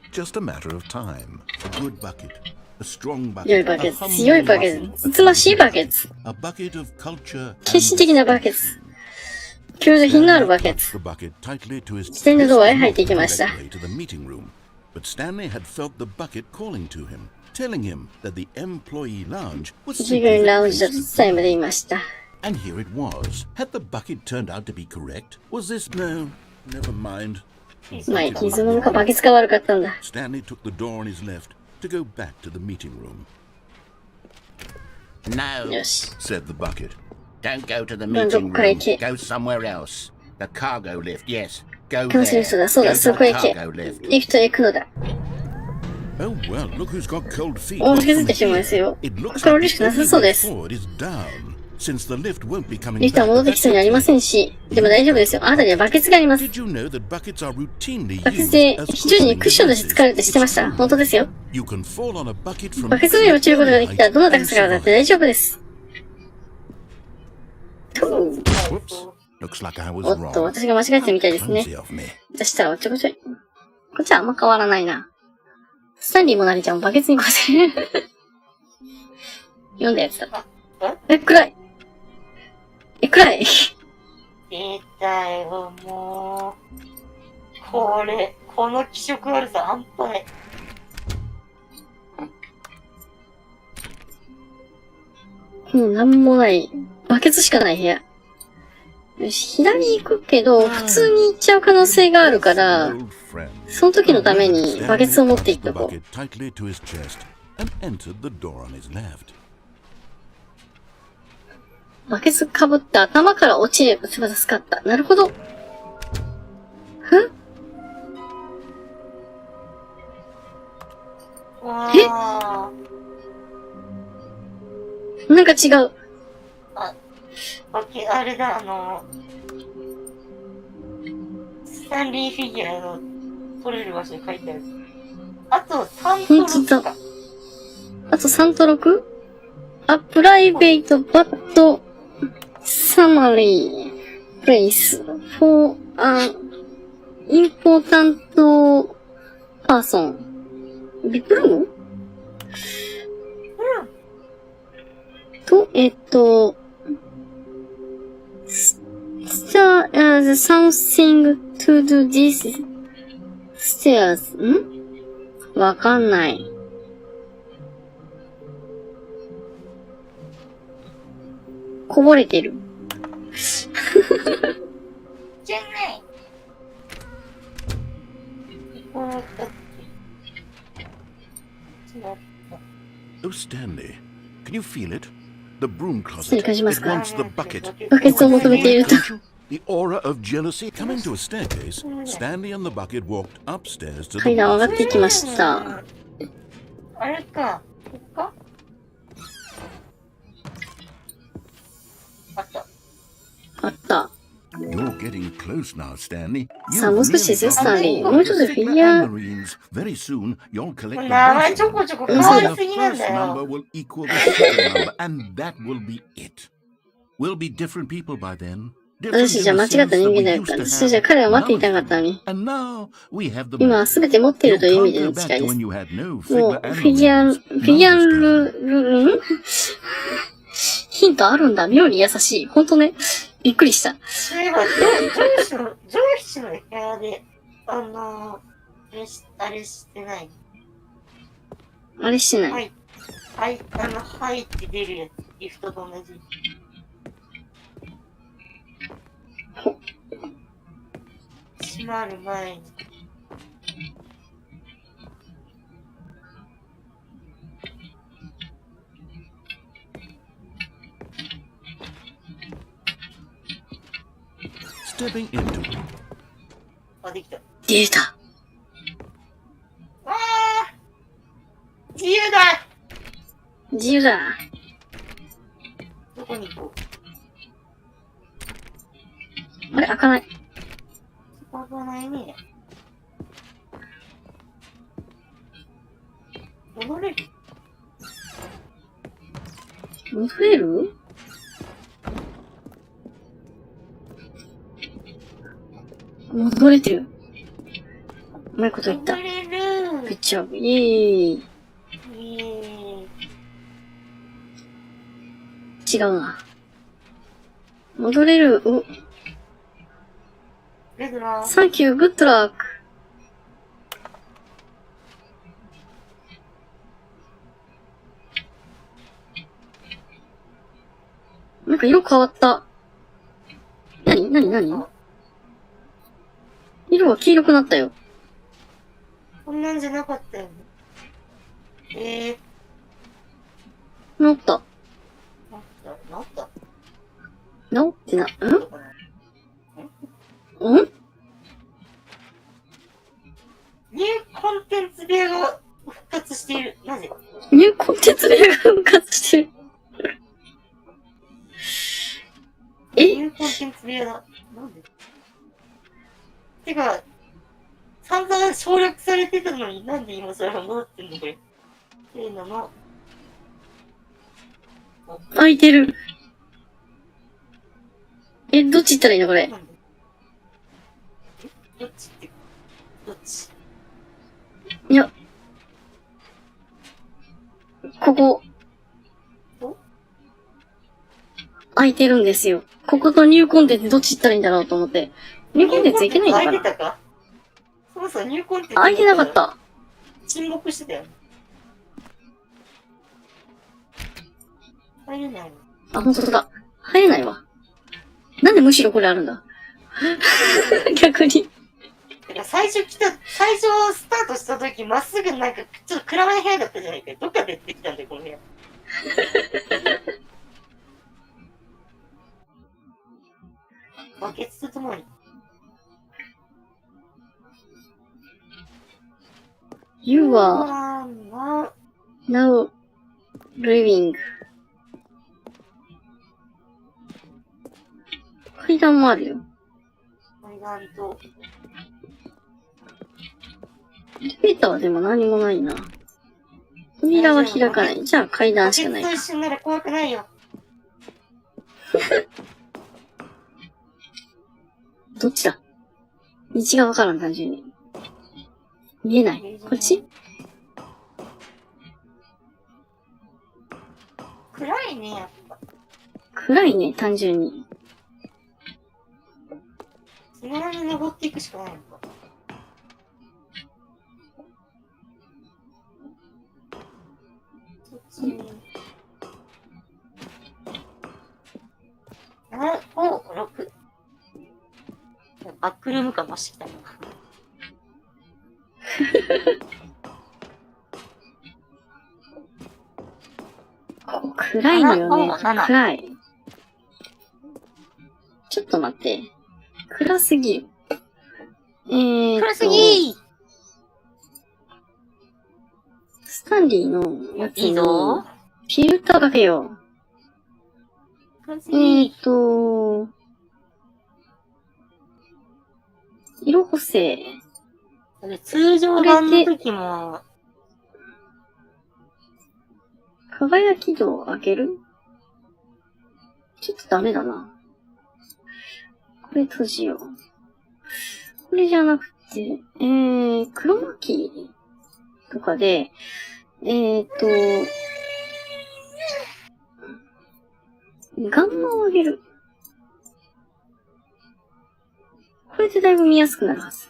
良いバケツ、強いバケツ、つつましいバケツ、献身的なバケツ、救助品のあるバケツ。視点のドアへ入っていきました。But Stanley had felt the bucket calling to him, telling him that the employee lounge was 従業員ラウンジだと伝えまで言いました。And here it was. Had the bucket turned out to be correct? Was this no? Never mind. まあ、傷なのかバケツが悪かったんだ。Stanley took the door on his left to go back to the meeting room. No, よし。said the bucket. Don't go to the meeting room. Go somewhere else. The cargo lift, yes. Go キャンセル there. スだ、そうだ、 Go そ to こ the へ行け。 cargo lift. リフトへ行くのだ。 Oh well, look who's got cold feet. お、気づいた人もいますよ。 It こ looks こから降 like りるしかなさそうです。 the is down, since the lift won't be coming リフトは back. 戻ってきそうにありませんし、でも大丈夫ですよ。あなたにはバケツがあります。 Did you know that buckets are routinely バケツ used で as 非常にクッションとして使われるって知ってました。本当ですよ。 You can fall on a bucket from バケツの上に落ちることができたらどの高さからだって大丈夫です。Whoops. Looks like I was おっと、 wrong. 私が間違えてたみたいですね。 Clumsy of me. そしたらおっちょこちょい。こっちはあんま変わらないな。スタンリーもなりちゃんもバケツに壊せる。読んだやつだ。え、暗い。え、暗い。出たよ、もう。この気色悪さ、半端ない。なんもない。バケツしかない部屋。よし、左行くけど、普通に行っちゃう可能性があるから、その時のためにバケツを持っていっとこう。バケツかぶって頭から落ちれば助かった。なるほど。なんか違う。あれだ、スタンリーフィギュアの取れる場所に書いてある。あと3と6か。あと3と 6? あ、プライベートバットサマリープレイス for an important person. ビップルームと、something to do this stairs. わかんない。こぼれてる。じゃない。Oh, Stanley, can you feel it? The broom closet. 失礼いたします It か。 wants the bucket. バケツを求めていると。 The aura of jealousy. Coming to a staircase, Stanley and the bucket walked upstairs to 階 the 段上がってきました。あれか。こっかあった。あった。You're getting close now, Stanley. さあ、もう少しですよ、スタンリー。もうちょっとフィギュア。 Very soon, you'll collect the 名前 bonus. ちょこちょこ変わり The すぎなん first だ number よ。will equal the second number, and that will be it. We'll be different people by then. 私じゃ間違った人間だった。私じゃ彼は待っていたかったのに。今は全て持っているという意味での誓いです。もう、フィギュアル、ヒントあるんだ。妙に優しい。ほんとね。びっくりした。そういえば、上司の部屋で、あれしてない。あれしてない。はい。はい、はいって出るやつ。ギフトと同じ。閉まる前に。Stepping into. あ、できた。出た。わあ、自由だ。自由だ。どこに行こう。あれ、開かない。開かないね。戻れる？戻れる？戻れてる。うまいこと言った。戻れる。グッジョブ。イェーイ。違うな。戻れる。お。サンキュー、グッドラック。なんか色変わった。なに色が黄色くなったよ。こんなんじゃなかったよね。治った。治った治ってな、んニューコンテンツ部屋が復活している。なぜ？ニューコンテンツ部屋が復活してる。ニューコンテンツ部屋だ。なんで？てか、散々省略されてたのになんで今それが戻ってんのこれ。開いてる。どっち行ったらいいのこれ。どっちって、どっち？いや。ここ。開いてるんですよ。こことニューコンテンツどっち行ったらいいんだろうと思って。ニューコンテンツ行けないのかな？開いてたか？そう、ニューコンテンツ。開いてなかった。沈黙してたよ。入れないの。あ、ほんとだ。入れないわ。なんでむしろこれあるんだ逆に。最初スタートした時、まっすぐなんか、ちょっと暗め部屋だったじゃないか。どっかで出てきたんだよ、この部屋。バケツとともに。You are now living. 階段もあるよ。階段と。エレベーターはでも何もないな。扉は開かない。じゃあ階段しかないか。バケツと一緒なら怖くないよ。どっちだ？道がわからん、単純に。見えない。こっち？暗いね、やっぱ。暗いね、単純に。そのまま登っていくしかないのか。そっちに。7、5、6。バックルーム感増してきたな。暗いのよね。暗い。ちょっと待って。暗すぎる。暗すぎー！スタンリーのやつに、いいぞフィルターかけよう。色補正。通常版の時も、輝き度を上げる？ちょっとダメだな。これ閉じよう。これじゃなくて、黒巻とかで、ガンマを上げる。これでだいぶ見やすくなるはず。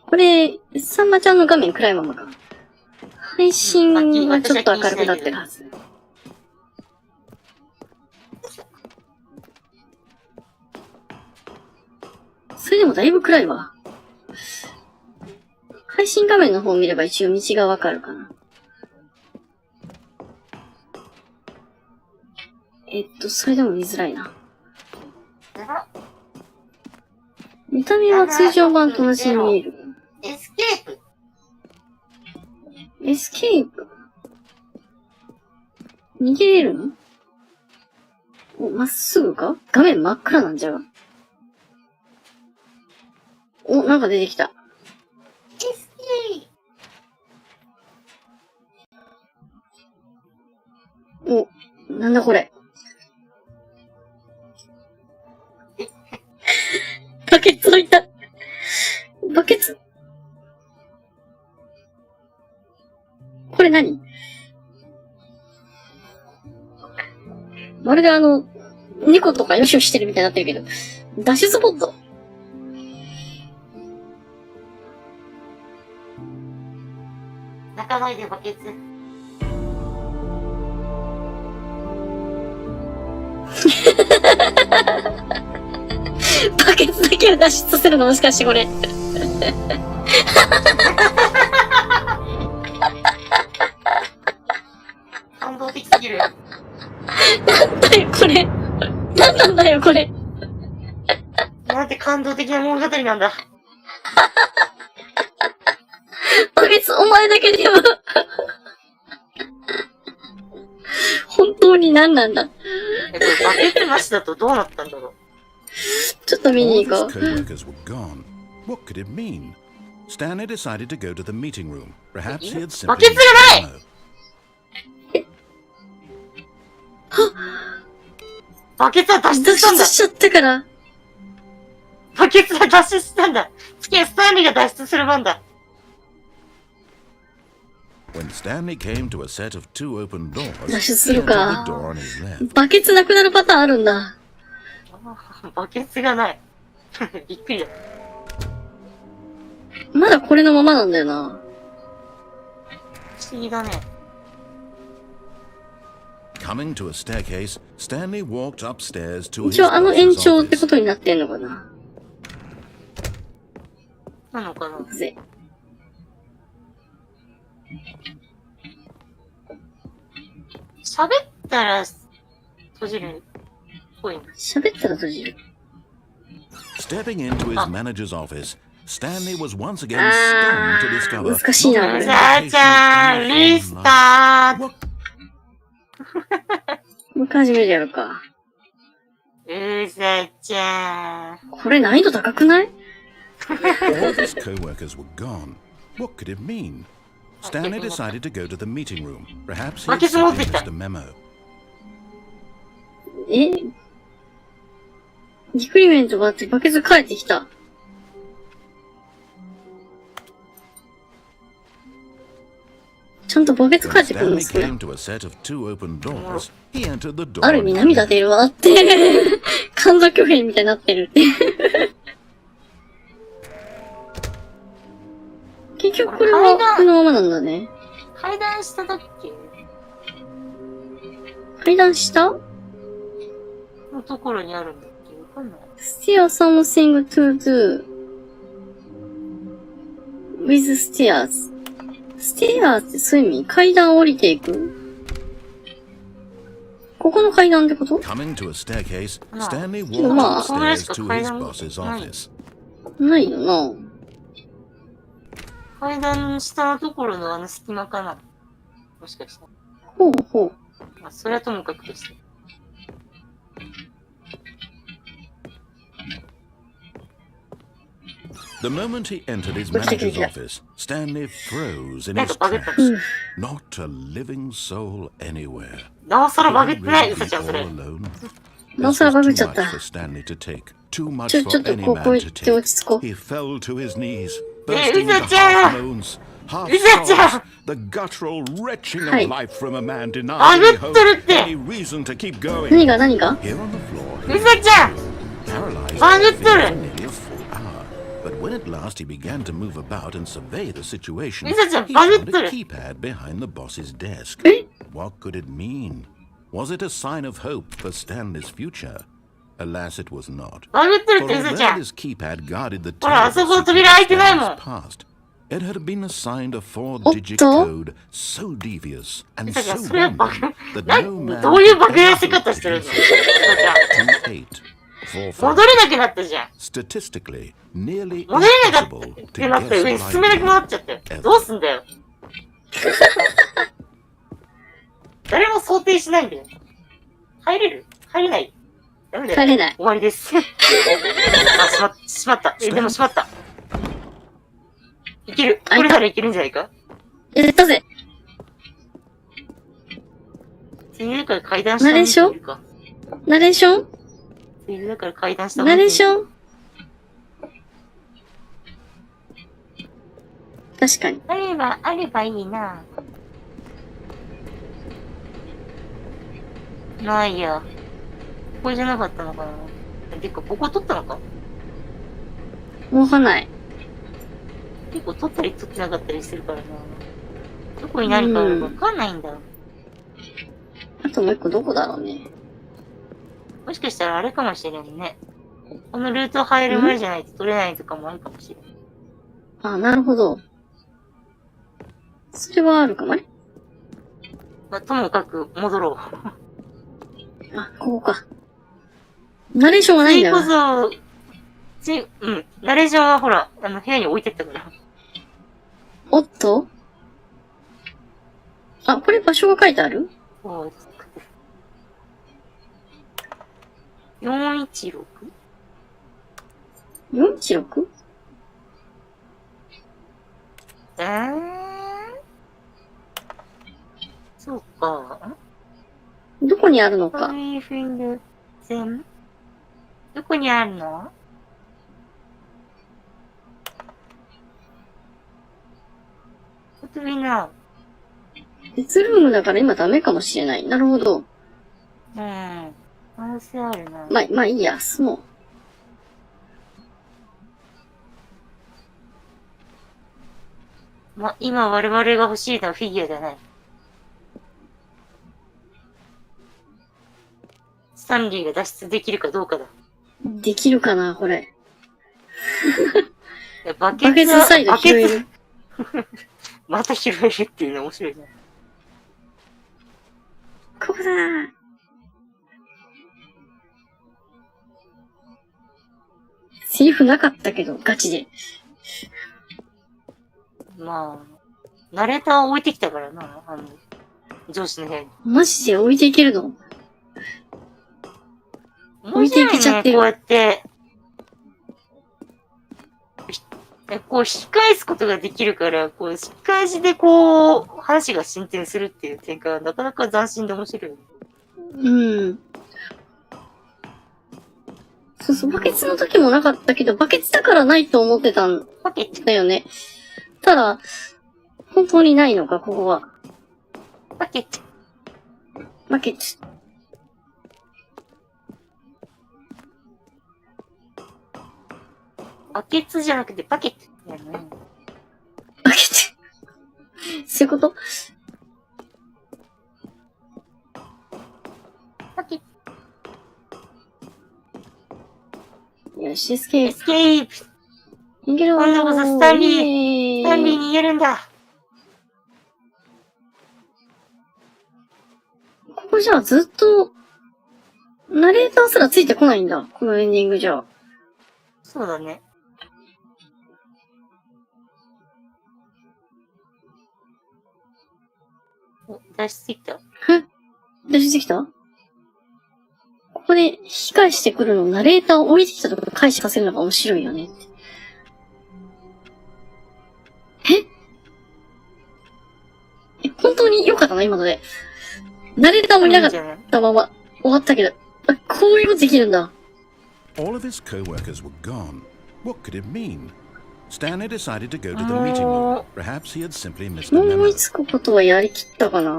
これ、さんまちゃんの画面暗いままか。配信はちょっと明るくなってるはず。それでもだいぶ暗いわ。配信画面の方を見れば一応道がわかるかな。それでも見づらいな。見た目は通常版と同じに見える。エスケープ。エスケープ。逃げれるの？お、まっすぐか？画面真っ暗なんじゃが。お、なんか出てきた。エスケープ。お、なんだこれ。バケツ置いた。バケツ。これ何？まるで猫とかよしよししてるみたいになってるけど。脱出スポット。泣かないでバケツ。バケツだけを脱出するのもしかしてこれ。感動的すぎる。なんだよこれ。なんなんだよこれ。なんて感動的な物語なんだ。バケツお前だけでも。本当に何なんだ。これバケツなしだとどうなったんだろう。ちょっと見に行こう。 Co-workers were gone. What could it mean? Stanley decided to go to the meeting room. Perhaps he had simply バケツがない。バケツは脱出脱したんだ。出しちゃったから。バケツは脱出したんだ。次はスタンリーが脱出する番だ。When Stanley came to a set of two open doors, 脱出す he る entered か。 the door on his left. バケツなくなるパターンあるんだ。バケツがない。びっくりだ。まだこれのままなんだよな。不思議だね。Coming to a staircase, Stanley walked upstairs to his 一応延 boss's 長ってこ office. とになってんのかな。なのかな。ぜ。喋ったら閉じるっぽいんだ。喋ったら閉じる。Stepping into his manager's office, Stanley was once again stunned to discover 難しいな、これ。じゃあじゃあ、リスタート。 What? もう一回始めてやるか。うざちゃん。これ難易度高くない？ All his co-workers were gone. What could it mean? Stanley decided to go to the meeting room. Perhaps he had simply missed a memo. え？ディクリメントがあってバケツ帰ってきた。ちゃんとバケツ帰 When ってくるんで Stanley すね。 came to a set of two open doors, he entered the door ある意 on 味 his 涙 left. 出るわって。感動巨編みたいになってるって。結局これはこのままなんだね。階段下だっけ階段下？のところにあるんだっけわかんない。Steer something to do with stairs. stairs ってそういう意味？階段降りていく？ここの階段ってこと？ Coming to a staircase, Stanley Come walked on. upstairs to his boss's office. ないよな。階段の下のところのあの隙間かな。もしかしたら。ほうほう。まあ、それはともかくとして。The moment he entered his manager's office, Stanley froze in his tracks. Not a living soul anywhere. なおさらバグってない、うさちゃん、それ。なおさらバグっちゃった。ちょっとここ行って落ち着こう。He fell to his knees, bursting into half moans, half sobs, the guttural retching of life from a man denying me hope, any reason to keep going. 何が何が Here on the floor, うさちゃん paralyzed バグっとる nearly a full hour. But when at last he began to move about and survey the situation, うさちゃん he バグっ found と a る keypad behind the boss's desk. え What could it mean? Was it a sign of hope for Stanley's future? Alas, it was not. バグっとるっ For て、うさち although ゃん。 this keypad guarded the ほら、あそ terrible この secret 扉開いてない of もん。 Stanley's past, it had been assigned a おっ 4-digit と code so devious う and さちゃん、 so それはバグ。 random that な no man どういうバ could グらせ ever 方してるのう produce さちゃん。 it. 2-8. 戻れなくなったじゃん。 Statistically, nearly 戻れなかった impossible っ to てなって上 guess に進めなく life なっちゃったよ。どうすんだよ。誰も想定しないんだよ。入れる？入れない。ダメだよ。帰れない。終わりです。あ、しまった。でもしまった。いける。これならいけるんじゃないか？やったぜ。次だから階段下に行けるか。ナレーション次だから階段下ナレーション確かに。あればいいな。ないや。ここじゃなかったのかな。てか、ここ取ったのか？わかんない。結構取ったり取ってなかったりするからな。どこに何かあるかわかんないんだ。あともう一個どこだろうね。もしかしたらあれかもしれないね。このルート入る前じゃないと取れないとかもあるかもしれない。あ、なるほど。それはあるかもね。まあ、ともかく戻ろう。あ、ここか。ナレーションはないんだな。ナレーションはほら、部屋に置いてったから。おっとあ、これ場所が書いてある 416? 416? そうか。どこにあるのか。どこにあるの？別ルームだから今ダメかもしれない。なるほど。可能性あるな。まあいいや、もう。今我々が欲しいのはフィギュアじゃない。スタンリーが脱出できるかどうかだ。できるかな、これ。バケツサイド拾える。また拾えるっていうの面白いな。ここだー。セリフなかったけど、ガチで。まあ、ナレーターを置いてきたからな、上司の部屋に。マジで置いていけるの？置いていけちゃってる。こうやって、こう引き返すことができるから、こう引き返しでこう、話が進展するっていう展開はなかなか斬新で面白い。うん。そうそう、バケツの時もなかったけど、バケツだからないと思ってたんだよね。ただ、本当にないのか、ここは。バケツ。バケツ。バケツじゃなくてバケツ。バケツ。そういうこと？バケツ。よし、エスケープ。エスケープ。逃げろー。今度こそスタンリーに逃げるんだ。ここじゃあずっと、ナレーターすらついてこないんだ。このエンディングじゃ。そうだね。脱出できた？脱出できた？ここで引き返してくるのをナレーターを置いてきたところで返しさせるのが面白いよね。本当に良かったの今ので。ナレーターもいなかったまま終わったけど、こういうことできるんだ。All of his co-workers were gone. What could it mean? Stanley decided to go to the meeting room. Perhaps he had simply missed a もう思 memo. いつくことはやりきったかな。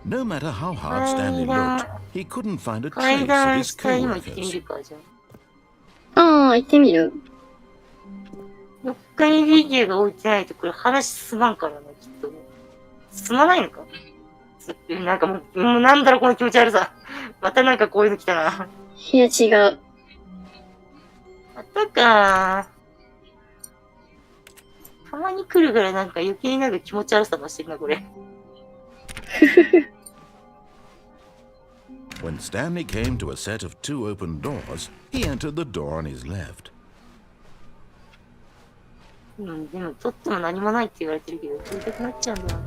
No matter how hard Stanley looked, he couldn't find a 階 trace of 段 his 下にも行ってみ co-workers. るか、じゃああ、行ってみる。あ。6階にフィギュアが置いてないとこれ話進まんからな、きっと。進まないのかなんかもうなんだろこの気持ち悪さ。またなんかこういうの来たな。いや、違う。またかたまに来るからなんか余計になんか気持ち悪さ増してるな、これ。When Stanley came to a set of 2 open doors, he entered the door on his left. うん、でも取っても何もないって言われてるけど、取りたくなっちゃうんだよな。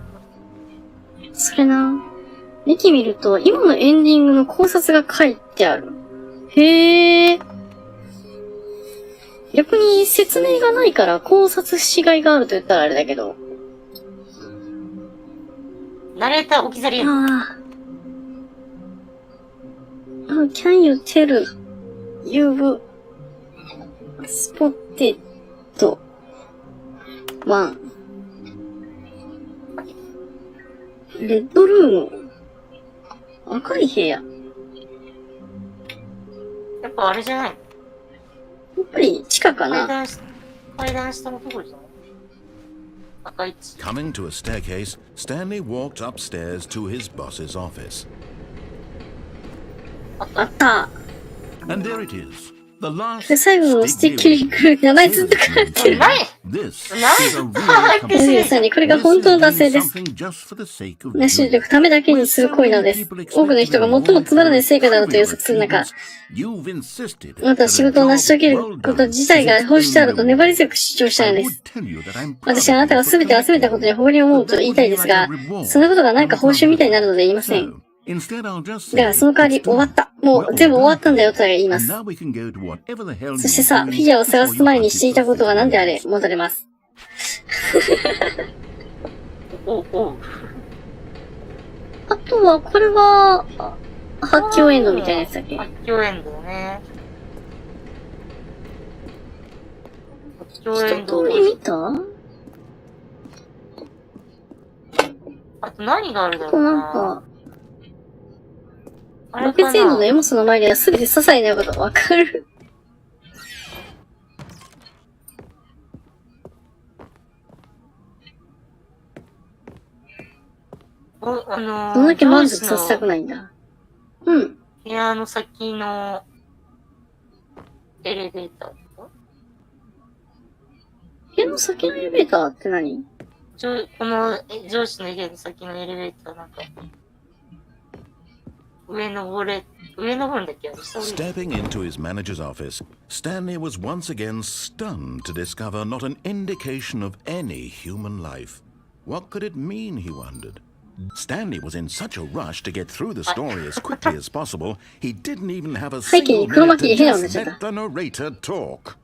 それな。見てみると、今のエンディングの考察が書いてある。へー。逆に説明がないから考察しがいがあると言ったらあれだけど。ナレーター置き去りやん。Can you tell you've spotted one? レッドルーム。赤い部屋。ややっぱあれじゃないのっぱり地下かな。階段下のところじゃない赤い位置。 Coming to a staircase, Stanley walked upstairs to his boss's office. あった。 And there it is. The last で、最後のスティッキリ来る名前ずっと書いてる。This is a real 23にこれが本当の惰性です。 just for the sake of なしでためだけにする行為なのです。多くの人が最もつまらない成果だろうと予測する中、また仕事を成し遂げること自体が報酬であると粘り強く主張したのです。私はあなたが全て集めたことに誇りを思うと言いたいですが、そんなことが何か報酬みたいになるので言いません。だからその代わり終わった。もう全部終わったんだよと言います。そしてさ、フィギュアを探す前にしていたことが何であれ、戻れます。あとは、これは、発狂エンドみたいなやつだっけ？発狂エンドだね。発狂エンド。一通り見た？あと何があるだろあとうな。なんか、ロケツエンドのエモスの前では全て些細なことがわかる。どんだけ満足させたくないんだ。うん。部屋の先のエレベーターとか部屋の先のエレベーターって何？この上司の家の先のエレベーターなんか、上登るんだっけStepping into his manager's office, Stanley was once again stunned to discover not an indication of any human life. What could it mean, he wondered. Stanley was in such a rush to get through the story as quickly as possible, he didn't even have a single minute to just let the narrator talk.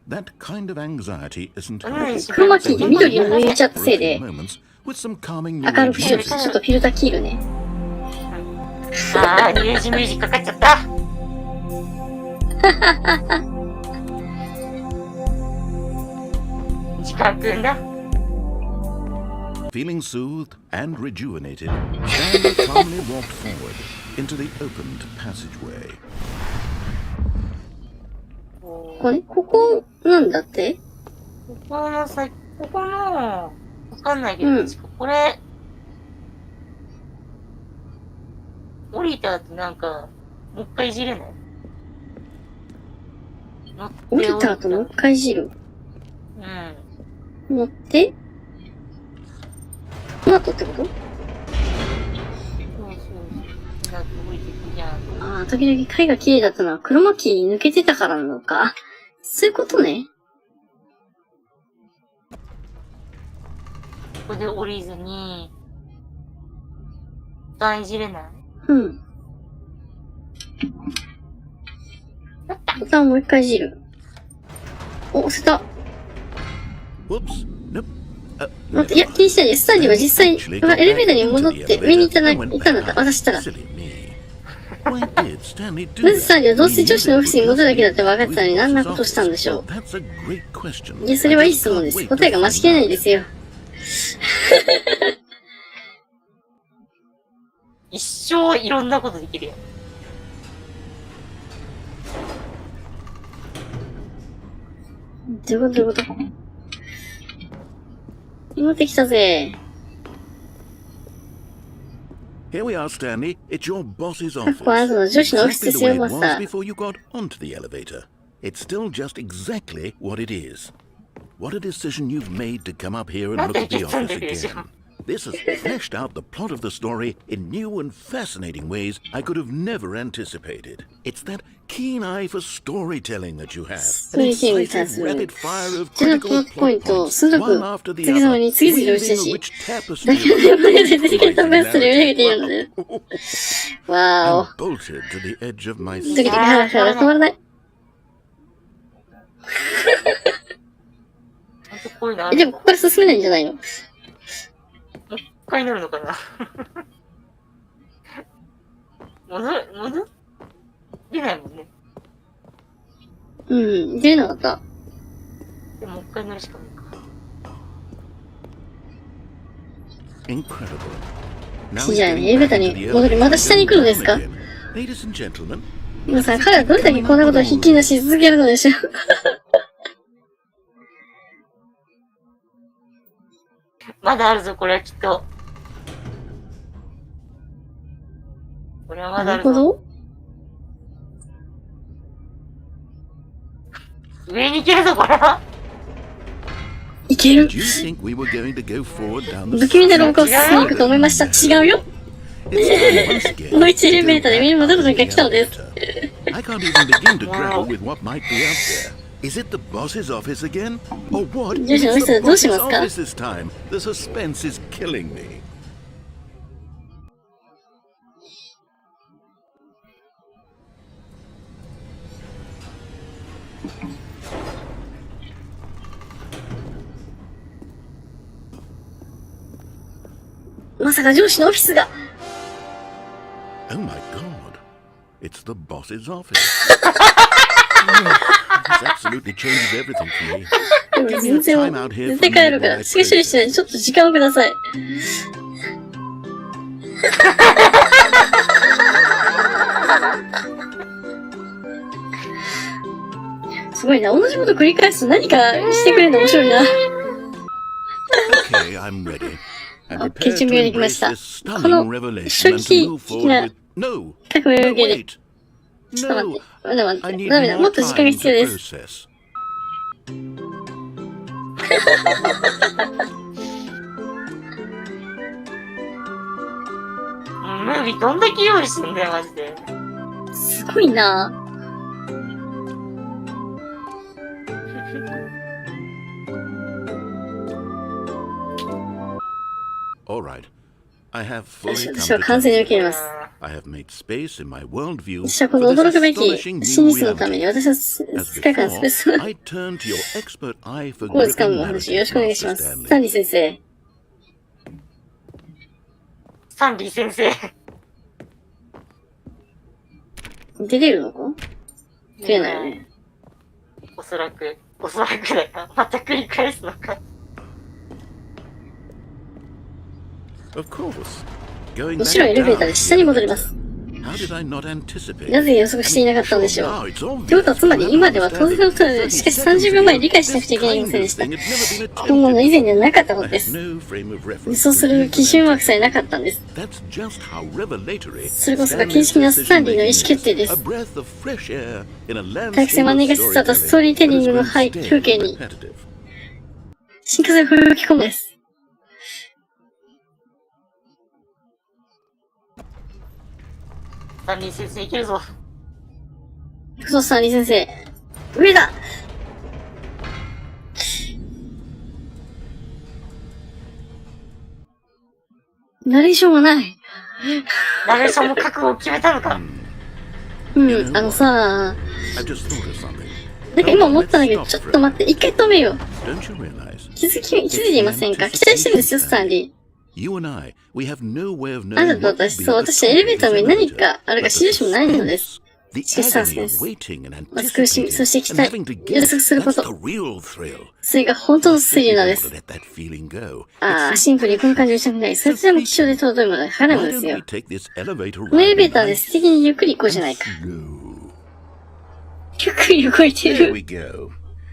That kind of anxiety isn't healthy. 黒巻で緑を抜いちゃったせいで、 With some calming new 明るくしようとちょっとフィルター切るね。ああ、ニュージーミュージックかかっちゃった。時間くんだ。Feeling soothed and rejuvenated, Stanley calmly walked forward into the opened passageway. ここ、なんだって？ここの、わかんないけど、これ、降りた後なんか、もう一回いじれない？降りた後もう一回いじる？乗って？この後ってこと？ああ、時々貝が綺麗だったのは黒巻抜けてたからなのか。そういうことね。ここで降りずに、ボタンいじれない？ボタンもう一回いじる。お、押せた。Whoops. Nope. 待って、いや、気にしないで。スタンリーは実際はエレベーターに戻って上に行ったんだった。渡したら。なぜスタンリーはどうせ女子のオフィスに戻るだけだって分かってたのに何なことしたんでしょう。いや、それはいい質問です。答えが待ちきれないですよ。一生いろんなことできるよ。どういうこと戻ってきたぜ。Here we are, Stanley. It's your boss's こ office. こはあなたの女子のオフィス Exactly です the way よ、 it マスタ was ー。 before you got onto the elevator. It's still just exactly what it is. What a decision you've made to come up here and look at the office again. This has fleshed out the plot of the story in new and fascinating ways I could have never anticipated. It's that keen eye for storytelling that you have. An incisive rapid fire of critical plot points, one after the other, weaving a rich tapestry of narrative. I'm bolted to the edge of my ドキドキハラハラ止まらない。でもここから進めないんじゃないの？もう一回なるのかな。戻出ないもんね。うん、出なかった。でももう一回なるしかないか。じゃあ、エレベーターに戻り、また下に行くのですか？皆さん、彼はどれだけこんなことをひっきりなし続けるのでしょう。まだあるぞ、これはきっと。これはまだあるぞ。なるほど。上に行けるぞ、これは。いける。不気味な廊下を進んでいくと思いました。違うよ。もう一エレベーターで上に戻る時が来たのです。Is it the boss's office again? Or what? 女子のオフィスはどうしますか？ Office this time. The suspense is killing me. まさか上司のオフィスが。Oh my god. It's the boss's office. This absolutely changes everything for me. でも全然、絶対帰るから、すぐ処理しないでちょっと時間をください。すごいな、同じこと繰り返すと何かしてくれるの面白いな。Okay, I'm ready. I'm オッケー、準備ができました。この初期的な革命を受けで。ちょっと待って。ダメだ。もっと時間が必要です。ムービーどんだけ用意してんだよ、マジで。すごいな。私は完全に受け入れます。私はこの驚くべき真実のために、私は世界観スペースをつかむお話、よろしくお願いします。サンディ先生。サンディ先生。出れるのか？出れないよね。おそらくだか。また繰り返すのか。もちろんエレベーターで下に戻ります。なぜ予測していなかったのでしょう。ってことはつまり今では当然のことで、しかし30秒前に理解しなくちゃいけないませんでした。こんなの以前にはなかったことです。予想する基準枠さえなかったんです。それこそが形式なスタンリーの意思決定です。大気性万年がしさったストーリーテリングの風景に新風を吹き込むです。スタンリー先生いけるぞ。そう、スタンリー先生。上だ！ナレーションがない。ナレーションも覚悟を決めたのか。うん、あのさ、なんか今思ったんだけど、ちょっと待って、一回止めよう。Don't you realize? 気づいていませんか？期待してるんですよ、スタンリー。You and I, we have no way of あな knowing たと what 私 will と be 私はエレベーターの上に何かあるか知るしもないのです。 The しかしサス agony で of す。 waiting and まず苦しみ、そして期 anticipating 待、 and having to 予 guess. 測するこ That's the と。 real thrill. それが本当のスリルなんで To す。 let that feeling go. ああ、シンプルにこの感じをしたくない。それでも貴重で尊いもので払う Why のです don't よ we。take this elevator このエレベ ride ーターで tonight? 素敵にゆっくり行こうじゃないか。 No. ゆっくり動いて There る。 we go.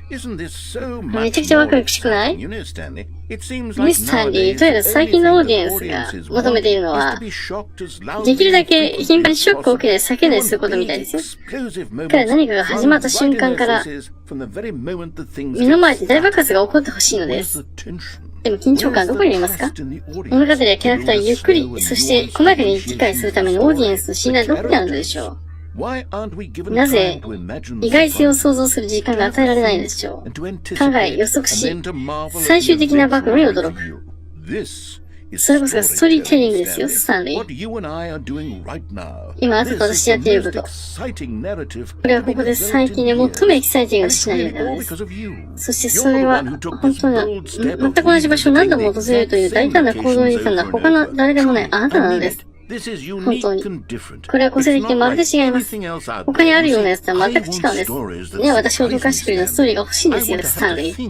Isn't this so め much ちゃくちゃワ more クワクしくない exciting? You know, Stanley, it seems ミ like スタンリー、 nowadays どうやら the 最 only 近のオー thing ディエン that スが audiences 求めているの want は is to be shocked as loudly できるだ and け frequently 頻繁にショックを as 受けて叫んだりすることみたいですよ。 explosive moments 彼は何かが始まった瞬間から from the very moment that things 目の前 get で大爆発が起こってほしいので Where's す。 the tension? でも緊張感はどこにありますか？ Where's the trust in the audience? 物語やキャラクターをゆっくり、そして細やかに理解するためのオーディエンスの信頼はどこにあるのでしょ Why aren't we given う？なぜ time to imagine 意外性を surprises 想像する時間が与えられないのでしょ and to う？ anticipate 考え、予測 and し、 then to marvel at 最終 the 的な events 暴露に驚く。 This is それこそがストーリーテリングですよ、 storytelling, スタンリー。 What you and I are doing right now. 今あなたと This 私 is やってい the るこ most と。 exciting narrative これはここで最近で最もエキサイティングなシナリオなの all です。 because of you. そしてそれは You're the one who took 本 this 当に bold step 全 of く同じ場所を何度も revisiting 訪れるという the 大 exact 胆な行動をしたのは same 他の誰でもない locations あなたなのです。 This is 本 unique 当に and different. これは個性的でまるで違います。 Anything else out 他にあ there, るような you やつとは see, 全く違うんです。ね、私を動かしてくれるようなストーリーが欲しいんですよ、スタンリー。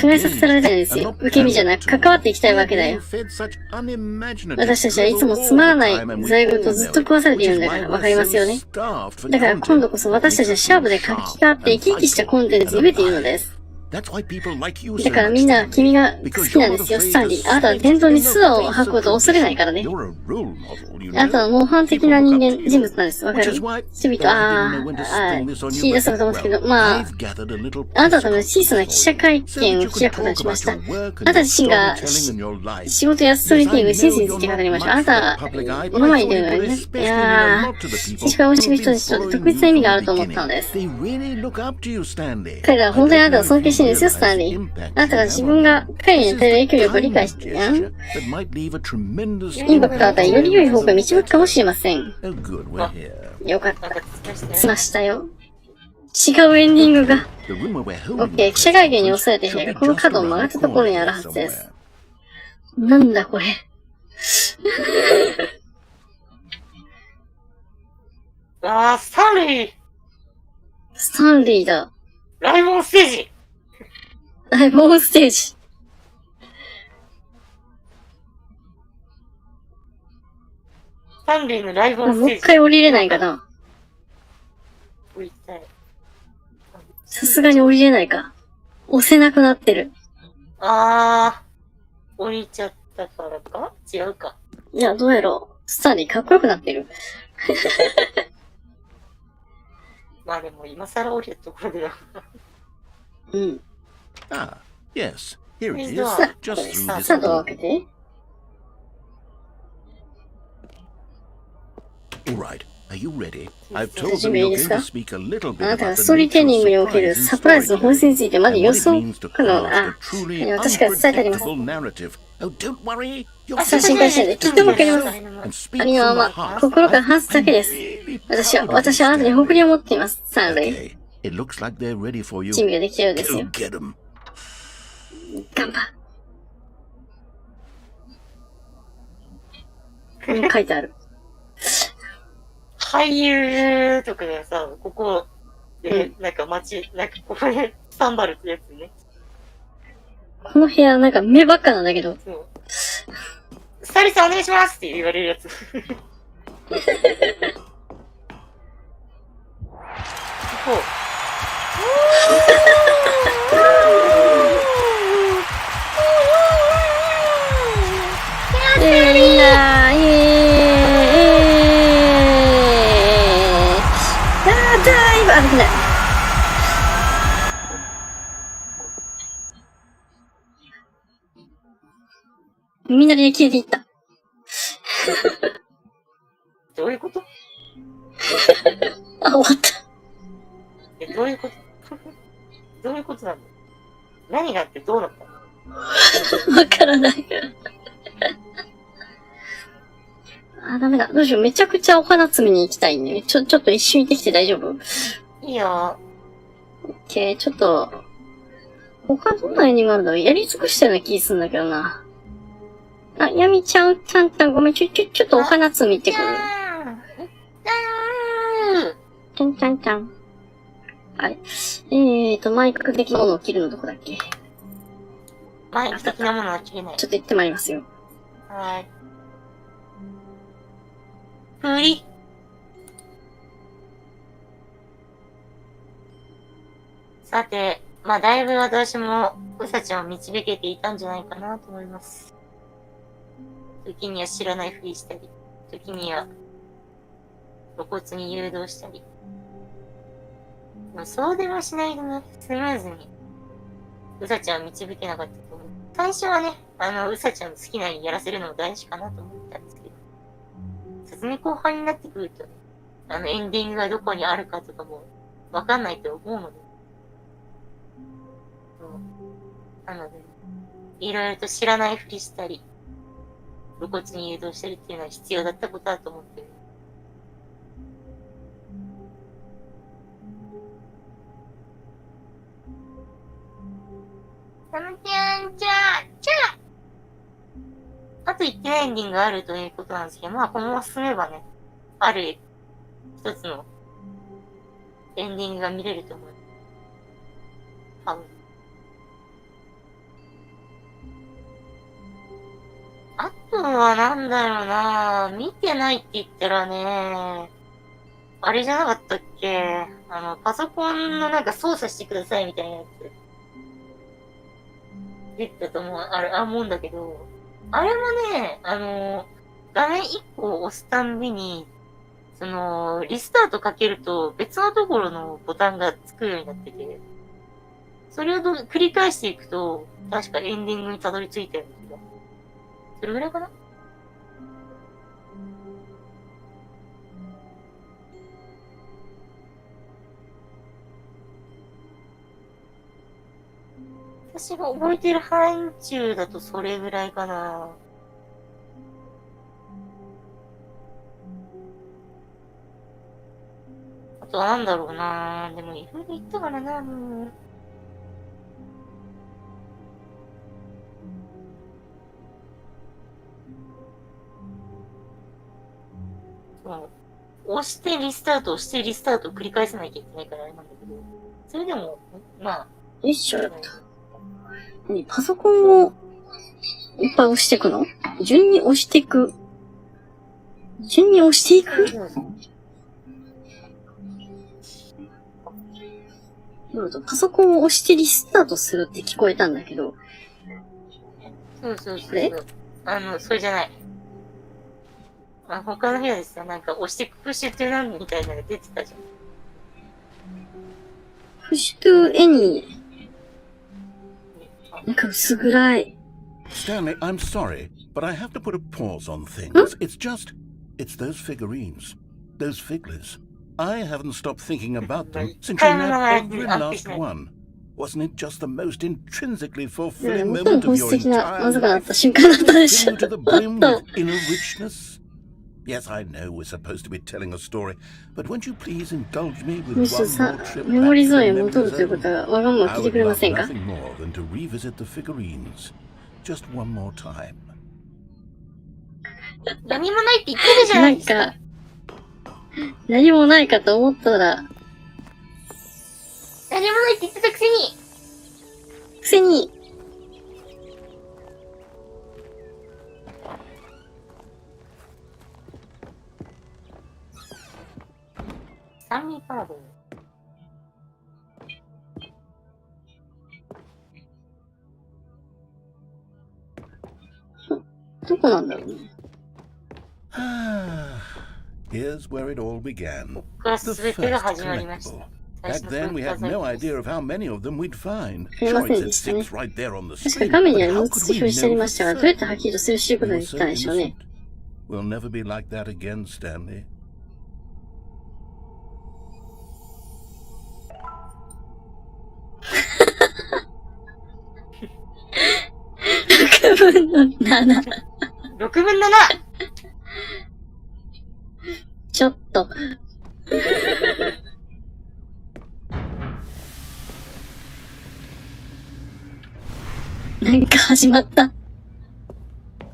考えさせられたいんですよ。受け身じゃなく関わっていきたいわけだよ。私たちはいつもつまらない罪具とずっと食わされているんだから、わかりますよね。だから今度こそ私たちはシャープで活気があって生き生きしたコンテンツに飢えているのです。だからみんな君が好きなんですよ、スタンリー。あなたは伝統に素を吐くことを恐れないからね。あなたは模範的な人物なんです。わかる？人々、聞き出そうと思うんですけど、まあ、あなたのための小さな記者会見を開くことにしました。あなた自身が仕事やストーリーテリングに真摯について語りました。あなた、目の前に出るのにね。いやー、確かに推しの人たちにとって特別な意味があると思ったのです。彼らは本当にあなたを尊敬してるんですよ、スタンリー。あなたが自分が彼に与える影響力を理解して、インパクトを与え、より良い方向に導くかもしれません。よかった。しましたよ。違うエンディングが。オッケー、記者会見に押されている部屋がこの角を曲がったところにあるはずです。なんだこれ。あー、スタンリースタンリーだ。ライブオンステージライブオンステージ。スタンリーのライブオンスもうテージ。一回降りれないかな。降りたい。さすがに降りれないか。押せなくなってる。降りちゃったからか違うか。いや、どうやろう。スタンリーかっこよくなってる。まあでも今更降りたところでは。うん。Ah, yes. Here it is. さ Just through さ this あ、ドアを開けて。 All right. Are you ready? I've 準 told 備 them いい you're です going か？ to speak a little あ bit なた about が the ストーリーテ nature リン of グにおける surprise サプライズの本質についてまで and 予 what it 想 means to 可能 craft な。 a truly 私から伝えてあります。 unpredictable narrative. Oh, don't worry. You're さあ、心配しないで。きっとわかります。 and あ speak りの from ま the ま、 heart. 心から話すだけです。私はあなたに誇りを持っています、サンレイ。 Okay. It looks like they're ready for you. 準備ができたようですよ Go。get them. ガンバ。書いてある。俳優とかがさ、ここで、なんかなんかここでスタンバルってやつね。この部屋なんか目ばっかなんだけど。そう。スタイリストお願いしますって言われるやつ。こう。みんな、だいぶ危ない。みんなで消えていった。どういうことあ、終わった。どういうことどういうことなの何があってどうなったのわからない。あ、ダメだ。どうしよう。めちゃくちゃお花摘みに行きたいね。ちょっと一瞬行ってきて大丈夫？いいよ。OK、ちょっと、他どんなエンディングあるんだろう？やり尽くしたような気するんだけどな。あ、ヤミちゃん、ちゃんちゃん、ごめん、ちょっとお花摘みってくる。ちゃんちゃんちゃん。あれ。マイク的なものを切るのどこだっけ？マイク的なものは切れない。ちょっと行ってまいりますよ。はい。ふり。さて、まあ、だいぶ私も、うさちゃんを導けていたんじゃないかなと思います。時には知らないふりしたり、時には露骨に誘導したり。でもそうでもしないとね、スムーズに、うさちゃんを導けなかったと思う。最初はね、うさちゃんの好きなようにやらせるのも大事かなと思ったんですけど、説明後半になってくると、エンディングがどこにあるかとかも、わかんないと思うので、なので、いろいろと知らないふりしたり、露骨に誘導したりっていうのは必要だったことだと思ってる。サムちゃん、ちゃあと言ってないエンディングがあるということなんですけど、まあ、このまま進めばね、ある一つのエンディングが見れると思う。多分。あとはなんだろうなぁ。見てないって言ったらね、あれじゃなかったっけ？パソコンのなんか操作してくださいみたいなやつ。出てたと思うんだけど、あれもね、画面1個押すたんびに、リスタートかけると別のところのボタンがつくようになってて、それを繰り返していくと、確かエンディングにたどり着いたような気が。それぐらいかな？私が覚えてる範疇だとそれぐらいかな。あとはなんだろうな。でもいろいろ言ったからな。押してリスタート、押してリスタートを繰り返さなきゃいけないからあれなんだけど、それでも、まあ。よいしょ。パソコンをいっぱい押していくの？順に押していく。順に押していく？パソコンを押してリスタートするって聞こえたんだけど。そう。それじゃない。他の部屋ですよ。なんか押してプッシュトゥーなんみたいなのが出てたじゃん。プッシュトゥーエニー。なんか薄暗い。Stanley, I'm sorry, but I have to put a pause on things. It's those figurines, those figures. I haven't stopped thinking about them since you nabbed every last one. Wasn't it just the most intrinsically fulfilling moment of your entire life? Filled to the brim with inner richness? Yes, I know we're supposed to be telling a story, but won't you please indulge me with one more trip back to the memories of it? I would love nothing more than to revisit the figurines. Just one more time. 何もないって言ってるじゃないですか。なんか、何もないかと思ったら、何もないって言ってたくせにスタンリーパラボル。どこなんだろうね。Here's where it all began. ここから全てが始まりました。Back then, we had no idea of how many of them we'd find. すみませんでしたね。確かに画面には6つ表示してありましたが、どうやってはっきりとするしていくことができたんでしょうね。We'll never be like that again, Stanley. 6分の7。6分の 7! ちょっと。なんか始まった。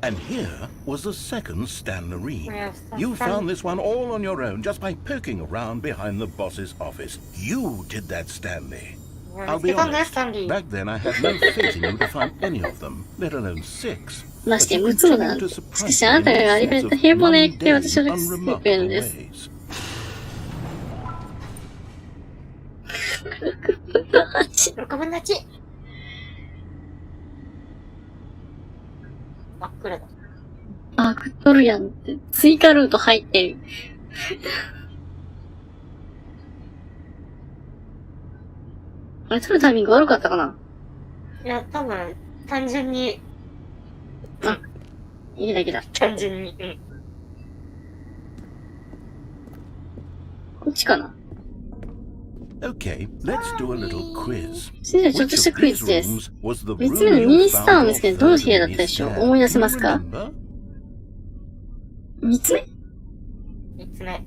And here was the second Stanley. You found this one all on your own just by poking around behind the boss's office. You did that, Stanley. I'll be honest, back then I had no faith in you to find any of them, let alone 6. まして6つもだ。しかしあなたがありふれた平凡な影響で私を助けてくれるんです。6分の8。真っ暗だ。あ、食っとるやんって。追加ルート入ってる。あれ、取るタイミング悪かったかな？いや、多分、単純に。あ、いいだけだ。単純に。うん。こっちかなOkay, let's do a little quiz. それではちょっとしたクイズです。3つ目のミニスターを見つけてどの部屋だったでしょう？思い出せますか？ 3 つ目 ?3 つ目。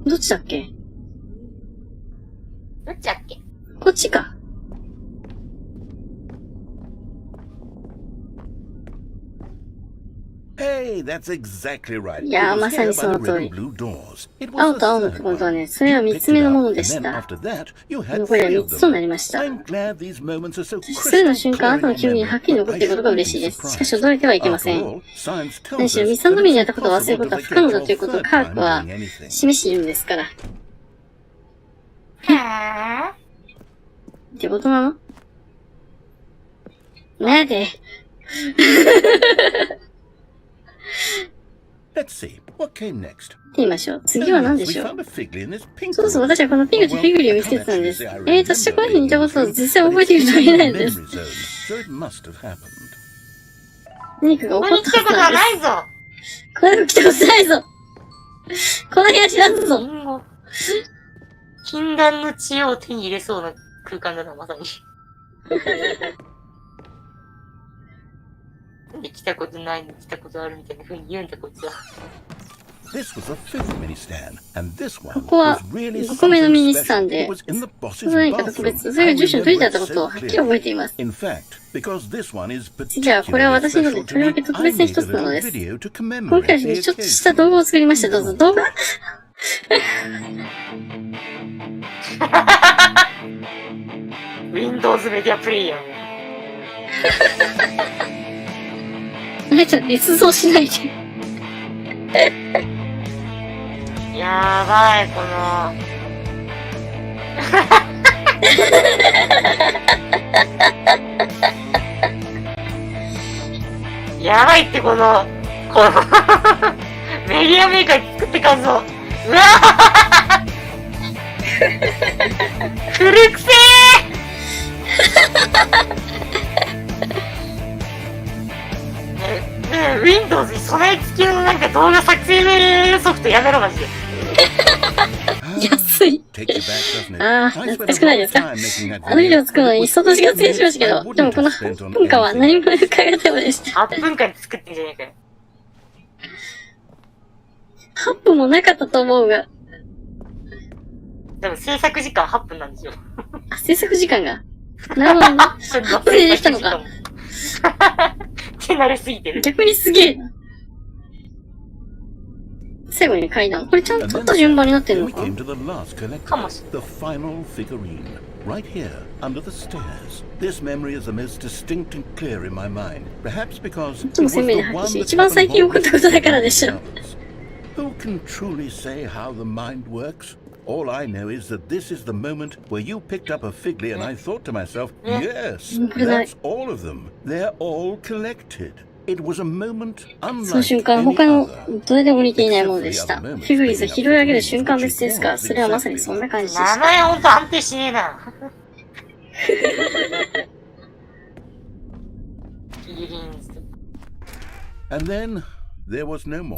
どっちだっけ？どっちだっけ？こっちか。Hey, that's exactly right. いやー、まさにその通り。青と青のってことはね、それは3つ目のものでした。残りは3つとなりました。それの瞬間、あなたの記憶にはっきり残っていることが嬉しいです。しかし驚いてはいけません。何しろ、ミサンドミにやったことを忘れることは不可能だということを科学は示しているんですから。はぁ？ってことなの？なんでLet's see. What came next? 言いましょう。次は何でしょう？そうそう、私はこのピンクとフィグリーを見つけてたんです。私はこの日にいたことを実際覚えているとは言えないんです。何かが起こったはずなんです。この来たことないぞ。この部屋知らんぞ。禁断の知恵を手に入れそうな空間だな、まさに。なんで来たことないの来たことあるみたいな風に言うんだ、こいつは。ここは5個目のミニスタンで、何か特別、それが住所に取りてあったことをはっきり覚えています。次はこれは私にとってとりわけ特別な一つなのです。今回にちょっとした動画を作りました。どうぞ、動画Windows メディアプレイヤー。あなた、捏造しないで。やばい、この。やばいって、このメディアメーカー作ってかんぞ。うわぁ古くせーWindows に備え付けのなんか動画作成ソフトやめろ、マジで。安い。ああ、懐かしくないですか？あのビデオ作るのに相当時間費やしましたけど、でもこの8分間は何も使い方でした。8分間で作ってんじゃねえかよ。8分もなかったと思うが。でも制作時間8分なんですよ。あ、制作時間が。なるほどね。8分でできたのか。手慣れすぎてる。逆にすげえな。最後に階段。これちゃんと取った順番になってるのか？かもしれない。Right here, under the stairs. This memory is the most distinct and clear in my mind. Perhaps because it was the one that 一番最近起こったことだからでしょ。Who can truly say how the mind works? All I know is that this is the moment where you picked up a figly and I thought to myself, yes, that's all of them. They're all collected. It was a moment その瞬間、他のどれでも似ていないものでした。フィグリーズを拾い上げる瞬間別ですが、それはまさにそんな感じでした。名前ほんと安定しねえな。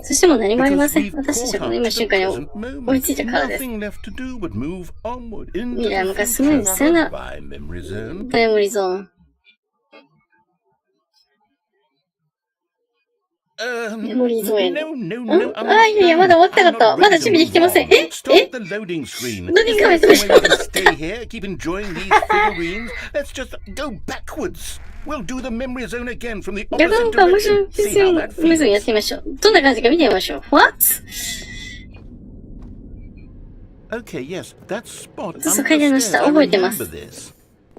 そしても何もありません。私たちはこの今瞬間に追いついたからです。未来は昔すぐにさよなら。メモリーゾーン。メモリーゾーンへの。あ、いやいや、まだ終わってなかった。まだ準備できてません。ローディング画面どうしよう。We'll do the memory zone again from the 逆 opposite なんか面白い direction. です See よ。 how メ that モリーゾン feels? やってみましょう。どんな感じか見てみましょう。What? Okay, yes, that spot そうそう under 書いて the ました。 stairs. I 覚えてます remember this.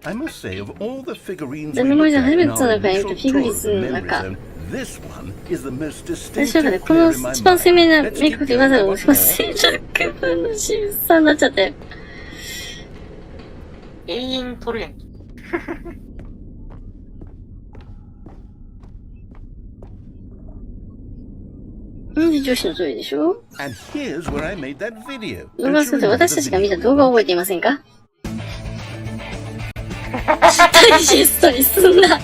I must say, of all the figurines で we メモリー looked ゾン at 初め in てその our 中に initial フィグ tour リ of ス the の memory 中。 zone, this one is the most 私の中で distinctive この figure in my 一番鮮 mind. 明な Let's メイ keep クと言わざるを going. 得ません。6分の渋さになっちゃって。永遠に取るやんけ。女子のトイレでしょ And here's where I made that video. 動画作って私たちが見た動画を覚えていませんかダイジェストにすんな。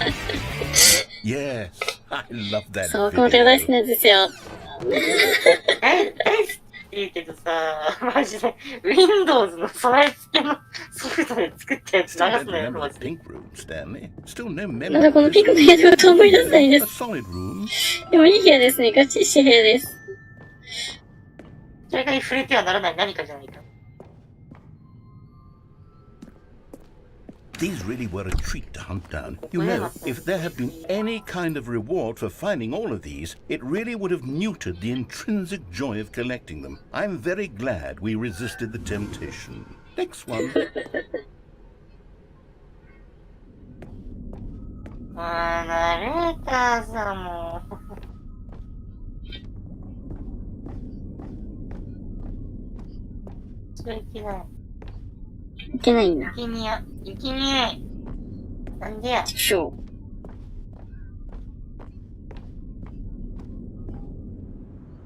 Yes, I love that そう、この手が大好き video. なんですよ。大好きって言うけどさ、マジで、Windows の備え付けのソフトで作ったやつ流 Still す don't のよ、 remember マ the ジで。 pink room, Stanley. Still no memory. まだこのピンクの部屋でこと思い出せないで A す。 solid room. でもいい部屋ですね。ガチしい部屋です。それに触れてはならない何かじゃないか。These really were a treat to hunt down. You know, if there had been any kind of reward for finding all of these, it really would have neutered the intrinsic joy of collecting them. I'm very glad we resisted the temptation. Next one. ナレーターさんも。それいけない。いけないんだ。いけにや。いけにや。なんでや。しょう。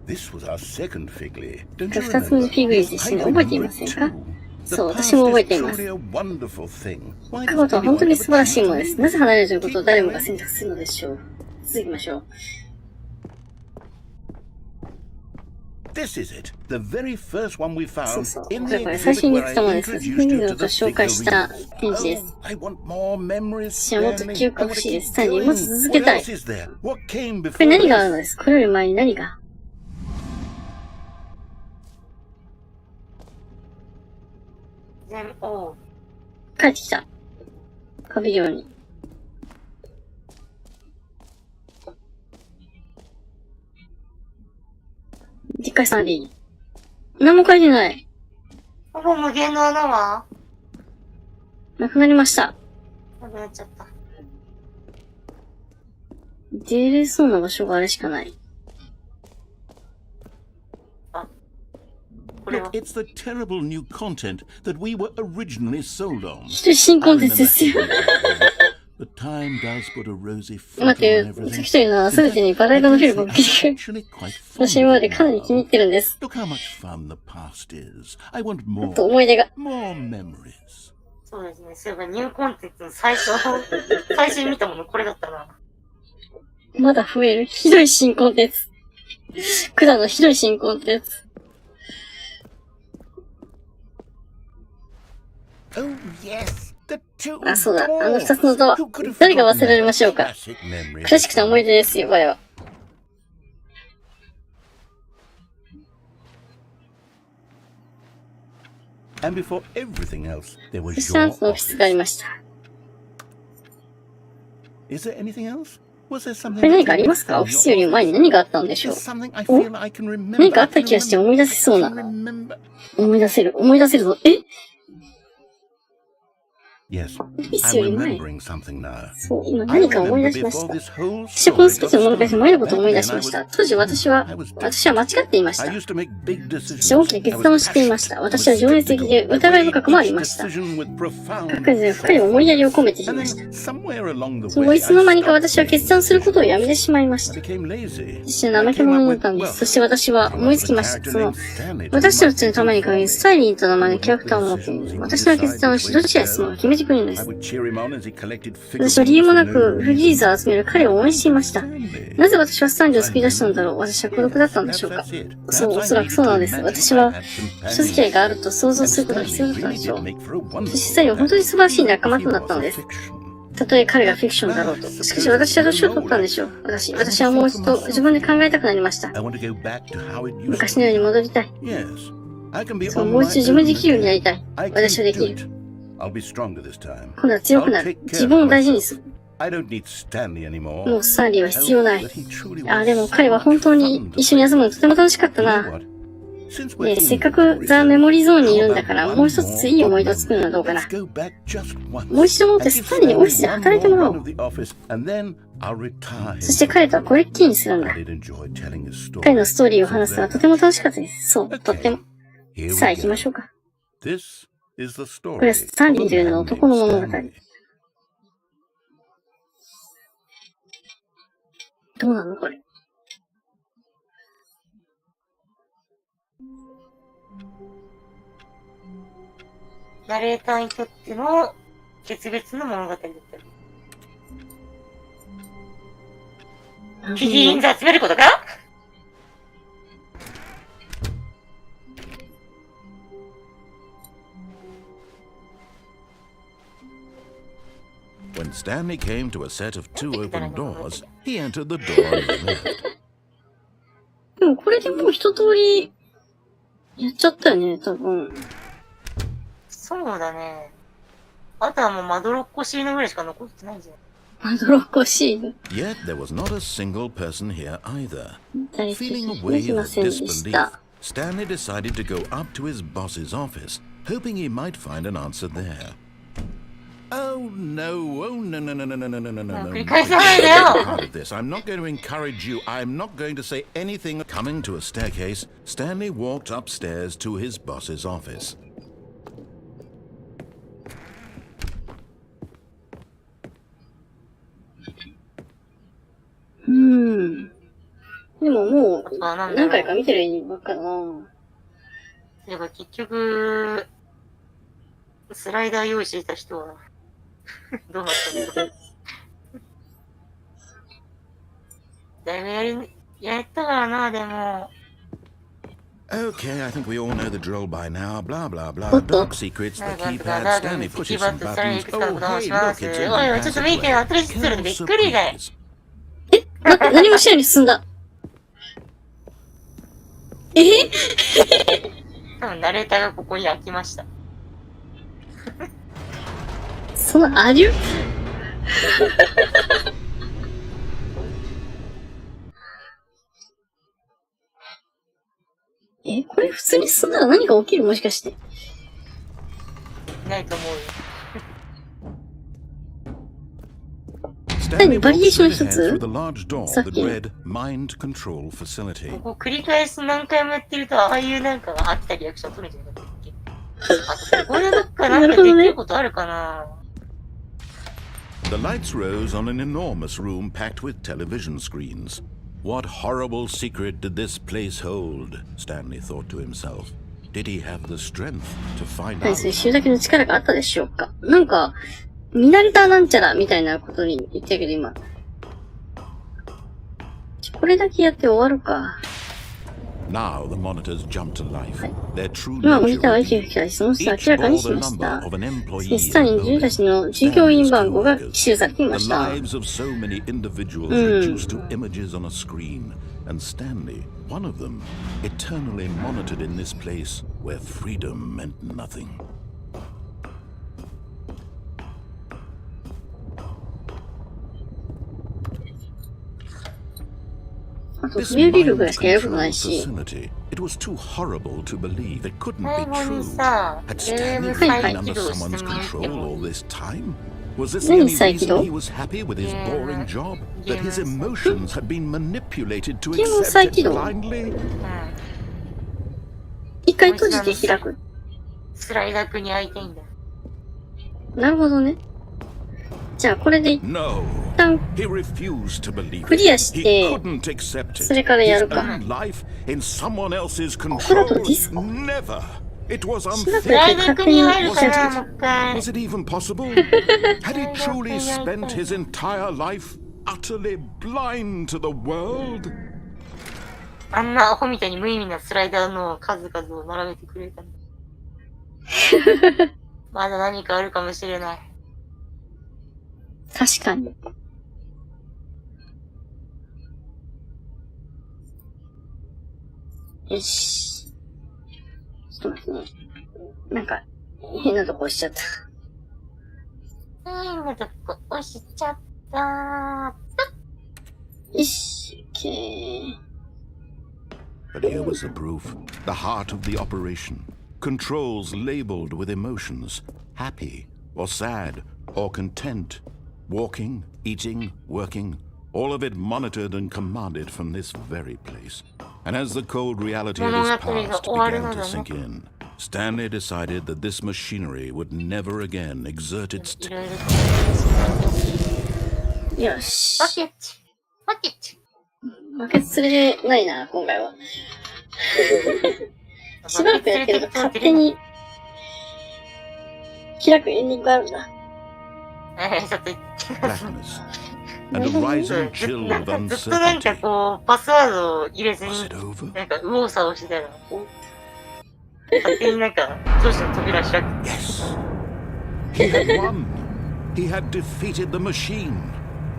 This was our second figly. Don't 二 you つ目の remember? フィグリスですね。 I 覚えていま remember せん it か too. そう、 The 私も past 覚え is ています。 truly a wonderful thing. Why 過 does 去とは本当 anyone に ever 素晴らしい choose もの to です。 leave なぜ it? 離れるということを誰もが選択するのでしょう。続きましょう。This is it, the very first one we そう found そう in こ the れ最初 exhibit に where 言っ I たものです。フ introduced ィギ you ュ to アと the 紹介した figurines. ページです。 I want more memories. 私はもっと Stanley. 記憶 I 欲 want しいで to す。 keep スタンリー、もっと going. 続け What たい。 else is there? What came これ何がある before の this? ですこれより前に何が全部、おう。帰ってきた。パビリオンに。でっかいスタンリー。何も書いてない。ほぼ無限の穴はなくなりました。なくなっちゃった。出れそうな場所があれしかない。これは Look, it's the terrible new content that we were originally sold on. 一人新コンテンツ I ですよ。 remember But time does put a rosy 待っ flutter て on、everything. さっきというのは全てにバラ色のフィルムを受けてくる。 Actually quite fond 私今ま of で it かなり気に入 now. ってるんです。 Look how much fun the past is. I want もっ more, と思い出が。 more memories. そうですね。そういえばニューコンテンツの最初に見たものこれだったな。まだ増える。ひどい新コンテンツ。クダのひどい新コンテンツ。Oh, yes. The two あ、そうだ。あの doors. 二つのドア Who could have。誰が忘 forgotten れられ that? ましょうか。 Classic memory. クラシックな思い出ですよ、これは。And before everything else, there そ was してあ your なたのオフィスがあり office. ました。 Is there anything else? Was there こ something れ何 that かあり came ますか before オフィスより your 前に何があったんでしょ There's う something I feel I can remember. 何かあ I った can 気がして remember. 思い出せそう I な。 can remember. 思い出せる。思い出せるぞ。え Yes, オフィスよ I'm り前。 remembering something now. そう、今 I 何か思い remember 出しまし before た。 this whole 私はこの story スケッ got チを思い出し started. 前のことを Back 思い出 then し I ました。 was 当時私は I was 間違っていまし I た。 used to make big 私は大 decisions. きな決断をしていました。私は情熱的で疑い深くもありました。 Decision with profound 各自深い思いやりを込めてい And ました。 then somewhere along the その後 way, いつの間にか I 私は決断することをやめてしまいまし I た。 became lazy. 私は怠け者になったんです。そして私は思いつきました。その、私たちのために限り、スタイリーと名前のキャラクターを持っている。私の決断をし、どちらへ進むか決めてくれるんで I す。 would cheer him on as he collected 私は理由もなく、 figurines フリーザーを集める彼を応援していました。なぜ私はスタンリーを救い出したのだろう。私は孤独だったんでしょうか。そう、おそらくそうなんです。私は、人付き合いがあると想像することが必要だったんでしょう。そしてスタンリーは本当に素晴らしい仲間となったのです。たとえ彼がフィクションだろうと。しかし私は年を取ったんでしょう。私はもう一度自分で考えたくなりました。 I want to go back to how it used 昔のように戻りたい。 Yes, I can be そう、 on もう my 一度自分でできるようにな own. りたい。 I can 私はでき do る。 it. I'll be stronger this time. 今度は強くなる。自分を大事にする。I don't need Stanley anymore. もうスタンリーは必要ない。あ、でも彼は本当に一緒に遊ぶのとても楽しかったな。ねえ、せっかくザ・メモリーゾーンにいるんだから、もう一ついい思い出を作るのはどうかな。もう一度もってスタンリーにオフィスで働いてもらおう。そして彼とはこれっきりにするんだ。彼のストーリーを話すのはとても楽しかったです。そう、とっても。さあ行きましょうか。これはスタンリーという名の男の物語。どうなのこれ。ナレーターにとっての決別の物語だったり。ピギーンズ集めることかWhen Stanley came to a set of 2 open doors, he entered the door on his left. でもこれでもう一通りやっちゃったよね、多分。そうだね。あとはもうまどろっこしいのぐらいしか残ってないんじゃない？まどろっこしい。Yet there was not a single person here either. 誰一 Feeling 人 away いま with せんでし disbelief, た。 Stanley decided to go up to his boss's office, hoping he might find an answer there. Oh no, oh no, no, no, no, no, no, no, no, no, no.繰り返さないでよ。 Part of this. I'm not going to encourage you. I'm not going to say anything. Coming to a staircase, Stanley walked upstairs to his boss's office. でももう、何回か見てるばっかだな。だから結局、スライダー用意していた人は、どうなったんだろう。だいぶやったからな、でも。Okay, I think we all know the drill by now. Blah, blah, blah. Dark secrets, the keypad, Stanley pushes some buttons. Oh, hey, look, it's in おいおい、ちょっと見てよ、新しいツールでびっくりだよ。待って、何もしないに進んだ。多分ナレーターがここに飽きました。そのありゅこれ普通に進んだら何が起きるもしかして。ないと思うよ。何バリエーション一つさっき。ここ繰り返し何回もやってると、ああいうなんか飽きたリアクション取るんじゃなかったっけ？あと、これどっかなんかできることあるかな？ The lights rose on an enormous room packed with television screens. What horrible secret did this place hold? Stanley thought to himself. Did he have the strength to find out? 知るだけの力があったでしょうか。なんか、見慣れたなんちゃらみたいなことに言ってるけど今。これだけやって終わるか。Now the monitors jumped to life. Their true 今モ nature ニターは息を revealed. 吹き返し、その人は Each 明らかに bore し the まし number た。 of an ス employee タに in 自分た building. ちの従業員番号が記 Stanley's 集されていま The した。 lives of so many individuals reduced to images on a screen, and Stanley, one of them, eternally monitored in this place where freedom meant nothing. あと、飛び降りるぐらいしかやることないし。 It was too horrible to believe. It couldn't 最 be 後に true. さ、 Had ゲー Stanley ム been 再 under 起動して someone's もらって control も。 all this time? Was this the only再起 reason 動 he was happy with his boring job? That his ゲーム emotions had been manipulated to ゲーム再 accept 起 it 動 blindly? 一回閉じて開く。スライダーに会いたいんだ。なるほどね。じゃあ、これで一 No. 旦 He refused to believe クリア it. して He couldn't accept it. それからやる His か。 own life in someone else's ここだと control. ディスコ Never. It was しなく スライ unthinkable. ダーに入るかな、もう一回。 Was it even possible? Had he truly spent his entire life utterly blind to the world? あんなアホみたいに無意味なスライダーの数々を並べてくれたんだ。まだ何かあるかもしれない。確かに。よし。ちょっと待ってね。なんか、変なとこ押しちゃった。変なとこ押しちゃっよし、OK。But here was the proof. The heart of the operation. Controls labeled with emotions. Happy, or sad, or content. Walking, eating, working. All of it monitored and commanded from this very place. And as the cold reality of his past began to sink in, Stanley decided that this machinery would never again exert its... よし。バケツ。バケツ。負け釣れないな、今回は。しばらくやってると勝手に開くエンディングがあるんだ。ちょっと、blackness and a rising chill of ずっとなんか uncertainty. こう、パスワードを入れずに Was it over? なんか右往左往してたら、勝手になんか、上司の扉開く。Yes! He had won! He had defeated the machine!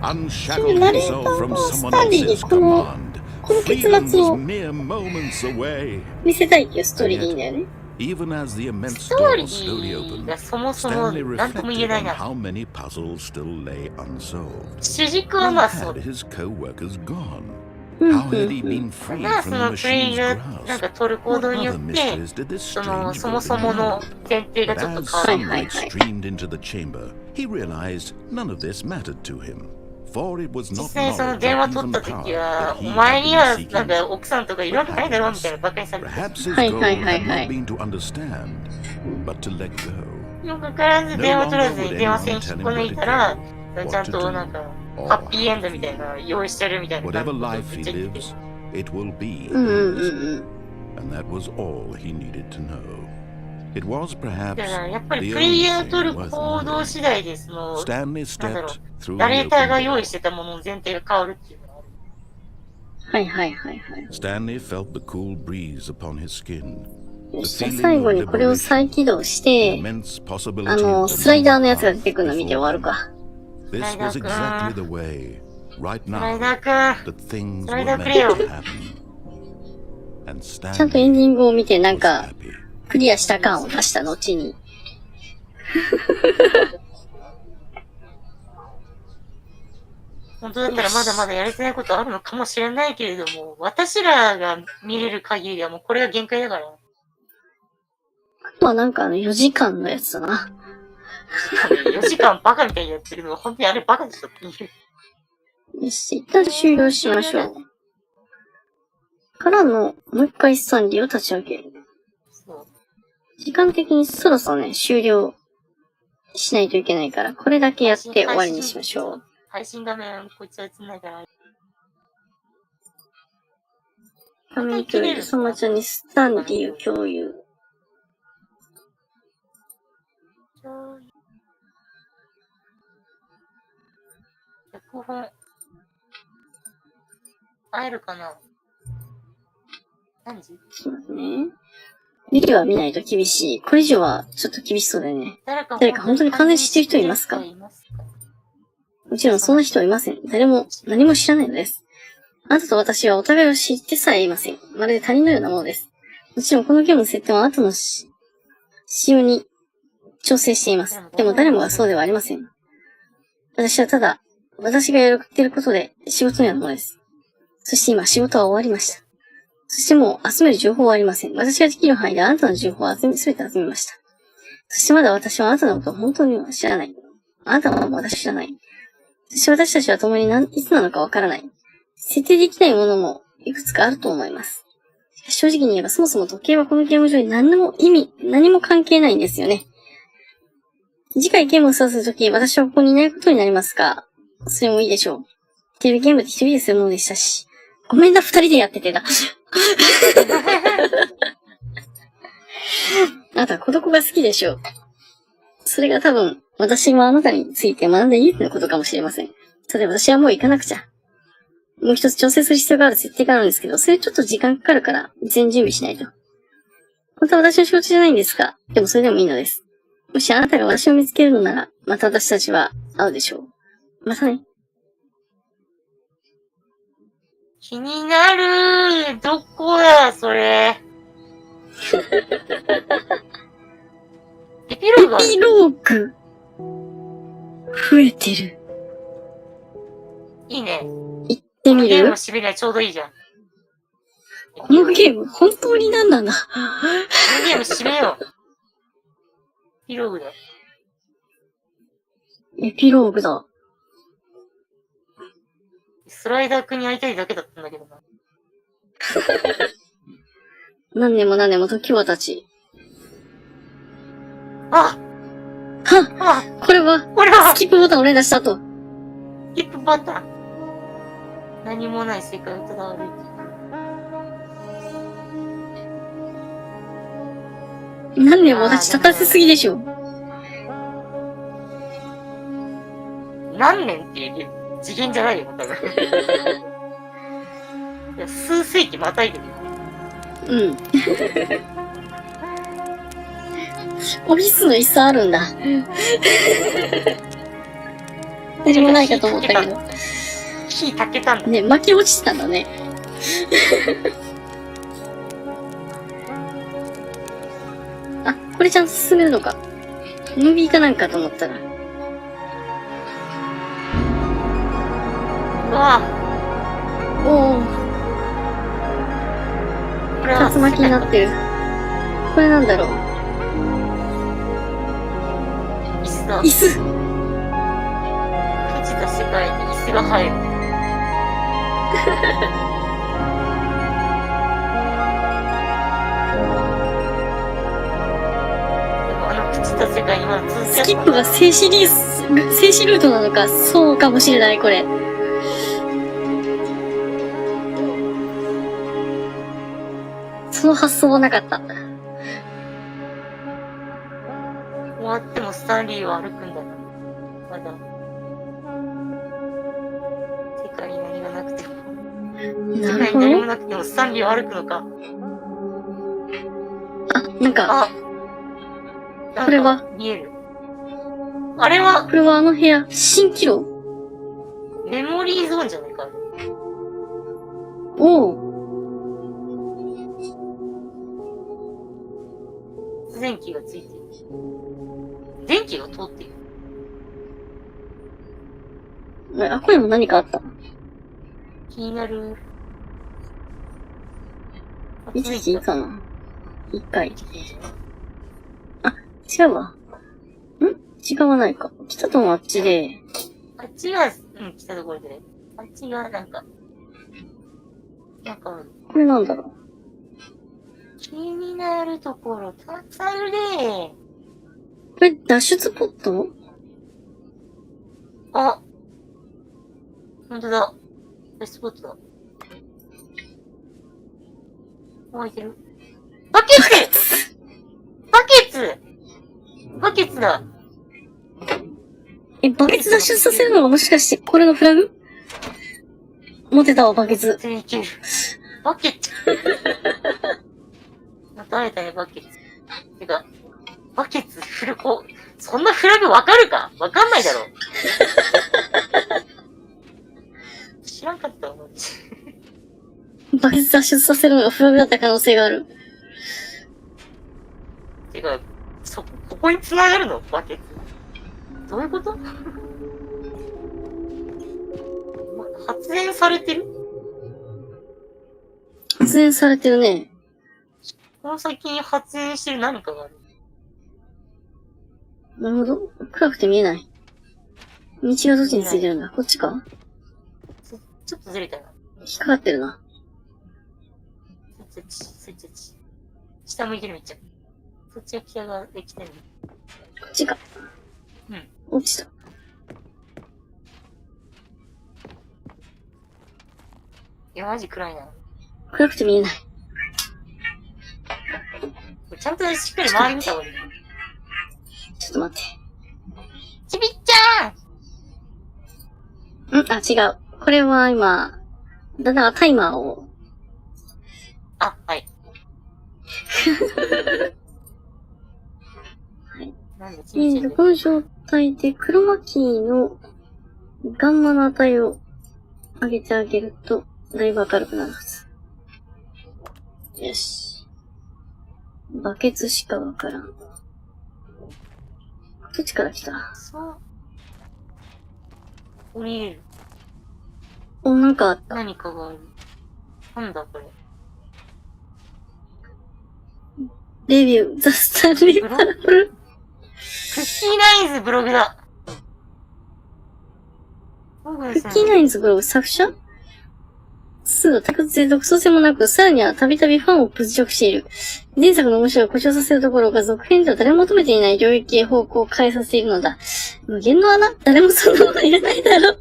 Unshackled himself from someone else's command! Freedom was mere moments away! 見せたいっていうストーリーでいいんだよね。Even as the immense ストー door リ slowly ー opened, がそもそも Stanley 何とも言え reflected ない on な。 how many puzzles still lay unsolved. 主軸はまあ Where そう had。his co-workers gone? How had he been freed な from そ the のプレイ machine's がなん grasp? か取る行 What 動によ other って、mysteries did this その strange そも building そもの hold? 前提が But ちょっと as 変わる。 sunlight streamed into the chamber, he realized none of this mattered to him. For it was 実 not 際その knowledge 電 or 話取 even った時 power は、 that お he 前 had に been はなん seeking. か奥さんとかいるわけないだろみたいな馬鹿にされて。 Perhaps his はい goal はいはい had は not い。 been to understand, but to let go. にもかかわらず電話取らずに電話線引っこ抜いたら、ちゃんとなんか、ハッピーエンドみたいな用意してるみたいな Whatever 感 life じ he でめっちゃ言って lives, it will be うんうん his. うんうん。 And that was all he needed to know. It was だ perhaps からやっぱり the プレイ only ヤー thing 取る worth 行動 knowing. 次第で、その、 Stanley なんだろ stepped う、 through ナ the レーターが open 用意 door. してたものの前提が変わるっていうのがある。はいはいはいはい。 Stanley felt the cool breeze upon his skin. よ The し、じゃあ feeling 最 of 後にこれを liberation, 再起動し the て、immense possibility of スライダーの the やつが new 出てくるの見て終わる path か。 before them. This was exactly the way, right スライ now, ダーくん、 that things スライ were ダーく meant れよ。 to happen. And ちゃんとエン Stanley ディングを見てなん was か、 happy. クリアした感を出した後に。本当だったらまだまだやれてないことあるのかもしれないけれども、私らが見れる限りはもうこれが限界だから。あとはなんか4時間のやつだな。 4時間バカみたいにやってるのが本当にあれバカでしょっていう。よし、一旦終了しましょう。からの、もう一回スタンリーを立ち上げる。そう。時間的にそろそろね、終了しないといけないから、これだけやって終わりにしましょう。配信画面、こいつは映んないから。画面共有、そのまちゃんにスタンリーを共有。脚本。会えるかな？何時？そうですね。ビデオは見ないと厳しい。これ以上はちょっと厳しそうだよね。誰か本当に関連してる人いますか？もちろんそんな人はいません。誰も何も知らないのです。あなたと私はお互いを知ってさえいません。まるで他人のようなものです。もちろんこのゲームの設定はあなたの仕様に調整しています。でも誰もがそうではありません。私はただ、私がやっていることで仕事のようなものです。そして今仕事は終わりました。そしてもう集める情報はありません。私ができる範囲であなたの情報をすべて集めました。そしてまだ私はあなたのことを本当には知らない。あなたは私を知らない。そして私たちは共にいつなのかわからない。設定できないものもいくつかあると思います。正直に言えばそもそも時計はこのゲーム上に何も関係ないんですよね。次回ゲームをスタートするとき、私はここにいないことになりますが、それもいいでしょう。テレビゲームって一人でするものでしたし。ごめんな、二人でやっててだ。あなたは孤独が好きでしょう。それが多分、私もあなたについて学んだ唯一のことかもしれません。ただ私はもう行かなくちゃ。もう一つ調整する必要がある設定があるんですけど、それちょっと時間かかるから、全準備しないと。本当は私の仕事じゃないんですが、でもそれでもいいのです。もしあなたが私を見つけるのなら、また私たちは会うでしょう。またね。気になる。どこや、それ。エピローグ。エピローグ。増えてる。いいね。行ってみる？ゲームを締めりゃちょうどいいじゃん。このゲーム、本当に何なんだ。このゲーム締めよう。エピローグだ。エピローグだ。スライダー君に会いたいだけだったんだけどな。何年も何年も時は経ち。あはっ、これは、スキップボタンを連打した後。スキップボタン。何もない世界をただ歩いていく。何年も立ち立たせすぎでしょ。何年っていう次元じゃないよ、多分。いや、数世紀またいでる。うん。オフィスの椅子あるんだ。何もないかと思ったけど。火炊けたんだ。ね、巻き落ちてたんだね。あ、これちゃんと進めるのか。ムービーかなんかと思ったら。うわおー。これは竜巻になってる。これなんだろう。椅子だ。椅子。閉じた世界に椅子が入る。でも閉じた世界にまだ続きスキップが静止ルートなのか、そうかもしれない、これ。その発想はなかった。終わってもスタンリーは歩くんだな。まだ。世界に何がなくても。世界に何もなくてもスタンリーは歩くのか。あ、なんか、これは見える。あれはこれはあの部屋、蜃気楼？メモリーゾーンじゃないか。おう。電気がついている。電気が通っている。あ、これも何かあった？気になる。一時いいかな？一回。あ、違うわ。違わないか。来たともあっちで。あっちが、来たところで。あっちが、なんか、これなんだろう。気になるところたくさんあるね。これ、脱出ポット？あ、ほんとだ。脱出ポットだ。開いてる。バケツバケツバケツだ。バケツ脱出させるのがもしかして、これのフラグ？持ってたわ、バケツ。いける。バケツまた会えたね、バケツ。てか、バケツそんなフラグわかるか？わかんないだろ。知らんかったわ、マジ。バケツ脱出させるのがフラグだった可能性がある。てか、ここに繋がるの？バケツ。どういうこと？発電されてる？発電されてるね。この先に発電してる何かがある。なるほど。暗くて見えない。道がどっちについてるんだ？こっちか？ちょっとずれたな。引っかかってるな。そっち。下向いてるめっちゃ。そっちが北側で来てる。こっちか。落ちた。いや、マジ暗いな。暗くて見えない。ちゃんとしっかり周り見た方がいい。ちょっと待って。ちびっちゃんあ、違う。これは今、だからタイマーを。あ、はい。なんだ、ちびっちゃん。この状態でクロマキーのガンマの値を上げてあげると、だいぶ明るくなるはず。よし。バケツしかわからん。どっちから来た？そう。降りれる。お、なんかあった。何かがある。なんだこれ。レビュー、ザ・スタンリー・パラブル。クッキーナインズブログだ。クッキーナインズブログ作者すぐ退屈で独創性もなく、さらにはたびたびファンを侮辱している。前作の面白を誇張させるところが続編では誰も求めていない領域へ方向を変えさせているのだ。無限の穴誰もそんなものいらないだろ。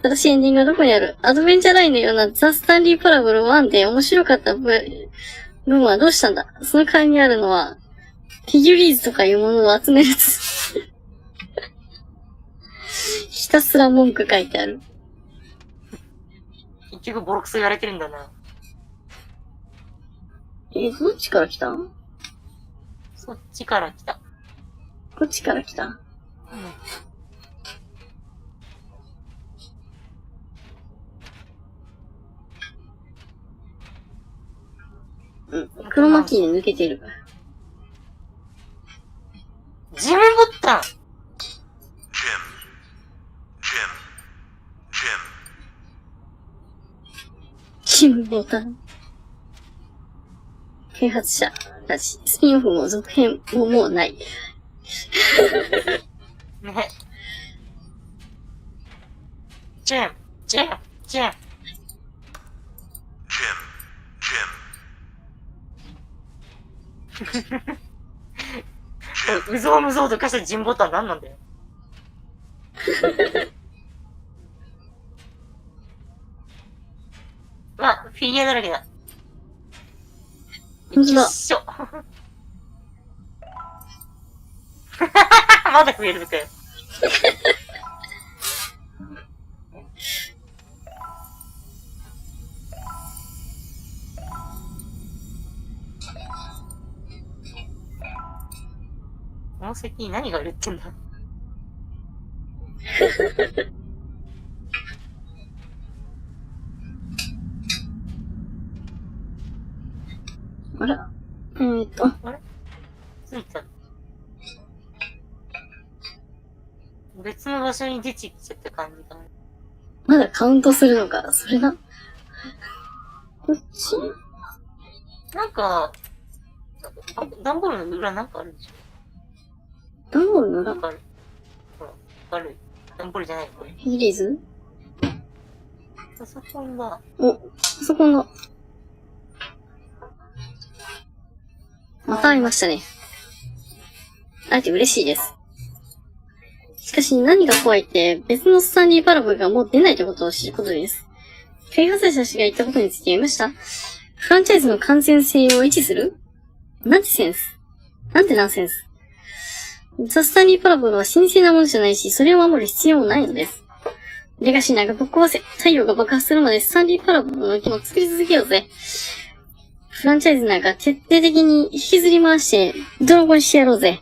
正しいエンディングはどこにある？アドベンチャーラインのようなザ・スタンリー・パラブル1で面白かった部分はどうしたんだ？その代わりにあるのは、フィギュリーズとかいうものを集めるつ。ひたすら文句書いてある。結局ボロクソ言われてるんだな。どっちから来た？そっちから来た。こっちから来た。黒巻きで抜けてる。ジムボタン。ジムボタン。開発者たち、スピンオフも続編ももうない。ね。ジェム。うぞうむぞうと化したジンボタン何なんだよ。フィギュアだらけだ。ほんとだ。一緒。まだ増えるのかよ。この先に何が売れてんだ。あら。あれついた。別の場所に出てきちゃった感じだね。まだカウントするのか。それな。こっちなんか、段ボールの裏なんかあるでしょ。段ボールの裏なんかある。ほら、ある。段ボールじゃないこれ。ヒリーズパソコンだ。お、パソコンだ。また会いましたね。会えて嬉しいです。しかし何が怖いって別のスタンリーパラブルがもう出ないということを知ることです。開発者たちが言ったことについて読みました。フランチャイズの完全性を維持する？なんてセンス。なんてナンセンス。ザ・スタンリーパラブルは神聖なものじゃないし、それを守る必要もないのです。レガシーなんかぶっ壊せ。太陽が爆発するまでスタンリーパラブルの機能作り続けようぜ。フランチャイズなんか徹底的に引きずり回して泥棒にしてやろうぜ。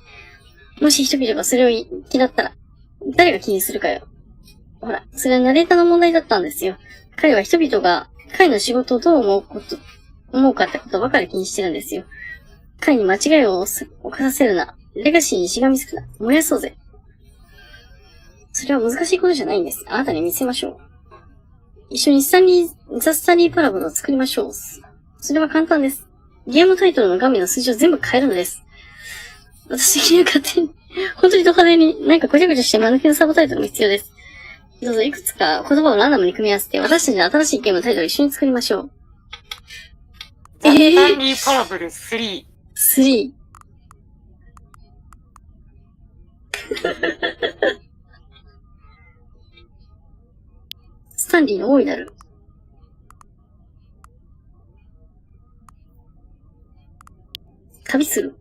もし人々がそれを嫌ったら、誰が気にするかよ。ほら、それはナレーターの問題だったんですよ。彼は人々が彼の仕事をどう思うかってことばかり気にしてるんですよ。彼に間違いを犯させるな。レガシーにしがみつくな。燃やそうぜ。それは難しいことじゃないんです。あなたに見せましょう。一緒にザ・スタンリーパラブルを作りましょう。それは簡単です。ゲームタイトルの画面の数字を全部変えるのです。私的には勝手に、本当にド派手に、なんかごちゃごちゃして間抜けのサブタイトルも必要です。どうぞいくつか言葉をランダムに組み合わせて、私たちの新しいゲームのタイトルを一緒に作りましょう。ザ・スタンリーパラブル3。3。スタンリーの大いなる。旅する。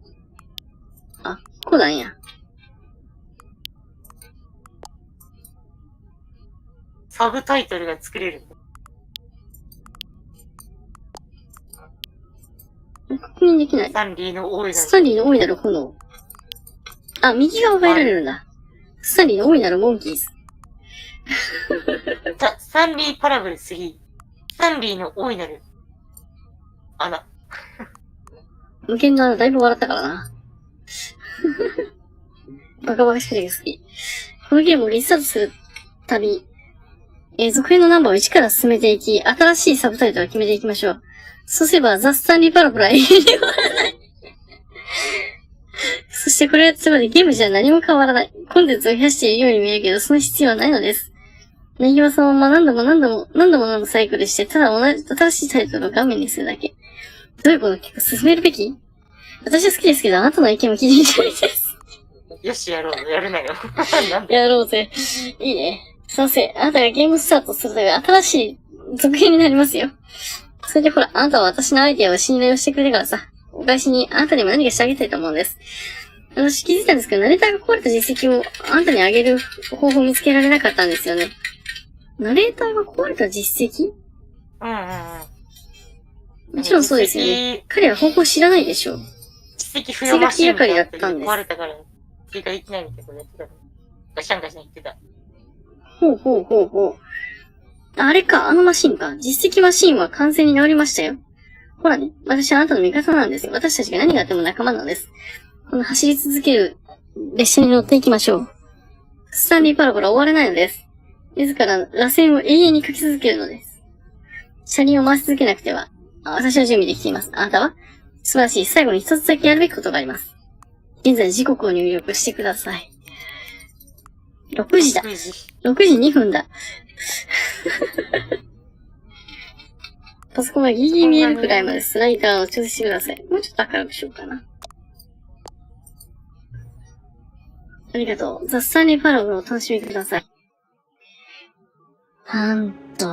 あ、こうなんや。サブタイトルが作れる。確認できない。スタンリーの大いなる。スタンリーの大いなる炎。あ、右側が得られるんだ。スタンリーの大いなるモンキーズ。スタンリーパラブル3。スタンリーの大いなる穴。無限の穴だいぶ笑ったからな。バカバカしくて好き。このゲームをリスタートするたび、続編のナンバーを1から進めていき、新しいサブタイトルを決めていきましょう。そうすれば、ザ・スタンリー・パラボラ永遠に終わらない。そしてこれはつまりゲームじゃ何も変わらない。コンテンツを増やしているように見えるけど、その必要はないのです。ネギワさんは何度もサイクルして、ただ新しいタイトルを画面にするだけ。どういうこと結構進めるべき？私は好きですけど、あなたの意見も聞いてみたいです。よし、やろう。やるなよ。なんでやろうぜ。いいね。すいません。あなたがゲームスタートすると新しい続編になりますよ。それでほら、あなたは私のアイディアを信頼をしてくれるからさ。お返しにあなたにも何かしてあげたいと思うんです。私気づいたんですけど、ナレーターが壊れた実績をあなたにあげる方法を見つけられなかったんですよね。ナレーターが壊れた実績？もちろんそうですよね。彼は方法知らないでしょう。実績不要マシンがだったんです。壊れたから、追加できないみたいなことやってた。ガシャンガシャン言ってた。ほう。あれか、あのマシンか。実績マシンは完全に治りましたよ。ほらね、私はあなたの味方なんですよ。私たちが何があっても仲間なんです。この走り続ける列車に乗っていきましょう。スタンリーパラボラ終われないのです。自ら螺旋を永遠に書き続けるのです。車輪を回し続けなくては、私は準備できています。あなたは素晴らしい。最後に一つだけやるべきことがあります。現在時刻を入力してください。6時だ。6時2分だ。パソコンがギリギリ見えるくらいまでスライダーを調整してください。もうちょっと明るくしようかな。ありがとう。ザ・スタンリーパラボラをお楽しみください。なんと。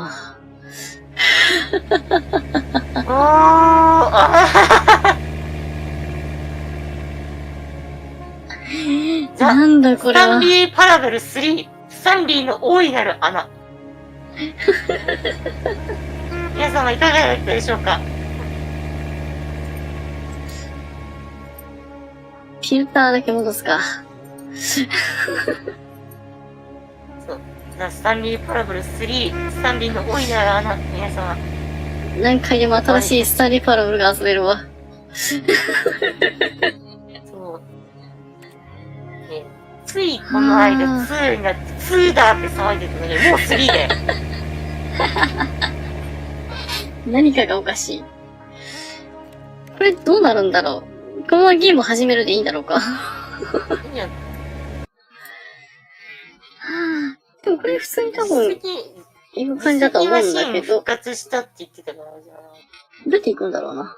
なんだこれは。スタンリーパラベル3、スタンリーの大いなる穴。皆様いかがだったでしょうか？フィルターだけ戻すか。そう。ザ・スタンリーパラベル3、スタンリーの大いなる穴。皆様。何回でも新しいスタンリーパラボルが遊べるわ。そう。ついこの間2になって2だって騒いでたのに、もう3で。何かがおかしい。これどうなるんだろう。このままゲームを始めるでいいんだろうか。いや、でもこれ普通に多分、いく感じだと思うんだけど。復活したって言ってたからじゃあ。どうやって行くんだろうな。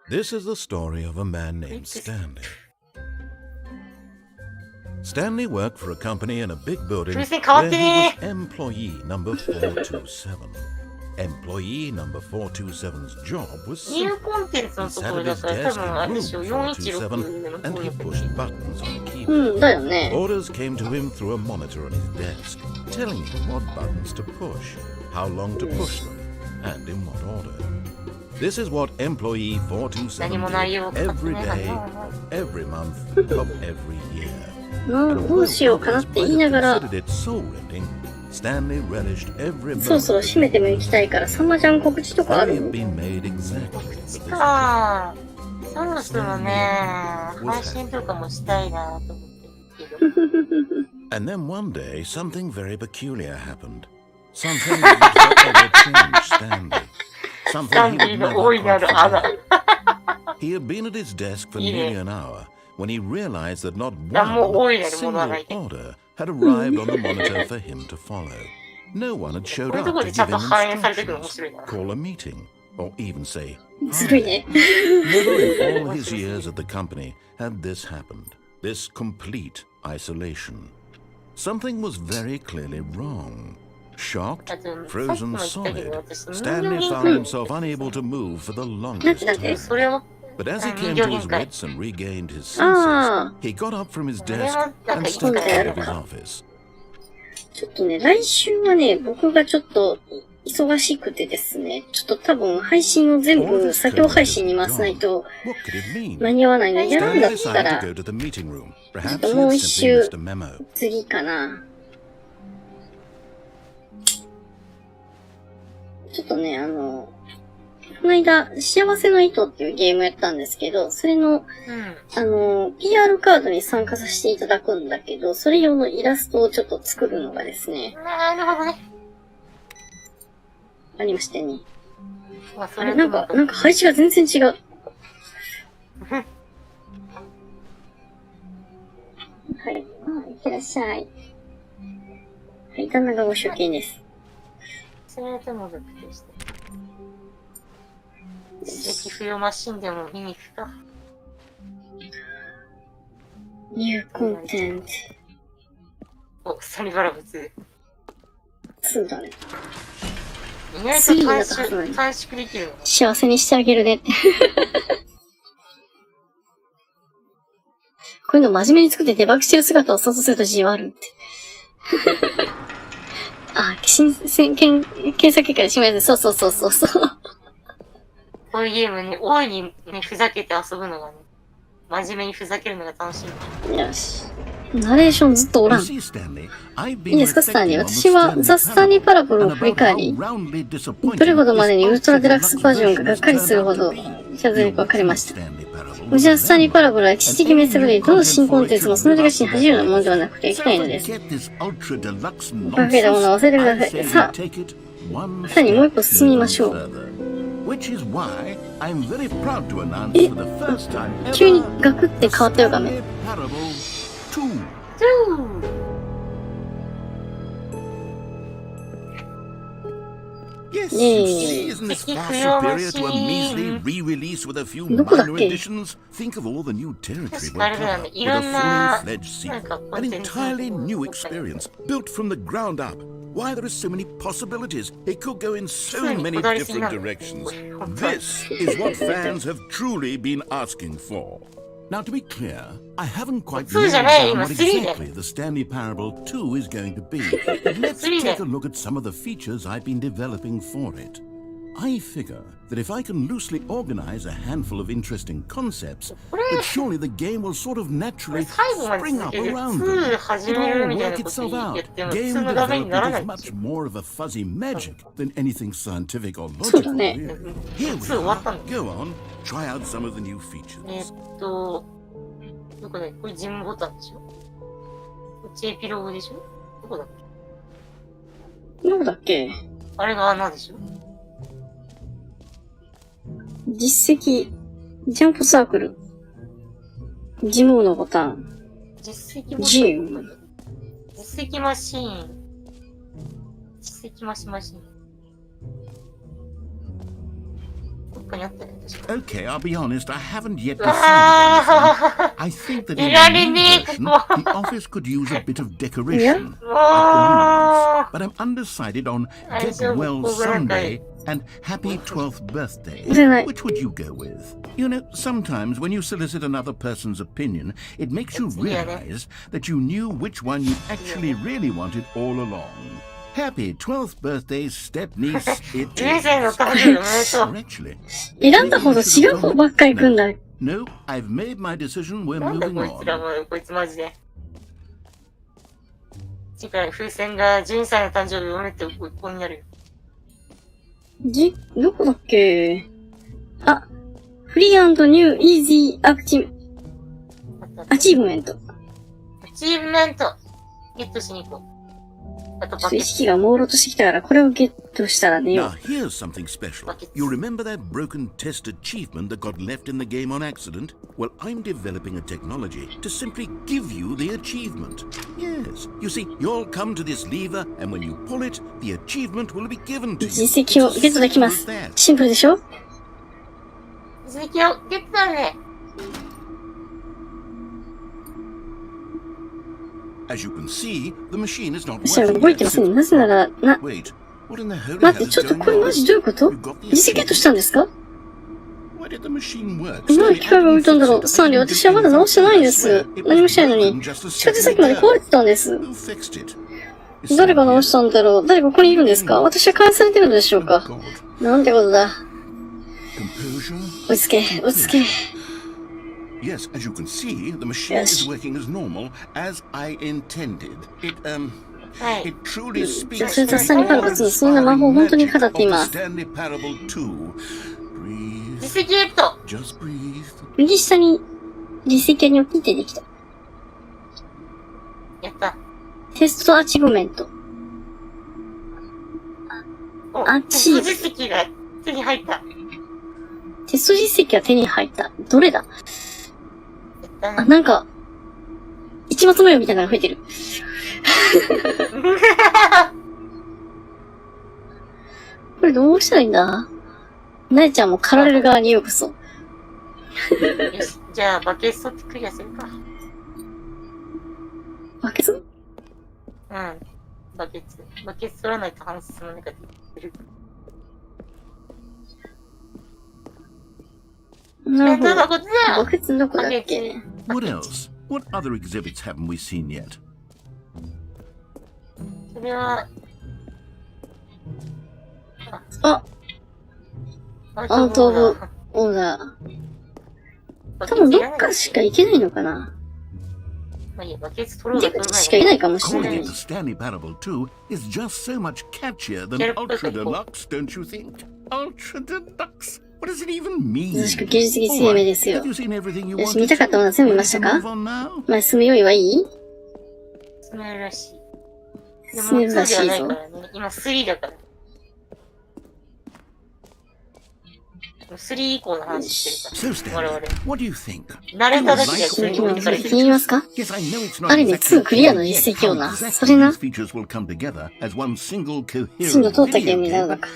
This is the story of a man named Stanley. Stanley worked for a company in a big building where he was employee number 427. Employee number 427's job was simple. He sat at his desk in room 427 and he pushed buttons on the keyboard. Orders came to him through a monitor on his desk, telling him what buttons to push, how long to push them, and in what order. This is what employee 427 did every day, every month, of every year. どうしようかなって言いながら、そろそろ閉めても行きたいから、さんまちゃん告知とかある？ああ、そろそろね、配信とかもしたいなと思ってるけど。And then one day, something very peculiar happened. Something that would change Stanley. Something he would never quite forget. He had been at his desk for nearly an hour when he realized that not one single order had arrived on the monitor for him to follow. No one had showed up to give him instructions, call a meeting, or even say hi. Never in all his years at the company had this happened, this complete isolation. Something was very clearly wrong. Shocked, frozen solid, Stanley found himself unable to move for the longest time. But as he came to his wits and regained his senses, he got up from his desk and stepped out of his office. ちょっとね、来週はね、僕がちょっと忙しくてですね、ちょっと多分配信を全部作業配信に回さないと間に合わないので、やるんだったら、ちょっともう一周次かな。ちょっとね、この間、幸せの糸っていうゲームやったんですけど、それの、PR カードに参加させていただくんだけど、それ用のイラストをちょっと作るのがですね。なるほどね。ありましたよね。まあ、そあれ、れなんか配置が全然違う。はい。いってらっしゃい。はい、旦那がご出勤です。それとも続きして。石不要マシンでも見に行くか。ニューコンテンツ。お、スタンリーパラブル2。2だね。意外と短縮できるの。幸せにしてあげるねって。こういうの真面目に作ってデバッグしてる姿を想像するとじわるって。あ、検索結果でしまいです。そう。こういうゲームに大いにね、ふざけて遊ぶのがね、真面目にふざけるのが楽しい。よし。ナレーションずっとおらん。いいですか、スタンリー。私はザ・スタンリーパラボルを振り返り、どれほどまでにウルトラデラックスバージョンががっかりするほど、謝罪が分かりました。うちはスタンリーパラボルは歴史的名作で、どの新コンテンツもその時々に恥じるようなものではなくていけないのです。バカげたものを忘れてください。さらにもう一歩進みましょう。急にガクって変わったよ、画面。Yes, isn't this far superior to a measly re-release with a few minor additions? Think of all the new territory we'll cover with a fully fledged sequel. An entirely new experience, built from the ground up. Why, there are so many possibilities. It could go in so many different directions. This is what fans have truly been asking for. Now, to be clear, I haven't quite nailed down what exactly the Stanley Parable 2 is going to be. But let's take a look at some of the features I've been developing for it. I figure that if I can loosely organize a handful of interesting concepts, that surely the game will sort of naturally spring up around them. It'll all work itself out. Game development is much more of a fuzzy magic than anything scientific or logical. Here we are. Go on, try out some of the new features. どこだっけ？これジムボタンでしょ？こっちエピローグでしょ？どこだっけ？どこだっけ？あれが穴でしょ？実績、ジャンプサークル、ジムのボタン、実績ボタン、実績マシーン、実績マシーン。Okay, I'll be honest, I haven't yet decided on anything. I think that in the new version, the office could use a bit of decoration, but I'm undecided on Get Well Someday and Happy 12th Birthday. Which would you go with? You know, sometimes when you solicit another person's opinion, it makes you realize that you knew which one you actually really wanted all along. Happy 12th birthday, step-niece, it is. Or actually, 選んだ方の違う方ばっかり行くんだ。No, I've made my decision, we're moving on. こいつマジで。次回風船が12歳の誕生日を埋めてここにあるよ。どこだっけ？あ、フリー&ニューイージーアチーブメント。アチーブメントゲットしに行こう。意識が朦朧としてきたから、これをゲットしたら寝よう。Now here's something special. You remember that broken test achievement that got left in the game on accident? Well, I'm developing a technology to simply give you the achievement. Yes. You see, you'll come to this lever, and when you pull it, the achievement will be given to you. 実績をゲットできます。シンプルでしょ？実績をゲットだね。As you can see, the machine is not 私は動いてません。なぜなら、Wait, what in the holy 待って、ちょっとこれマジどういうこと？実績ゲットしたんですか？ Why did the machine work? 何の機械が浮いたんだろう。スタンリー、私はまだ直してないんです。何もしないのに。地下鉄先まで壊れてたんです。誰が直したんだろう。誰がここにいるんですか？私は監視されてるのでしょうか？なんてことだ。落ち着け、落ち着け。Yes, as you can see, the machine is working as normal, as I intended. It truly speaks to the Stanley Parable 2. Breathe. 実績ゲット。 Just breathe. 右下に実績に出てきた。やった。テストアチーブメント。あ、チーム。実績が手に入った。テスト実績が手に入った。どれだ？あ、なんか、市松模様みたいなのが増えてる。これどうしたらいいんだ？なえちゃんも狩られる側にようこそ。よし、じゃあ、バケツ取ってクリアするか。バケツ？うん。バケツ取らないと話進まないから言ってる。なるほど。バケツどこだっけ？ What else? What other exhibits haven't we seen yet? それは、あ、アウトオブオーダー。多分どっかしか行けないのかな。まあいいや、バケツ取ろうが取らないしかいないかもしれな Calling い it。the Stanley Parable 2 is just so much catchier than Ultra Deluxe, don't you think? Ultra Deluxe? What does it even mean? 優しく芸術的生命ですよ。 Have you seen everything you よし、 wanted 見たかったものは全部見ましたか？ to move on now? まあ、進む用意はいい？進めるらしい。でも進めるらしいぞ2ではないからね。今3だから。3以降の話してる So から。我 Stanley, 々。 what do you think? ナレーターだけで続きもやってる聞きますか？ Yes, I know it's not ある意味 exactly 2クリアの clear 実 yet 績を how な。 exactly それな。 these features will come together as one single 真 coherent の通ったゲー video ムになる game. のか。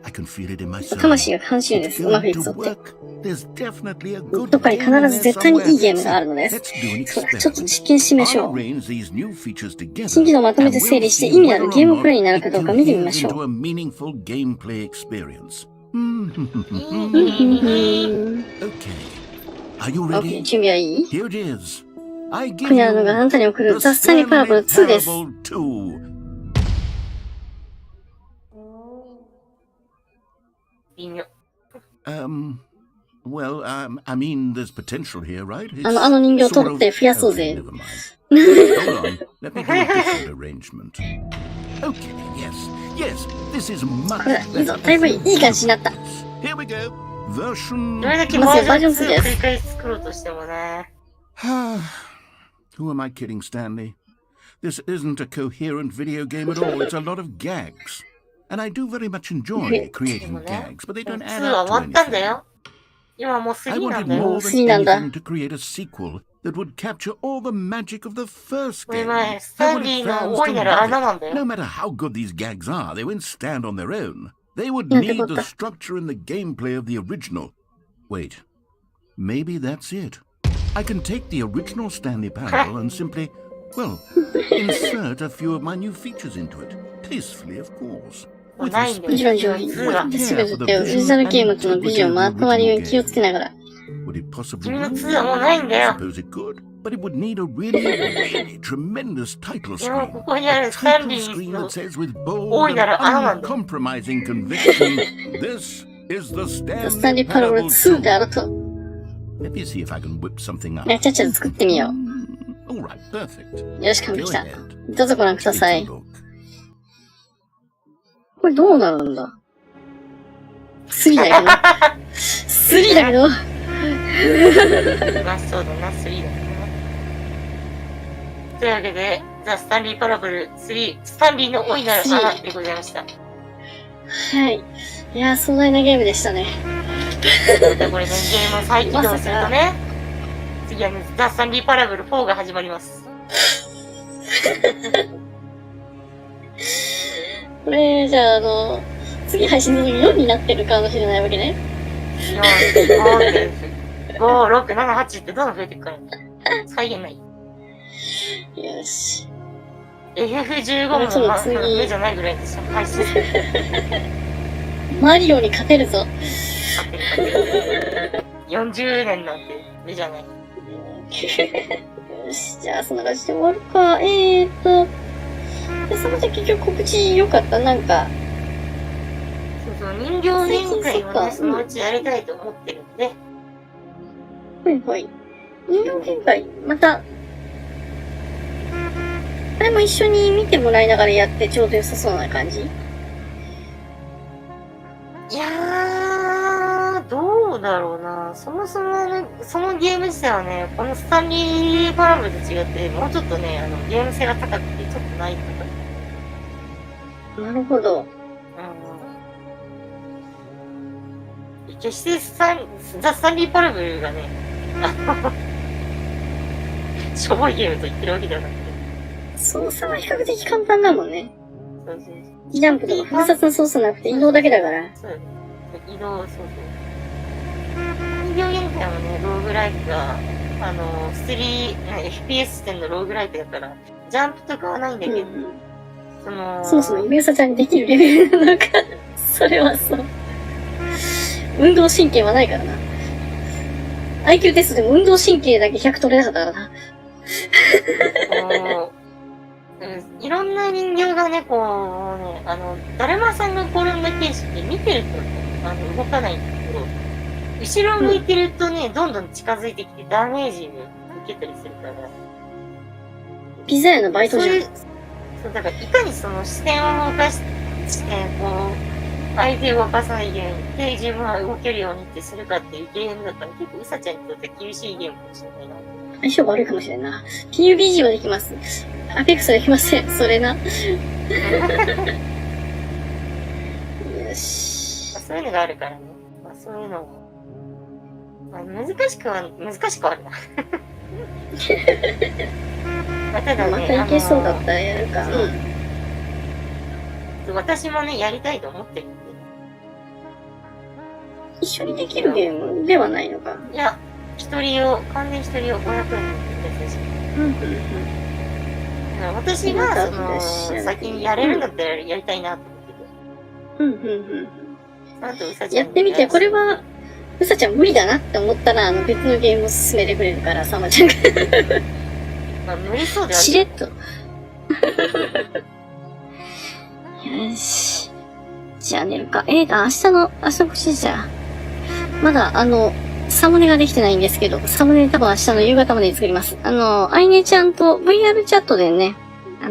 I can feel it in my soul. 魂が監修で It's す。うまく going いく to ぞって。 work. There's definitely a good どっかに必 game in ず there 絶対にいいゲー somewhere. ムがあるので Let's す。 do an それちょっと experiment. 実験してみまし I'll ょう。 arrange these new features together, 新機能をまとめて整理して意味のあるゲームプレイになるか it どうか見てみま coheres しょ into う。a meaningful gameplay experience. Okay. Are you OK、 ready? 準備はいい？ Here it is. I give 今夜のがあなたに送 you る the ザ・スタンリー・パラボル Stanley 2です。 Parable 2. 微妙。Well, I mean, there's potential here, right? あの人形 It's 取 sort って of- 増やそうぜ。 Okay, never mind. Hold on. Let me do a different arrangement. Okay, yes. Yes, this is much これ、いいぞ。だいぶいい感じになった。 Here we go. Version どれだけまずはバージョン2をバージョン2です繰り返し作ろうとしてもね。 Who am I kidding, Stanley? This isn't a coherent video game at all. It's a lot of gags. And I do very much enjoy creating gags, but they don't add 2は up 終 to わったんだ anything. よ。今もう I 3な wanted んだよ。 more 3 than なんだ。 anything to create a sequel that would capture all the magic of the first これ game. 前、ス I タン wanted リー fans の大い to なる love 穴なんだ it. No よ。 matter how good these gags are, they won't stand on their own. They would なんて need こっ the た。 structure and the gameplay of the original. Wait, maybe that's it. I can take the original Stanley Parable and simply, well, insert a few of my new features into it. Tastefully, of course. With ないんだ もちろん上 respect. 品。 2は。すべてオリジナルゲームとのビジョンまとまりに気をつけながら。 Would it possibly 君の work? 2はもうないんだ I よ。 suppose it could, but it would need a really, really tremendous title でも screen. ここにあ A るスタン title リ screen ーの that says with 大 bold いな and る穴なんだよ。 uncompromising conviction, this is the スタン Stanley リー・パラボル Parable 2であ 2. ると。 Let me see if I can whip something up. ね、ちゃっちゃと作ってみよ All right, perfect. う。よし、完 Go 璧だ。 ahead. どうぞご覧くだ Take さ a い。 look. これどうなるんだ？ 3だけど。3だけど。まあそうだな、3だな。というわけで、ザ・スタンリー・パラブル3、スタンリーの大いなる穴でございました。はい。いやー、壮大なゲームでしたね。またこれね、ゲームを再起動するとね、次はね、ザ・スタンリー・パラブル4が始まります。これ、じゃあ、次配信の時4になってるかもしれないわけね。4、5、6、7、8ってどんどん増えていくからね。再現ない。よし。FF15 もその次目じゃないぐらいでしょ。配信する。マリオに勝てるぞ。勝てる。40年なんて目じゃない。よし、じゃあそんな感じで終わるか。で、そのじゃ結局告知良かった。なんか、そうそう、人形限界をね、そのうちやりたいと思ってるんで。はいはい。人形限界、また、あれも一緒に見てもらいながらやってちょうど良さそうな感じ。いやー、どうだろうな。そもそもね、そのゲーム自体はね、このスタンリー・パラブルと違って、もうちょっとね、ゲーム性が高くて、ちょっとないとか。なるほど。決してザ・スタンリー・パラブルがね、しょぼいゲームと言ってるわけではなくて。操作は比較的簡単だもんね。そうそうそう。ジャンプとか複雑な操作なくて移動だけだから。そうだね。移動、そうそう。医療現在もね、ローグライクが、FPS 点のローグライクだから、ジャンプとかはないんだけど、そもそもゆめうさちゃんにできるレベルなのか、それはそう。運動神経はないからな。IQ テストでも運動神経だけ100取れなかったからな。いろんな人形がね、こうね、だるまさんが転んだ形式で見てるとね、動かないんだけど、後ろを向いてるとね、どんどん近づいてきてダメージを受けたりするから。ピザ屋のバイトじゃん。そう、だからいかにその視点を動かして、こう、相手を動かさないように、で、自分は動けるようにってするかっていうゲームだったら、結構うさちゃんにとって厳しいゲームかもしれないな。相性悪いかもしれんな。PUBG はできます。アペックスはできません。それな。よし。そういうのがあるからね。そういうのも。難しくはあるな。ただね、またいけそうだったらやるか。私もね、やりたいと思ってるんで。一緒にできるゲームではないのか。いや、完全一人用500円のやつです。私が、先にやれるんだったらやりたいなと思ってて。やってみて、これは、うさちゃん無理だなって思ったら、別のゲームを進めてくれるから、さまちゃんが。無理そうである。しれっと。よし。じゃあ寝るか。明日の9時じゃ。まだ、サムネができてないんですけど、サムネ多分明日の夕方までに作ります。アイネちゃんと VR チャットでね、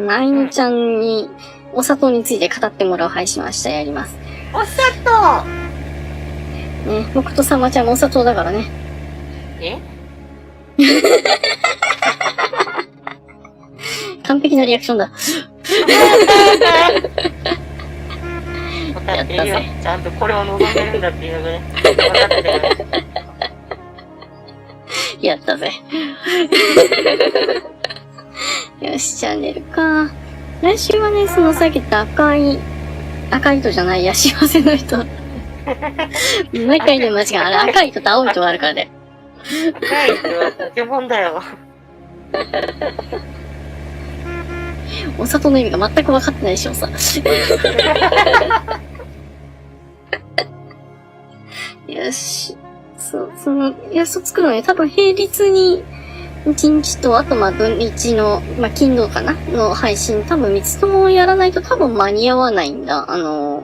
アイネちゃんにお砂糖について語ってもらう配信を明日やります。お砂糖ね、僕とサマちゃんもお砂糖だからね。え完璧なリアクションだ。分かってるよ。ちゃんとこれを望んでるんだっていうのがね、分かってるよ。やったぜ。よし、じゃあ寝るか。来週はね、さっき言った赤い糸じゃないや、幸せの人。毎回ね、間違い。あれ、赤い糸と青い糸があるからね。赤い糸はポケモンだよ。お砂糖の意味が全く分かってないでしょ、さ。よし。イラスト作るのに多分平日に1日と、あと土日の、金土かなの配信多分3つともやらないと多分間に合わないんだ。1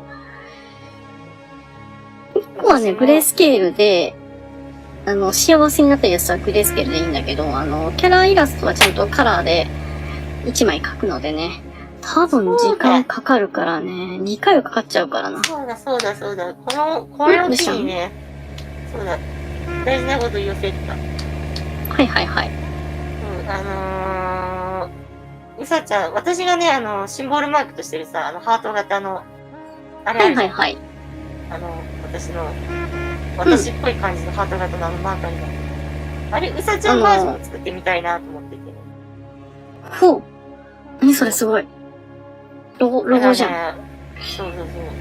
個はね、グレースケールで、幸せになったやつはグレースケールでいいんだけど、キャライラストはちゃんとカラーで1枚描くのでね、多分時間かかるからね、2回はかかっちゃうからな。そうだ。これを機にね、そうだ、大事なこと言わせてた。はい。うさちゃん、私がね、シンボルマークとしてるさ、ハート型の、あれあるじゃん。はい。私っぽい感じのハート型のマークあるじゃん。あれ、うさちゃんバージョン作ってみたいなと思ってて。ほう。何それすごい。ロゴじゃん。そう。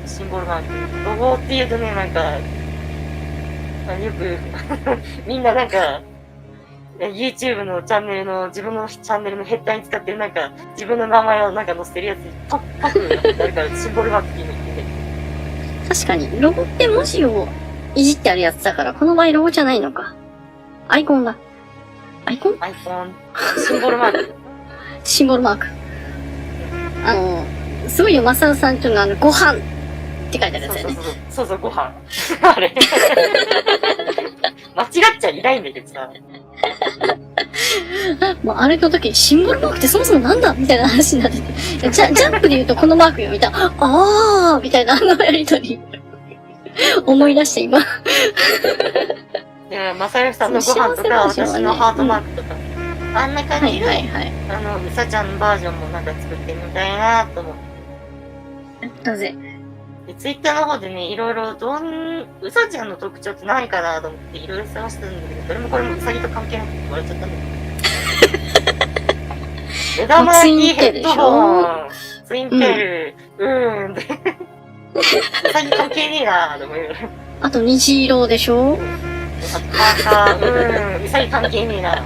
シンボルマーク。ロゴって言うとね、なんか、よく、みんななんか、YouTube のチャンネルの、自分のチャンネルのヘッダーに使ってるなんか、自分の名前をなんか載せてるやつにパッなるから、シンボルマークっていうの言ってて。確かに、ロゴって文字をいじってあるやつだから、この場合ロゴじゃないのか。アイコンだ。アイコンシンボルマーク。シンボルマーク。すごいよ、マサオさんっていうのはご飯って書いてあるやつだよね。そう、ご飯。あれ。間違っちゃいないんだけどさ。もうあれの時、シンボルマークってそもそもなんだみたいな話になってて。ジャンプで言うとこのマークよ、みたいな。あーみたいなやりとり。思い出して今。で、まさよしさんのご飯とか、私のハートマークとか。あんな感じで、うさちゃんのバージョンもなんか作ってみたいなと思って。なぜで、ツイッターの方でね、いろいろうさちゃんの特徴って何かなと思っていろいろ探したんだけど、どれもこれもうさぎと関係なくて言われちゃったんだけど。枝巻きヘッドホン、ツインテール、で。うさぎ関係ねえなと思いながら。あと虹色でしょ。あとパーカー、うさぎ関係ねえな。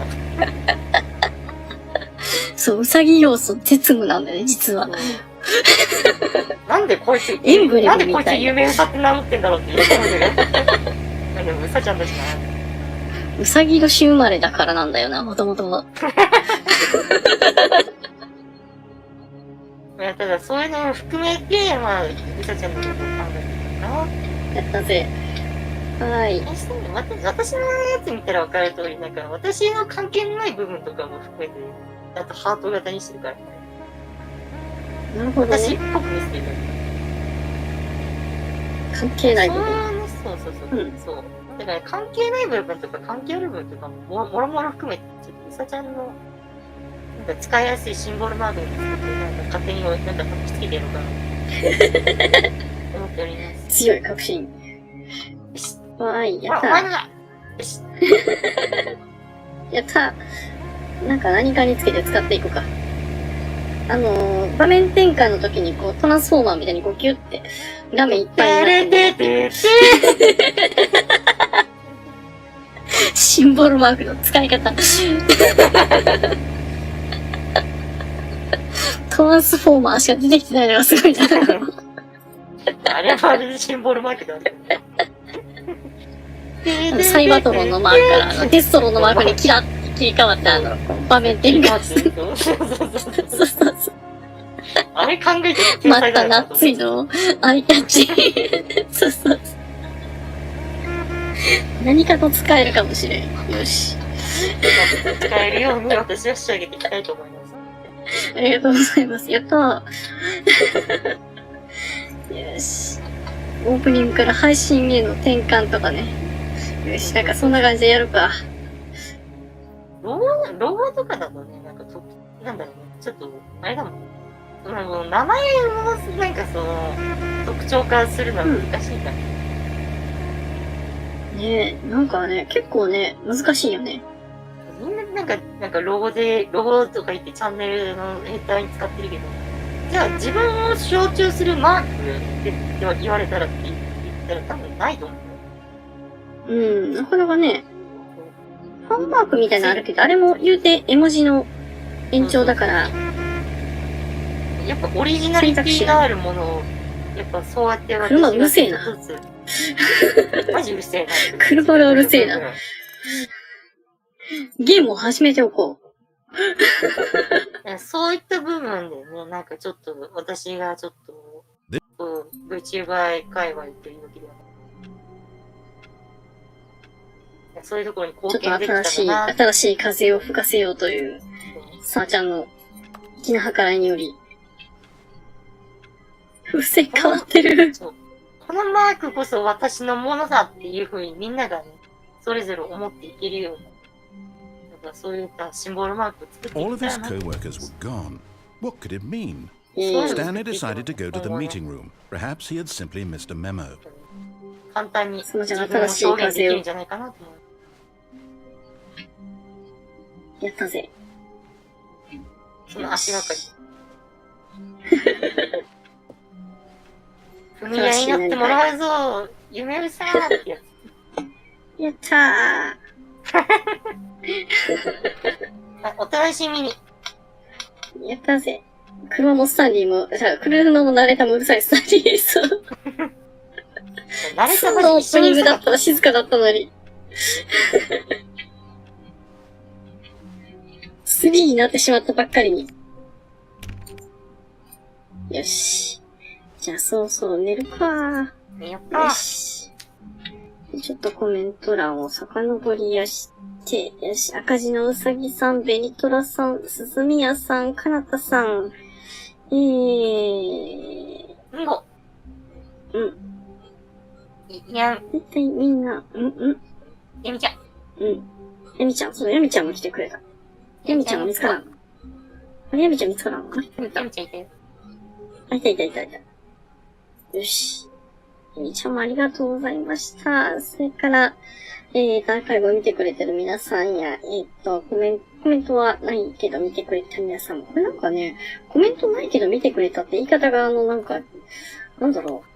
そう、うさぎ要素絶無なんだよね、実は。なんでこいつ、エンブレなんでこいつムみたいな。有名うさって名乗ってんだろうって言うと思うんだよね。でもうさちゃんだしな。うさぎ年生まれだからなんだよな、もともとは。いや、ただそういうのを含めて、まあ、うさちゃんのことを考えてるかな。やったぜ。はい。私のやつ見たら分かる通り、なんか私の関係のない部分とかも含めて、あとハート型にしてるから、なるほどね。私っぽく見せてる。関係ない部分。そうそうそう。うんそう。だから関係ない部分とか関係ある部分とかもろもろ含めて、ちょっとうさちゃんの、なんか使いやすいシンボルマークにつけて、なんか勝手になんかくっつけてやろうかな。思っております。強い確信。わーい、やった。お前のだよし。やった。なんか何かにつけて使っていこうか。場面転換の時にこう、トランスフォーマーみたいにこうギュって、画面いっぱいになって、シンボルマークの使い方。トランスフォーマーしか出てきてないのがすごいな。あれはあれでシンボルマークだね。サイバトロンのマークからデストロンのマークにキラッて切り替わった場面転換する。そうそうそう。あれ考えてるまた夏いのアイキャッチ。そうそうそう。何かと使えるかもしれん。よし。使えるように私は仕上げていきたいと思います。ありがとうございます。やったー。よし。オープニングから配信への転換とかね。よし、なんかそんな感じでやるか。ロゴとかだとね、なんかなんだろうね、ちょっと、あれだもん。名前をなんか特徴化するのは難しいから。ねえ、なんかね、結構ね、難しいよね。みんななんかロゴとか言ってチャンネルのヘッダーに使ってるけど、じゃあ自分を象徴するマークって言われたらって言ったら多分ないと思う。うん、なかなかね、ファンマークみたいなのあるけど、あれも言うて絵文字の延長だから。やっぱオリジナリティがあるものを、やっぱそうやって車うるせえな。マジうるせえな。車がうるせえな。ゲームを始めておこう。そういった部分でね、なんかちょっと、私がちょっと、Vtuber 界隈というわけではない。そういうところに貢献できたらな。ちょっと新しい風を吹かせようという、さあちゃんの粋な計らいにより、風船変わってる。このマークこそ私のものだっていう風にみんながね、それぞれ思っていけるような。だからそういったシンボルマークを作ってい All き of た his いな。co-workers were gone. What could it mean? うん。 Stanley decided to go to the meeting room. Perhaps he had simply missed a memo. 簡単にそのじゃ自分を表現できるんじゃないかなと思う。やったぜ。その足がかり。踏み台になってもらうぞ夢うさーってやつ。やったお楽しみに。ー。やったぜ。車もスタンリーも、車も慣れたもうるさいスタンリー。そう。慣れたのオまで一緒にープニングだったら静かだったのに。3になってしまったばっかりに。よし。じゃあそろそろ寝るか。やっよた。し。ちょっとコメント欄を遡りやして、よし。赤字のうさぎさん、ベニトラさん、すずみやさん、かなたさん、うんご。いや、絶対みんな、えみちゃん。やみちゃん、そう、やみちゃんも来てくれた。やみちゃんが見つからん。あれ、やみちゃん見つからん。やみちゃんいたよ。あ、いた。よし。みーちゃんもありがとうございました。それから、アーカイブを見てくれてる皆さんや、コメントはないけど見てくれた皆さんも。これなんかね、コメントないけど見てくれたって言い方がなんか、なんだろう。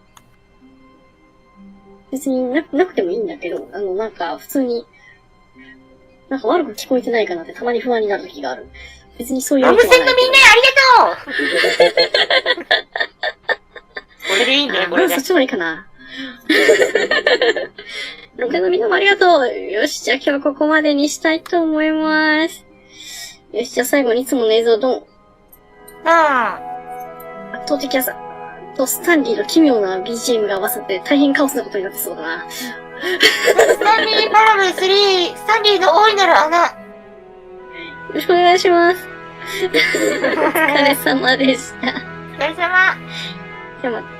別になくてもいいんだけど、なんか普通に、なんか悪く聞こえてないかなってたまに不安になる時がある。別にそういう意味ラブセンのみんなありがとうこれでいいね、これで。そっちの方がいいかな。ロケのみんなもありがとう。よし、じゃあ今日はここまでにしたいと思います。よし、じゃあ最後にいつもの映像ドン。圧倒的朝とスタンリーの奇妙な BGM が合わさって大変カオスなことになってそうだな。スタンリーパラブル3、スタンリーの大いなる穴。よろしくお願いします。お疲れ様でした。お疲れ様。ではまた。